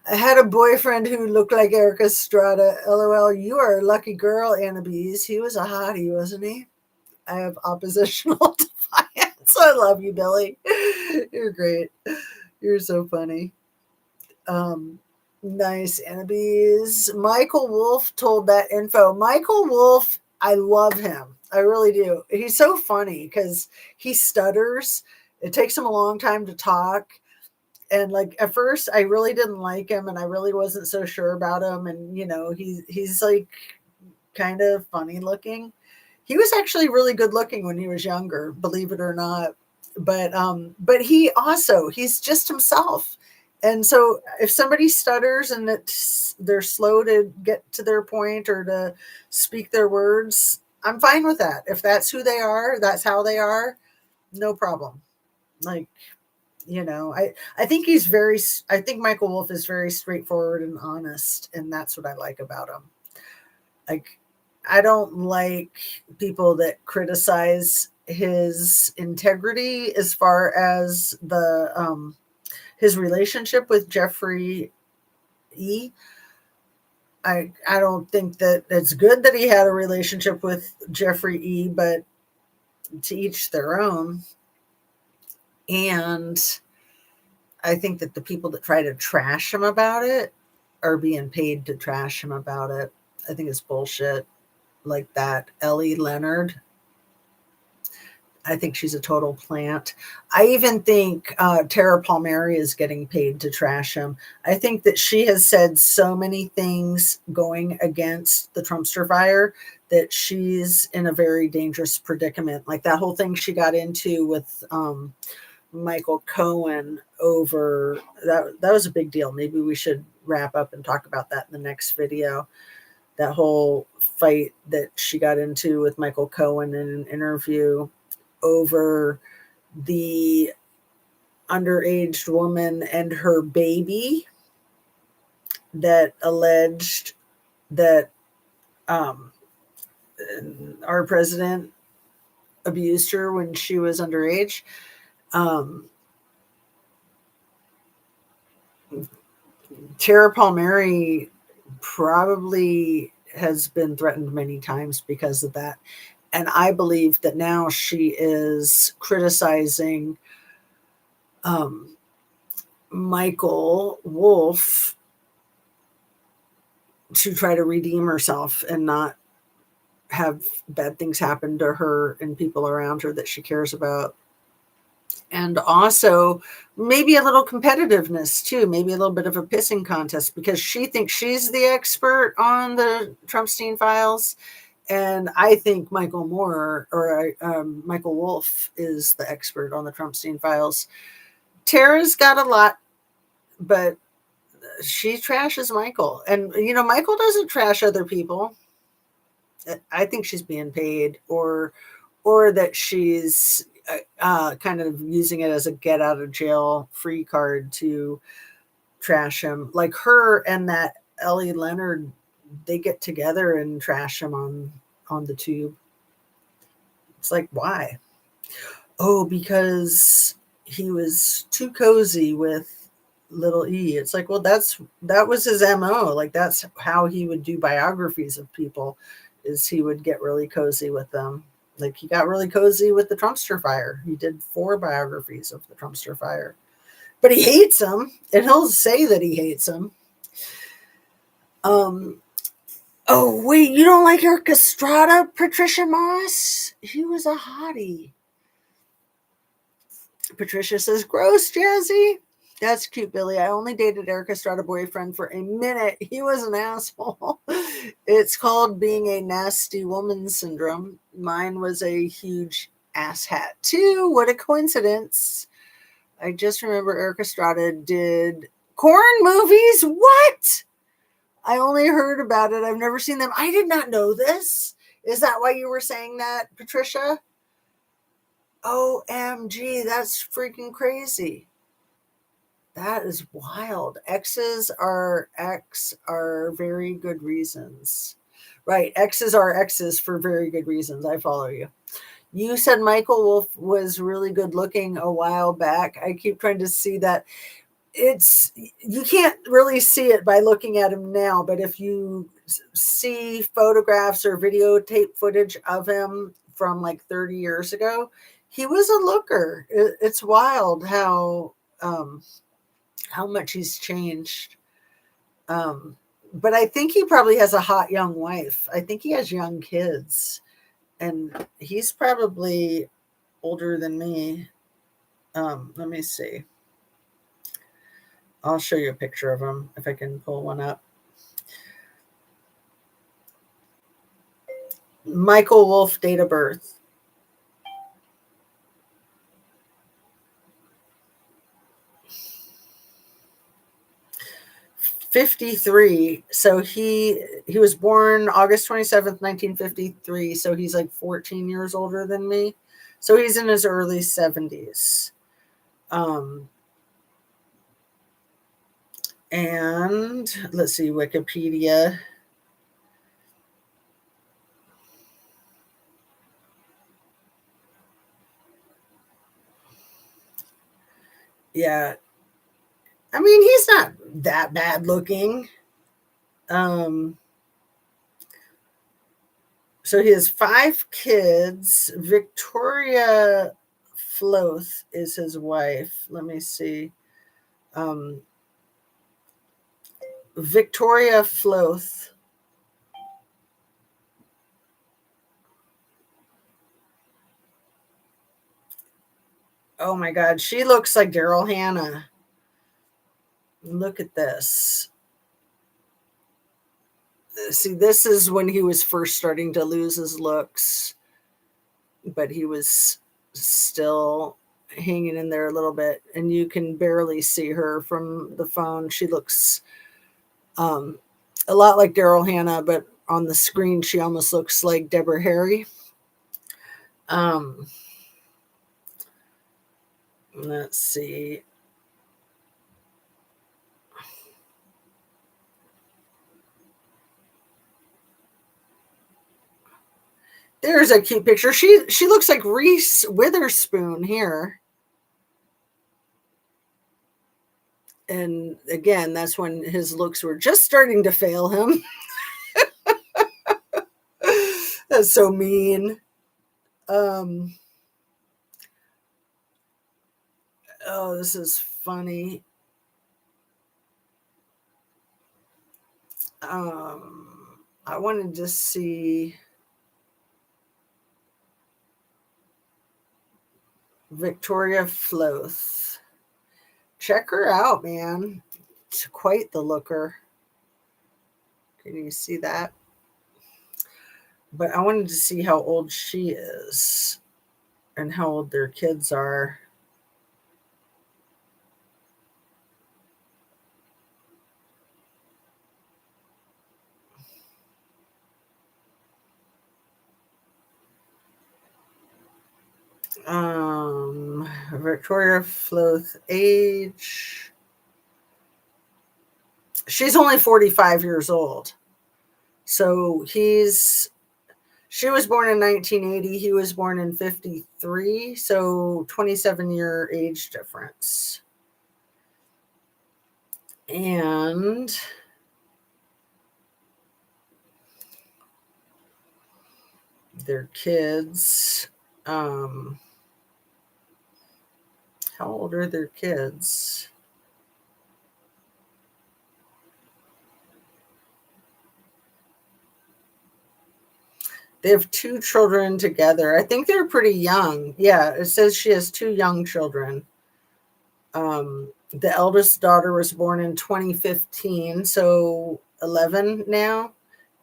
I had a boyfriend who looked like Erika Estrada. LOL, you are a lucky girl, Anna Bees. He was a hottie, wasn't he? I have oppositional defiance. I love you, Billy. You're great. You're so funny. Nice, Annabes. Michael Wolf told that info. Michael Wolf, I love him. I really do. He's so funny because he stutters. It takes him a long time to talk. And like at first I really didn't like him and I really wasn't so sure about him. And he's like kind of funny looking. He was actually really good looking when he was younger, believe it or not. But he's just himself. And so if somebody stutters and they're slow to get to their point or to speak their words, I'm fine with that. If that's who they are, that's how they are, no problem. Like, I think I think Michael Wolf is very straightforward and honest, and that's what I like about him. Like, I don't like people that criticize his integrity as far as his relationship with Jeffrey E. I don't think that it's good that he had a relationship with Jeffrey E., but to each their own. And I think that the people that try to trash him about it are being paid to trash him about it. I think it's bullshit. Like that Ellie Leonard, I think she's a total plant. I even think Tara Palmieri is getting paid to trash him. I think that she has said so many things going against the Trumpster fire that she's in a very dangerous predicament. Like that whole thing she got into with Michael Cohen over that was a big deal. Maybe we should wrap up and talk about that in the next video. That whole fight that she got into with Michael Cohen in an interview over the underage woman and her baby that alleged that our president abused her when she was underage. Tara Palmieri probably has been threatened many times because of that. And I believe that now she is criticizing Michael Wolf to try to redeem herself and not have bad things happen to her and people around her that she cares about. And also maybe a little competitiveness too, maybe a little bit of a pissing contest because she thinks she's the expert on the Trumpstein files. And I think Michael Wolf is the expert on the Trumpstein files. Tara's got a lot, but she trashes Michael. And, Michael doesn't trash other people. I think she's being paid or that she's kind of using it as a get out of jail free card to trash him. Like her and that Ellie Leonard, they get together and trash him on the tube. It's like, why? Oh, because he was too cozy with little E. It's like, well, that was his MO. Like that's how he would do biographies of people, is he would get really cozy with them. Like he got really cozy with the Trumpster fire. He did 4 biographies of the Trumpster fire, but he hates them, and he'll say that he hates them. Oh wait, you don't like Erika Estrada, Patricia Moss? He was a hottie. Patricia says, gross, Jazzy. That's cute, Billy. I only dated Erika Estrada boyfriend for a minute. He was an asshole. It's called being a nasty woman syndrome. Mine was a huge ass hat too. What a coincidence. I just remember Erika Estrada did corn movies. What? I only heard about it. I've never seen them. I did not know this. Is that why you were saying that, Patricia? OMG, that's freaking crazy. That is wild. X's are very good reasons. Right. X's are X's for very good reasons. I follow you. You said Michael Wolf was really good looking a while back. I keep trying to see that. You can't really see it by looking at him now, but if you see photographs or videotape footage of him from like 30 years ago, he was a looker. It's wild how much he's changed. But I think he probably has a hot young wife. I think he has young kids, and he's probably older than me. Let me see. I'll show you a picture of him if I can pull one up. Michael Wolf, date of birth. '53. So he was born August 27th, 1953. So he's like 14 years older than me. So he's in his early 70s. And let's see, Wikipedia. Yeah. I mean, he's not that bad looking. So he has 5 kids. Victoria Floth is his wife. Let me see. Victoria Floth. Oh my God, she looks like Daryl Hannah. Look at this. See, this is when he was first starting to lose his looks, but he was still hanging in there a little bit, and you can barely see her from the phone. She looks a lot like Daryl Hannah, but on the screen she almost looks like Deborah Harry. Let's see. There's a cute picture. She looks like Reese Witherspoon here. And again, that's when his looks were just starting to fail him. That's so mean. Oh, this is funny. I wanted to see Victoria Floth. Check her out, man. It's quite the looker. Can you see that? But I wanted to see how old she is and how old their kids are. Victoria Floth age. She's only 45 years old. So she was born in 1980. He was born in 53. So 27-year age difference. And their kids. How old are their kids? They have 2 children together. I think they're pretty young. Yeah, it says she has 2 young children. The eldest daughter was born in 2015, so 11 now.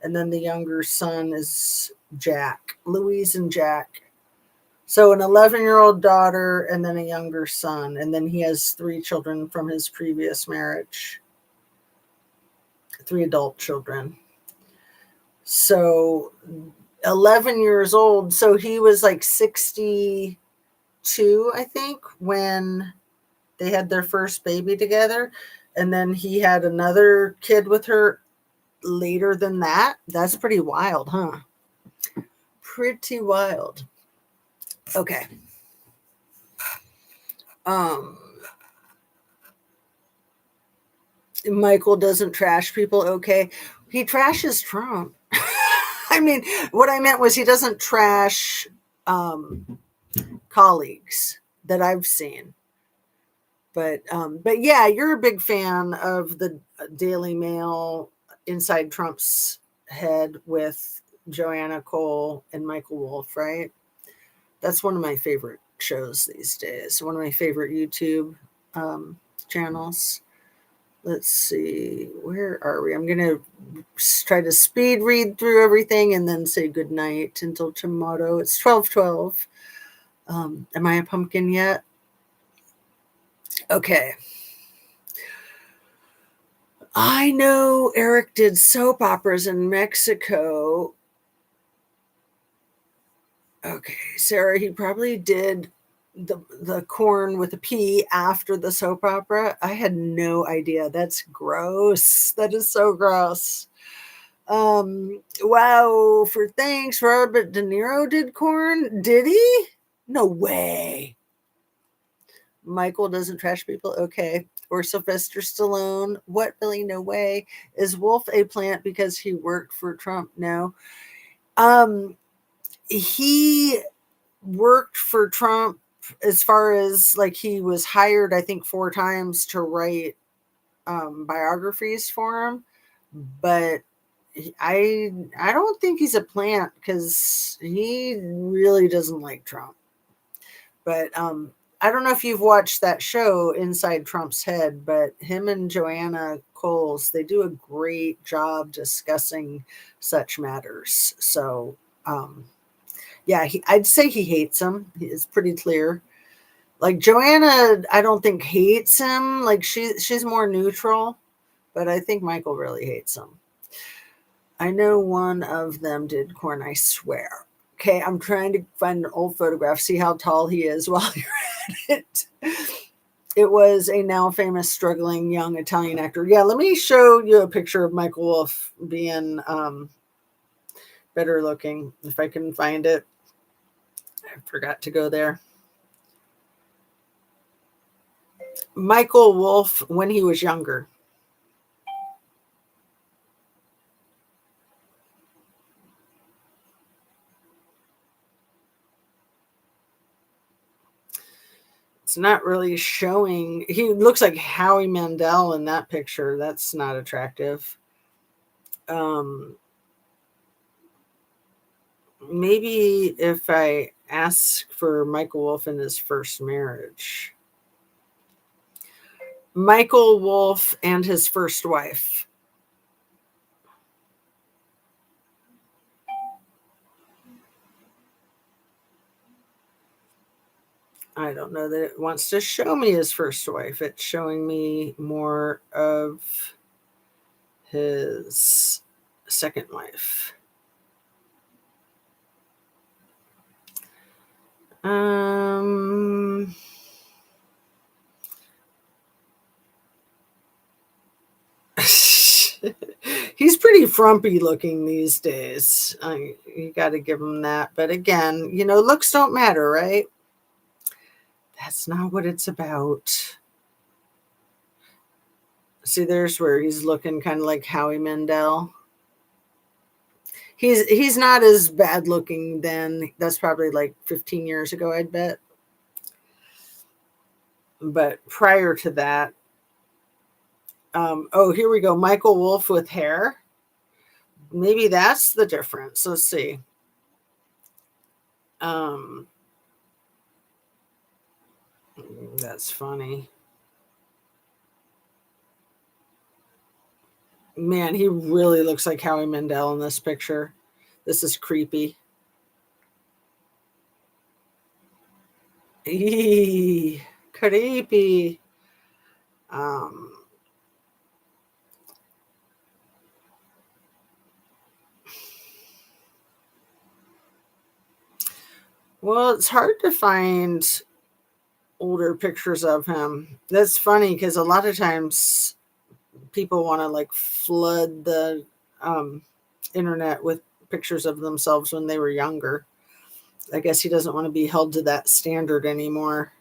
And then the younger son is Jack, Louise and Jack. So an 11-year-old daughter and then a younger son. And then he has 3 children from his previous marriage. 3 adult children. So 11 years old. So he was like 62, I think, when they had their first baby together. And then he had another kid with her later than that. That's pretty wild, huh? Pretty wild. Okay. Michael doesn't trash people. Okay. He trashes Trump. I mean, what I meant was he doesn't trash colleagues that I've seen. But yeah, you're a big fan of the Daily Mail Inside Trump's Head with Joanna Cole and Michael Wolff, right? That's one of my favorite shows these days. One of my favorite YouTube channels. Let's see, where are we? I'm going to try to speed read through everything and then say good night until tomorrow. It's 12:12. Am I a pumpkin yet? Okay. I know Eric did soap operas in Mexico. Okay, Sarah, he probably did the corn with a P after the soap opera. I had no idea. That's gross. That is so gross. Wow, for thanks, Robert De Niro did corn. Did he? No way. Michael doesn't trash people. Okay. Or Sylvester Stallone. What, Billy? No way. Is Wolf a plant because he worked for Trump? No. He worked for Trump as far as like he was hired, I think, 4 times to write biographies for him. But I don't think he's a plant because he really doesn't like Trump. But I don't know if you've watched that show Inside Trump's Head, but him and Joanna Coles, they do a great job discussing such matters. So yeah, I'd say he hates him. It's pretty clear. Like Joanna, I don't think hates him. Like she's more neutral, but I think Michael really hates him. I know one of them did corn, I swear. Okay, I'm trying to find an old photograph, see how tall he is while you're at it. It was a now famous struggling young Italian actor. Yeah, let me show you a picture of Michael Wolff being better looking if I can find it. I forgot to go there. Michael Wolff when he was younger. It's not really showing. He looks like Howie Mandel in that picture. That's not attractive. Maybe if I ask for Michael Wolff in his first marriage. Michael Wolff and his first wife. I don't know that it wants to show me his first wife. It's showing me more of his second wife. He's pretty frumpy looking these days. You got to give him that. But again, looks don't matter, right? That's not what it's about. See, there's where he's looking kind of like Howie Mandel. He's not as bad looking then. That's probably like 15 years ago, I'd bet. But prior to that, oh, here we go. Michael Wolff with hair. Maybe that's the difference. Let's see. That's funny. Man, he really looks like Howie Mandel in this picture. This is creepy. Eee, creepy. Well, it's hard to find older pictures of him. That's funny because a lot of times people want to like flood the internet with pictures of themselves when they were younger. I guess he doesn't want to be held to that standard anymore.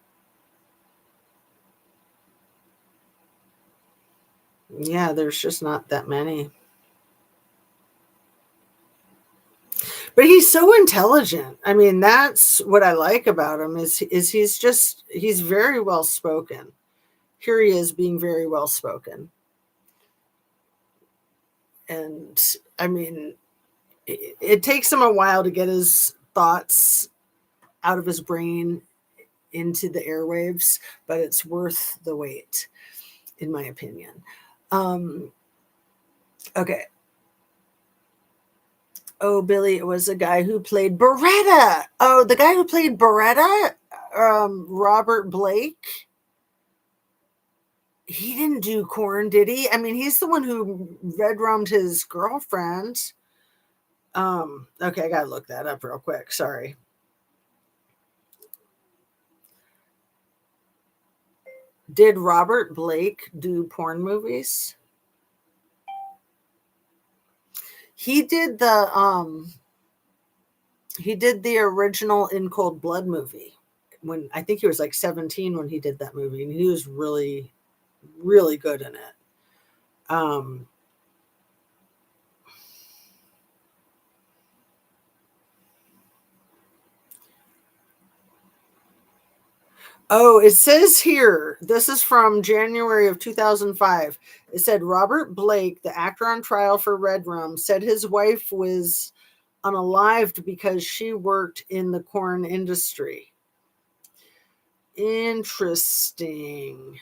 Yeah, there's just not that many. But he's so intelligent. I mean, that's what I like about him is he's very well spoken. Here he is being very well spoken. And I mean, it takes him a while to get his thoughts out of his brain into the airwaves, but it's worth the wait, in my opinion. Okay. Oh, Billy, it was a guy who played Beretta. Oh, the guy who played Beretta, Robert Blake. He didn't do Corn, did he? I mean, he's the one who red rummed his girlfriend. Okay, I gotta look that up real quick. Sorry. Did Robert Blake do porn movies? He did the original In Cold Blood movie when I think he was like 17 when he did that movie, and he was really, really good in it. Oh, it says here, this is from January of 2005. It said Robert Blake, the actor on trial for Red Rum, said his wife was unalived because she worked in the corn industry. Interesting.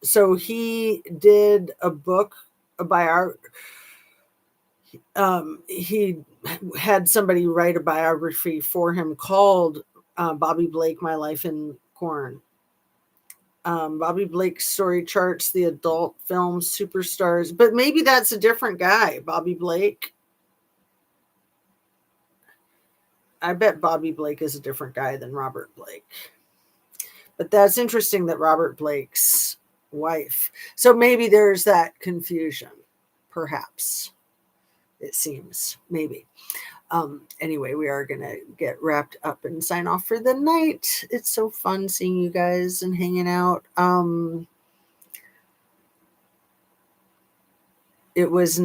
So he did a book, a biography. He had somebody write a biography for him called Bobby Blake, My Life in Corn. Bobby Blake's story charts the adult film superstars, but maybe that's a different guy. Bobby Blake. I bet Bobby Blake is a different guy than Robert Blake. But that's interesting that Robert Blake's wife. So maybe there's that confusion, perhaps. It seems, maybe. Anyway, we are going to get wrapped up and sign off for the night. It's so fun seeing you guys and hanging out. It was a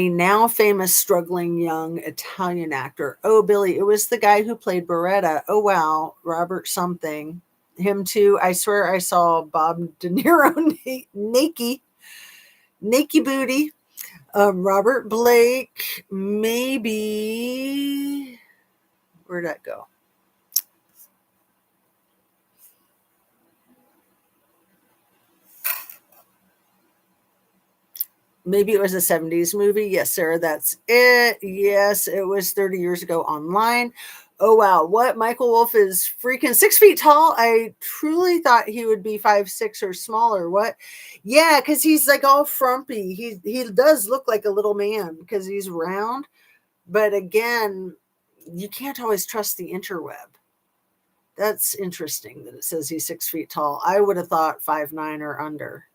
now famous struggling young Italian actor. Oh, Billy, it was the guy who played Beretta. Oh, wow. Robert something. Him too. I swear I saw Bob De Niro naked booty. Robert Blake, maybe. Where'd that go? Maybe it was a 70s movie. Yes, Sarah, that's it. Yes, it was 30 years ago online. Oh, wow. What? Michael Wolff is freaking 6 feet tall. I truly thought he would be 5'6" or smaller. What? Yeah, because he's like all frumpy. He does look like a little man because he's round. But again, you can't always trust the interweb. That's interesting that it says he's 6 feet tall. I would have thought 5'9" or under.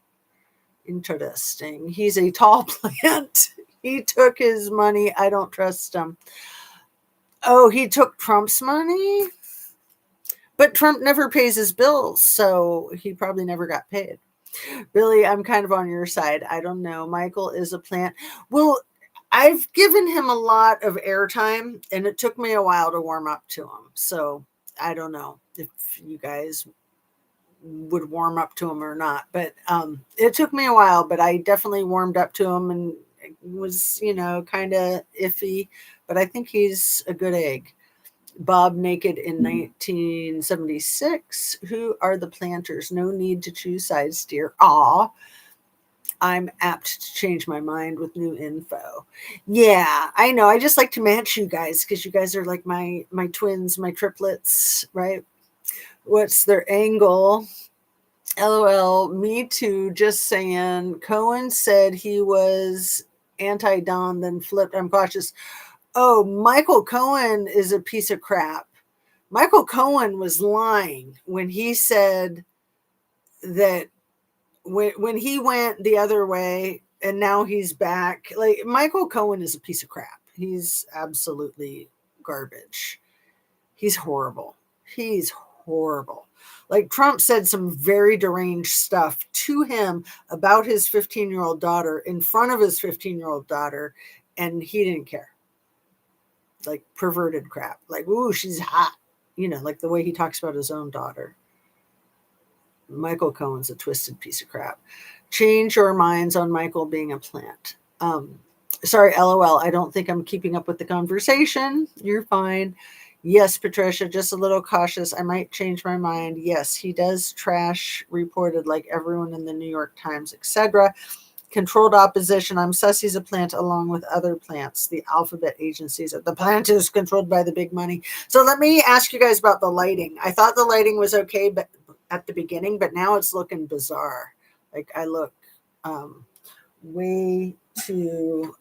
Interesting. He's a tall plant. He took his money. I don't trust him. Oh, he took Trump's money? But Trump never pays his bills, so he probably never got paid. Billy, I'm kind of on your side. I don't know. Michael is a plant. Well, I've given him a lot of airtime, and it took me a while to warm up to him. So I don't know if you guys would warm up to him or not, but it took me a while, but I definitely warmed up to him and was, kind of iffy, but I think he's a good egg. Bob naked in 1976. Who are the planters? No need to choose sides, dear. Aw, I'm apt to change my mind with new info. Yeah, I know. I just like to match you guys because you guys are like my twins, my triplets, right? What's their angle? LOL, me too. Just saying. Cohen said he was anti-Don, then flipped. I'm cautious. Oh, Michael Cohen is a piece of crap. Michael Cohen was lying when he said that when he went the other way and now he's back. Like, Michael Cohen is a piece of crap. He's absolutely garbage. He's horrible. Like, Trump said some very deranged stuff to him about his 15-year-old daughter in front of his 15-year-old daughter. And he didn't care. Like perverted crap. Like, ooh, she's hot. You know, like the way he talks about his own daughter. Michael Cohen's a twisted piece of crap. Change your minds on Michael being a plant. Sorry, LOL. I don't think I'm keeping up with the conversation. You're fine. Yes, Patricia, just a little cautious. I might change my mind. Yes, he does trash reported like everyone in the New York Times, etc. Controlled opposition. I'm Sussy's a plant along with other plants. The alphabet agencies. The plant is controlled by the big money. So let me ask you guys about the lighting. I thought the lighting was okay, but at the beginning, but now it's looking bizarre. Like I look way too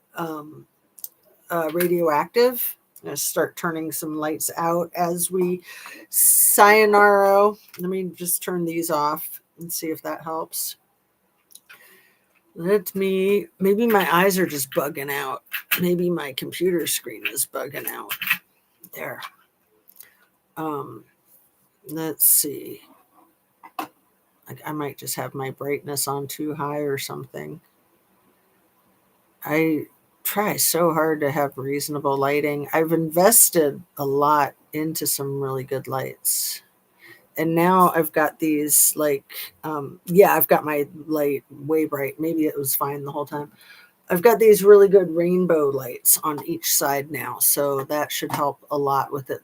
radioactive. I'm going to start turning some lights out as we sayonara. Let me just turn these off and see if that helps. Maybe my eyes are just bugging out. Maybe my computer screen is bugging out. There. Let's see. I might just have my brightness on too high or something. I try so hard to have reasonable lighting. I've invested a lot into some really good lights. And now I've got these I've got my light way bright. Maybe it was fine the whole time. I've got these really good rainbow lights on each side now. So that should help a lot with it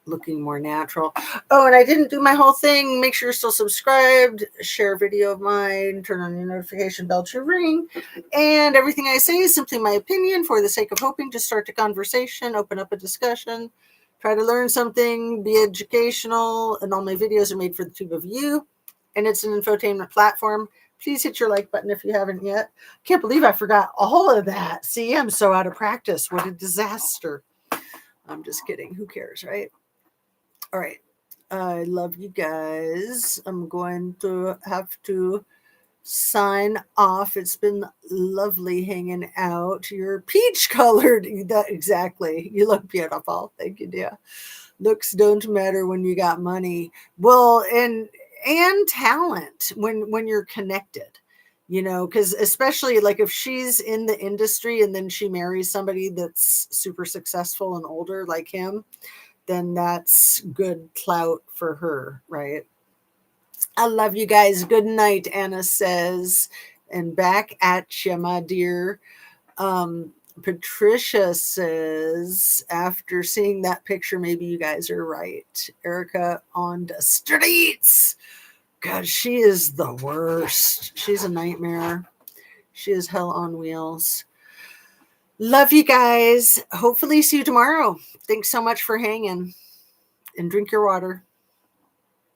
looking more natural. Oh, and I didn't do my whole thing. Make sure you're still subscribed, share a video of mine, turn on your notification bell to ring. And everything I say is simply my opinion for the sake of hoping to start a conversation, open up a discussion, try to learn something, be educational. And all my videos are made for the two of you. And it's an infotainment platform. Please hit your like button if you haven't yet. Can't believe I forgot all of that. See, I'm so out of practice. What a disaster. I'm just kidding. Who cares, right? All right. I love you guys. I'm going to have to sign off. It's been lovely hanging out. You're peach colored. Exactly. You look beautiful. Thank you, dear. Looks don't matter when you got money. Well, and talent when you're connected, because especially like if she's in the industry and then she marries somebody that's super successful and older like him, then that's good clout for her, right? I love you guys. Good night, Anna says, and back at you, my dear. Patricia says, after seeing that picture, maybe you guys are right. Erika on the streets. God, she is the worst. She's a nightmare. She is hell on wheels. Love you guys. Hopefully see you tomorrow. Thanks so much for hanging. And drink your water.